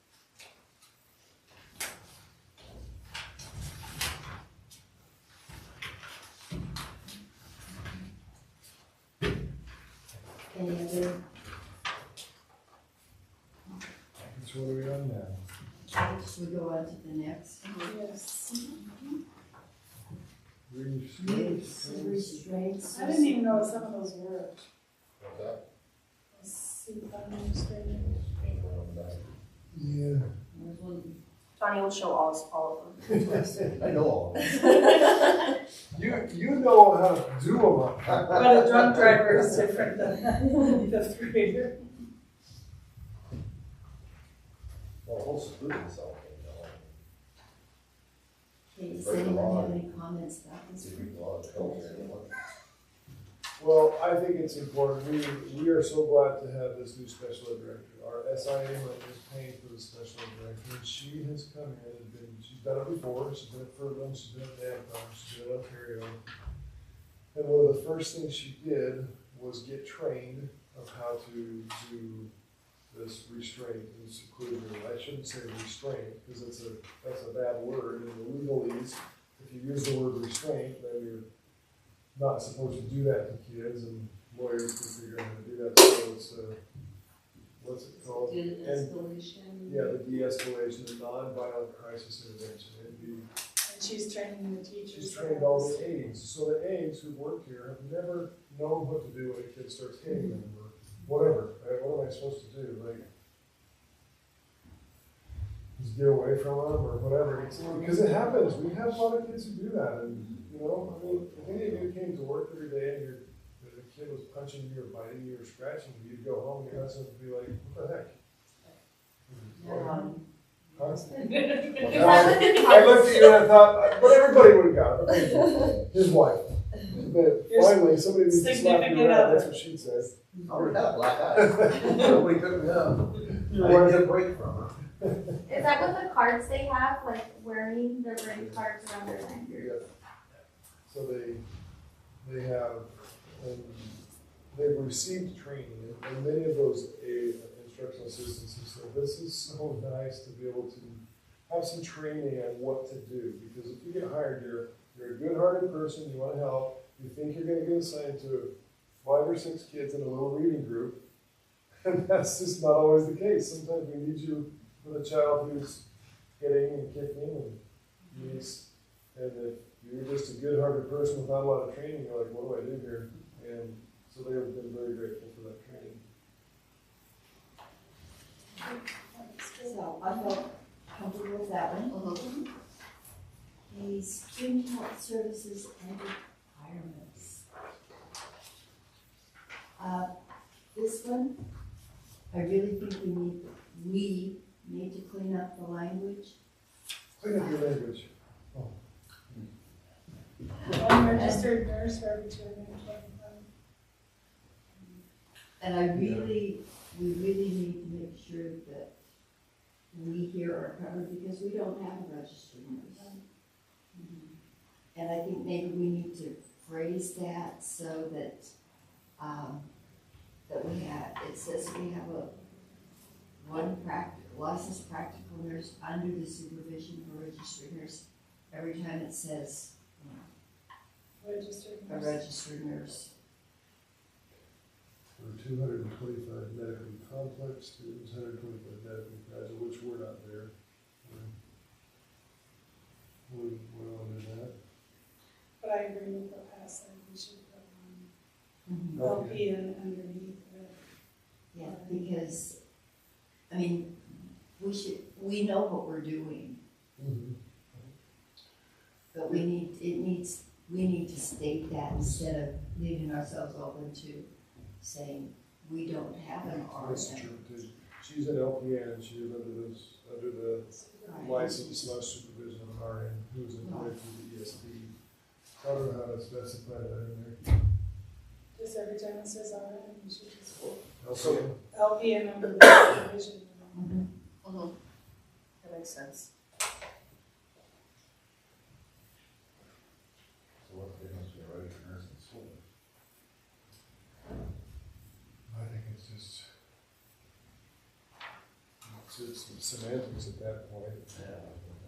Any other, So what are we on now? should we go on to the next? Yes. Use restraints. I didn't even know what some of those were. What's that? Yeah. There's one. Tanya will show all of them. I know all of them. You know how to do them. But a drunk driver is different than a fifth grader. Well, the whole seclusion cell thing, Okay, does anyone have any comments about this? see if we can log the healthcare. Well, I think it's important. We are so glad to have this new special ed director. Our SIA money is paying for the special ed director. And she has come in and she's done it before. She's been at Furland, she's been at Danton, she's been at Ontario. And one of the first things she did was get trained of how to do this restraint and seclusion. I shouldn't say restraint because that's a bad word. In the legalese, if you use the word restraint, then you're not supposed to do that to kids, and lawyers can figure out how to do that. So it's what's it called? De-escalation. Yeah, the de-escalation, the non-violent crisis intervention. It'd be, And she's training the teachers. she's trained all the aides. So the aides who've worked here have never known what to do when a kid starts hitting them or whatever. Right? What am I supposed to do? Like, just get away from them or whatever. Because it happens. We have a lot of kids who do that. And, you know, I mean, if any of you came to work every day and the kid was punching you or biting you or scratching you, you'd go home and your husband would be like, what the heck? Huh? I looked at you and I thought, but everybody would have got it. His wife. But finally, somebody needs to slap you around. That's what she'd say. I already had black eyes. Nobody took me up. I didn't get a break from her. Is that what the cards they have, like wearing cards around their neck? So they have, and they've received training, and many of those instructional assistants have said, this is so nice to be able to have some training on what to do, because if you get hired, you're a good-hearted person, you want to help, you think you're going to get assigned to 5 or 6 kids in a little reading group, and that's just not always the case. Sometimes we need you with a child who's hitting and kicking and needs, and if you're just a good-hearted person without a lot of training, you're like, what do I do here? And so they have been very grateful for that training. So I felt comfortable with that one. Okay, student health services and requirements. This one, I really think we need to clean up the language. Clean up your language. Unregistered nurse for every 225. And we really need to make sure that we here are covered because we don't have a registered nurse. And I think maybe we need to phrase that so that, it says we have one licensed practical nurse under the supervision of a registered nurse. Every time it says, Registered a nurse. registered nurse. There are 225 medically complex students, 125 medically fragile, which we're not there. We don't do that. But I agree with what Pat said, we should put Mm-hmm. LPN underneath it. Yeah, because, I mean, we know what we're doing, Mm-hmm. but we need to state that instead of leaving ourselves open to saying we don't have an That's RN. true too. She's an LPN, she is under the license / supervision on our end, who's employed through the ESD. I don't know how to specify that in there. Just every time it says on it, you should just Also, LPN under the supervision. That makes sense. So what's the difference between a registered nurse and school nurse? I think it's just, it's semantics at that point.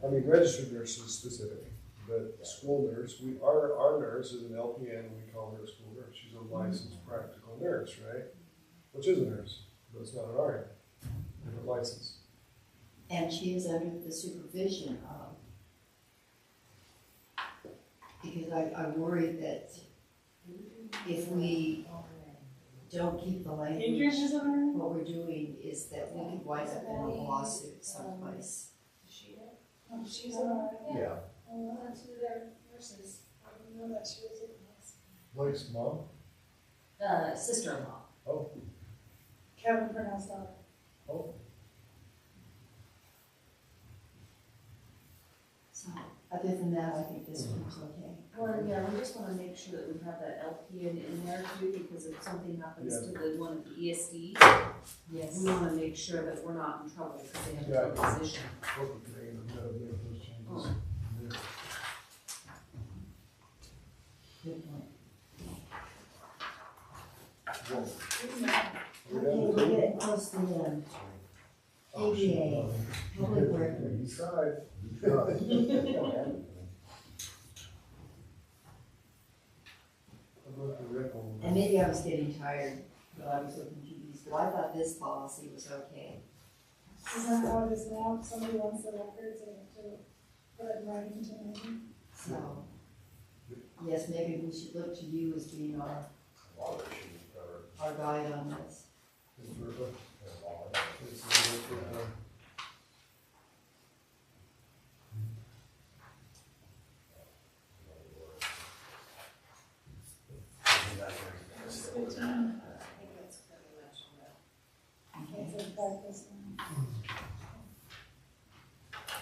I mean, registered nurse is specific, but school nurse, our nurse is an LPN, and we call her a school nurse. She's a licensed practical nurse, right? Which is a nurse, but it's not an RN, different license. And she is under the supervision of, because I worry that if we don't keep the language, Adrian is on her? what we're doing is that we could wind up in a lawsuit someplace. Oh, she's on her. Yeah. Oh, that's who their nurses. I didn't know that she was in this. Blake's mom? Sister-in-law. Oh, Kevin pronounced daughter. oh. So, other than that, I think this one's okay. Well, yeah, we just wanna make sure that we have that LPN in there too, because if something happens to the one at the ESD, Yes. we wanna make sure that we're not in trouble because they have a Yeah. tough position. Work with me and we'll make those changes. Yeah. Good point. Well, Okay, we're getting close to the end. oh, ABA, public You records. tried. You tried. About the record. And maybe I was getting tired, but I was looking through these, but I thought this policy was okay. Isn't that how it is now? If somebody wants the records, they have to put it in writing to me. So, yes, maybe we should look to you as being our A lot of issues covered. guide on this. It's perfect. There's a lot of that. It's a good one. It's good to know. I think that's pretty much enough. Okay. It's a practice now.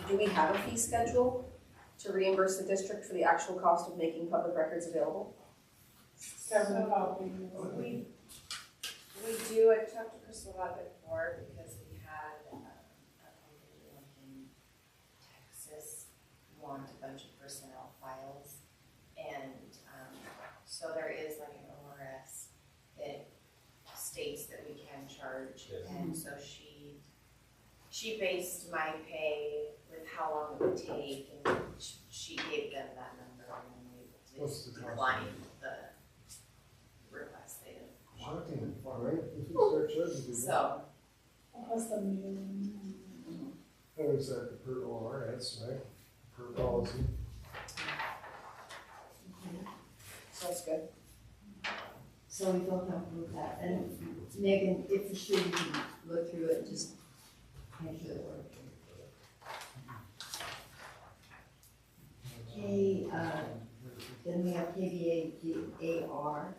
Do we have a fee schedule to reimburse the district for the actual cost of making public records available? Kevin copy. We do, I talked to Crystal about it before, because we had, a company like in Texas want a bunch of personnel files. And, so there is like an ORS that states that we can charge. Yes. And so she based my pay with how long it would take, and she gave them that number, and then we What's the just cost? declined the request they did. Shocking, right? If you start charging people. So, Plus the mailing. That was at per ORS, right? Per policy. Sounds good. So we feel comfortable with that. And Megan, if for sure you can look through it and just make sure that we're. Okay, then we have KBA AR,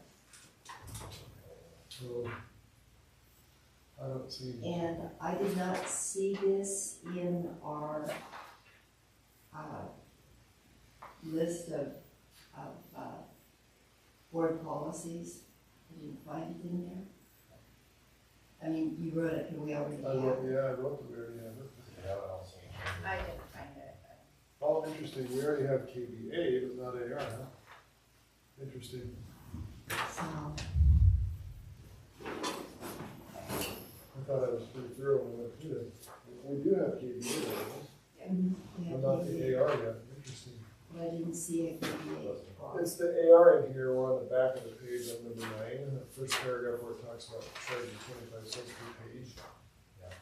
So, I don't see. and I did not see this in our, list of, board policies. I didn't find it in there. I mean, you wrote it, but we already I have wrote, it. yeah, I wrote the very end. Yeah, I don't see anything. I didn't find it. Oh, interesting, we already have KBA, but not AR, huh? Interesting. So, I thought I was pretty thorough when I went through it. We do have KBA, we have but not the KBA, AR yet, interesting. but I didn't see a KBA clause. It's the AR in here, we're on the back of the page on number 9, the first paragraph where it talks about charging 25 cents per page. Yeah.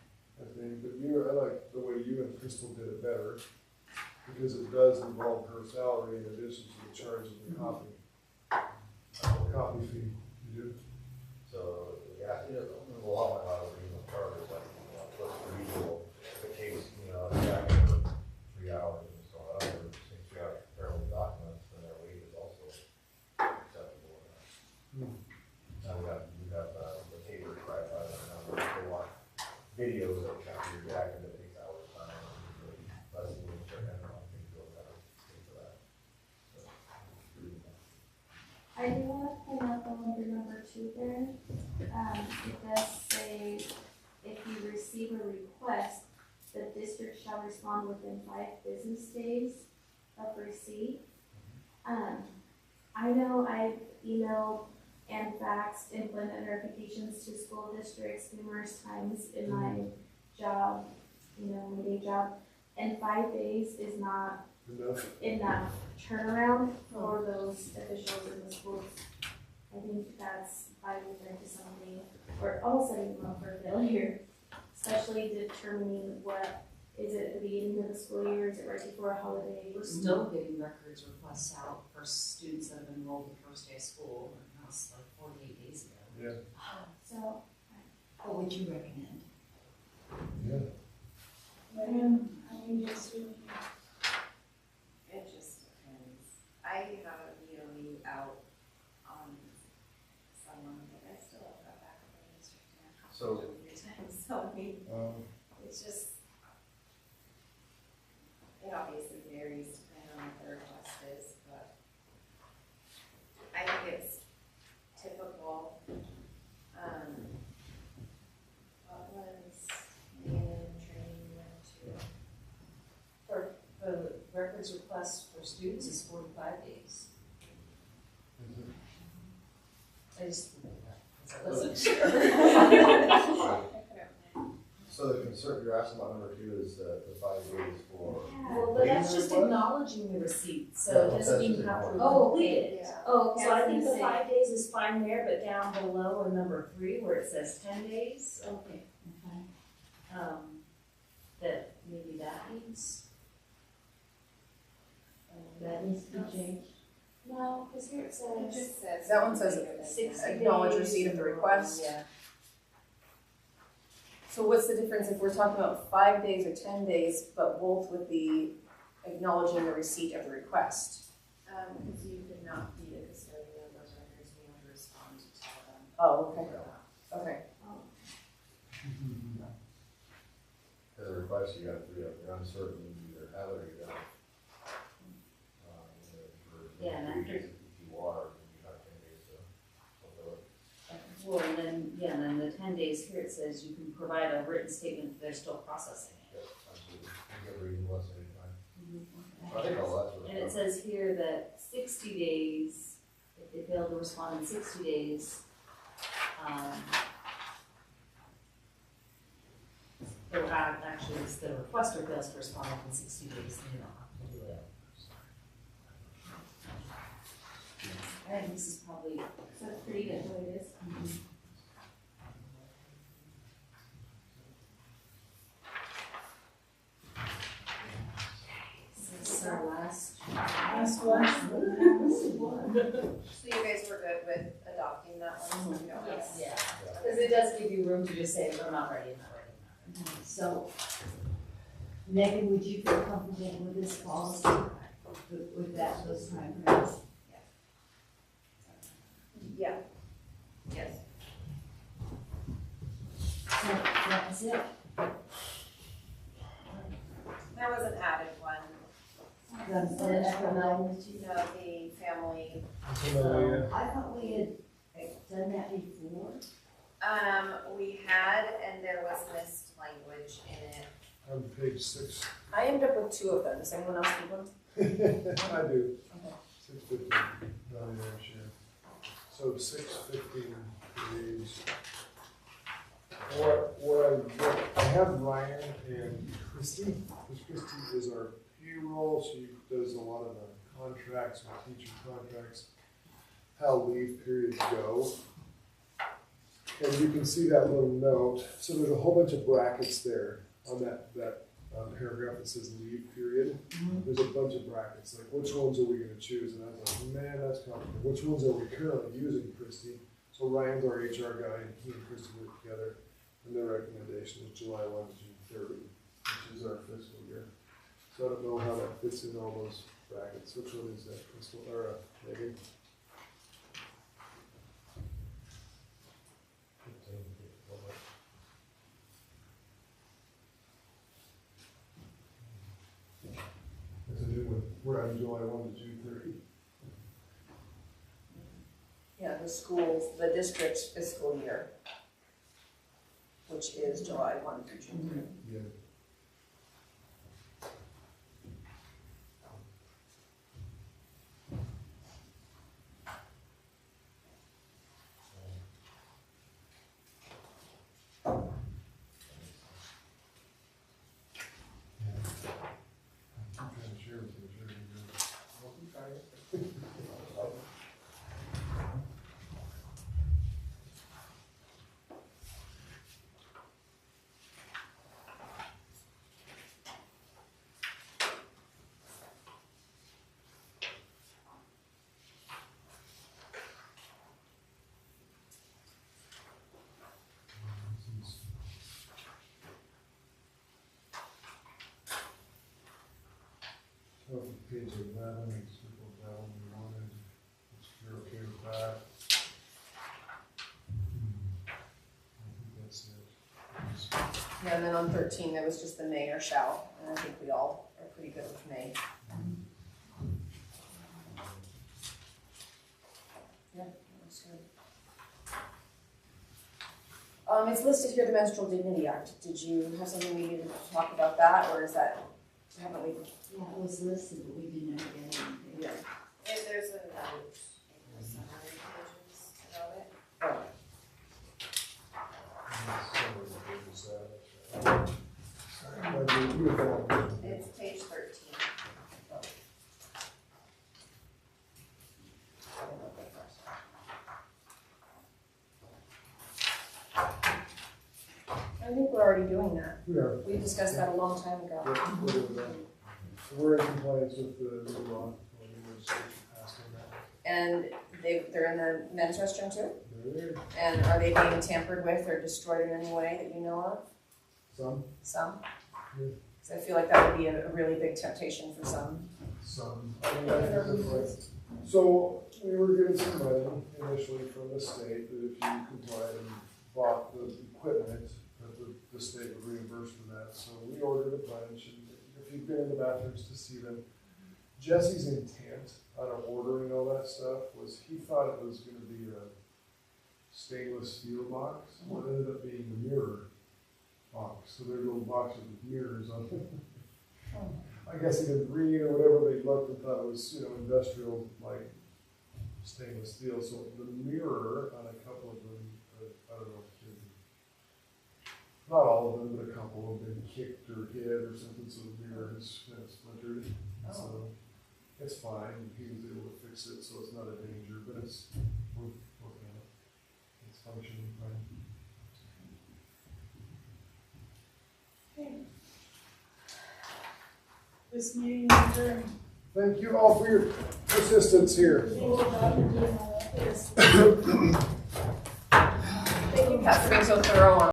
I think, but I like the way you and Crystal did it better, because it does involve her salary in addition to the charge of the copy fee. You do? So, yeah, there's a lot of reasonable charges, like, what's the reasonable, the case, back for 3 hours and so on, other things, you have fairly documents, then their weight is also acceptable. Now, we have the taper right by the number, they want videos that capture your jacket that takes hours time, usually it does say, if you receive a request, the district shall respond within 5 business days of receipt. I know I've emailed and faxed employment verifications to school districts numerous times in my job, my day job, and 5 days is not enough turnaround for those officials in the schools. I think that's referring to something, or almost setting them up for failure, especially determining what, is it at the beginning of the school year, is it right before a holiday? We're still getting records requests out for students that have enrolled the first day of school, and that was like 48 days ago. Yeah. So, What would you recommend? Yeah. When, I mean, just, It just depends. I have a VOE out on someone, but I still have got back up in the district and I have to So- do it 3 times, so I mean, it's just, it obviously varies depending on what the request is, but I think it's typical. What was man training went to? For the records request for students is 45 days. I just, I wasn't sure. So the concern, you're asking about number 2 is the 5 days for. Well, but that's just acknowledging the receipt, so it doesn't even have to Oh, complete it. Yeah. oh, okay. So I was think gonna the say- 5 days is fine there, but down below in number 3 where it says 10 days, Okay. that maybe that needs. That needs to be changed. No, because here it It says, just says. That one says 60 acknowledge days. receipt of the request. Yeah. So what's the difference if we're talking about 5 days or 10 days, but both with the acknowledging the receipt of the request? Because you could not be the custodian of those records, you have to respond to tell them. Oh, okay, okay. As a request, you got 3 of them, you're uncertain, you either have it or you don't. Yeah, and For 3 after- days of PTWR, you have 10 days to fulfill it. Well, and then the 10 days here, it says you can provide a written statement that they're still processing it. Yes, absolutely. You get reading less than any time. I think all that's what. And it says here that 60 days, if they fail to respond in 60 days, actually, it's the requester fails to respond within 60 days, then they don't have to do it. I think this is probably, so it's pretty good the way it is. this is our last. last one. So you guys were good with adopting that one? So we don't have- Yeah, because it does give you room to just say, we're not ready, I'm not ready. So, Megan, would you feel comfortable with this policy, with that, those timeframes? Yeah. Yes. So, that was it? There was an added one, The FML? the family. I thought we had done that before. We had, and there was missed language in it. On page 6. I ended up with 2 of them. Does anyone else need one? I do. Okay. 615, not even sure. So 615 page. I have Ryan and Christy, because Christy is our payroll, she does a lot of the contracts, and teacher contracts, how leave periods go. And you can see that little note, so there's a whole bunch of brackets there on that paragraph that says leave period. There's a bunch of brackets, like which ones are we gonna choose? And I was like, man, that's complicated. Which ones are we currently using, Christy? So Ryan's our HR guy, and he and Christy work together, and their recommendation is July 1 to June 30, which is our fiscal year. So I don't know how that fits in all those brackets. Which one is that, Crystal, or Megan? It's a new one. We're on July 1 to June 30. Yeah, the schools, the district's fiscal year. which is July 1 through June 3. Yeah. I'm trying to share with you, share with you. So page 11, I circled that one we wanted, if you're okay with that. I think that's it. Yeah, and then on 13, there was just the may or shall, and I think we all are pretty good with may. Yeah, that's good. It's listed here, the Menstrual Dignity Act. Did you have something we needed to talk about that, or is that, haven't we? Yeah, it was listed, but we didn't ever get anything. Yeah. If there's a note in the summary pages about it. Oh, It's page 13. I think we're already doing that. We are. We discussed that a long time ago. We're in compliance with the new law, or the legislation passed on that. And they're in the men's restroom too? There, And are they being tampered with or destroyed in any way that you know of? some, Some? Yeah. So I feel like that would be a really big temptation for some. I mean, I think that's right. So, we were given some money initially from the state that if you complied and bought the equipment, that the state would reimburse for that. So we ordered a bunch, and if you've been in the bathrooms to see them, Jesse's intent out of ordering all that stuff was he thought it was gonna be a stainless steel box, but it ended up being a mirror box. So they're little boxes with mirrors on them. I guess he didn't read or whatever, they looked and thought it was, industrial, like stainless steel. So the mirror on a couple of them, I don't know if it, not all of them, but a couple have been kicked or hit or something, so the mirror has kind of splintered. So it's fine, he was able to fix it, so it's not a danger, but we're working on it. It's functioning fine. This meeting is adjourned. Thank you all for your persistence here. Thank you, Pat, for being so thorough on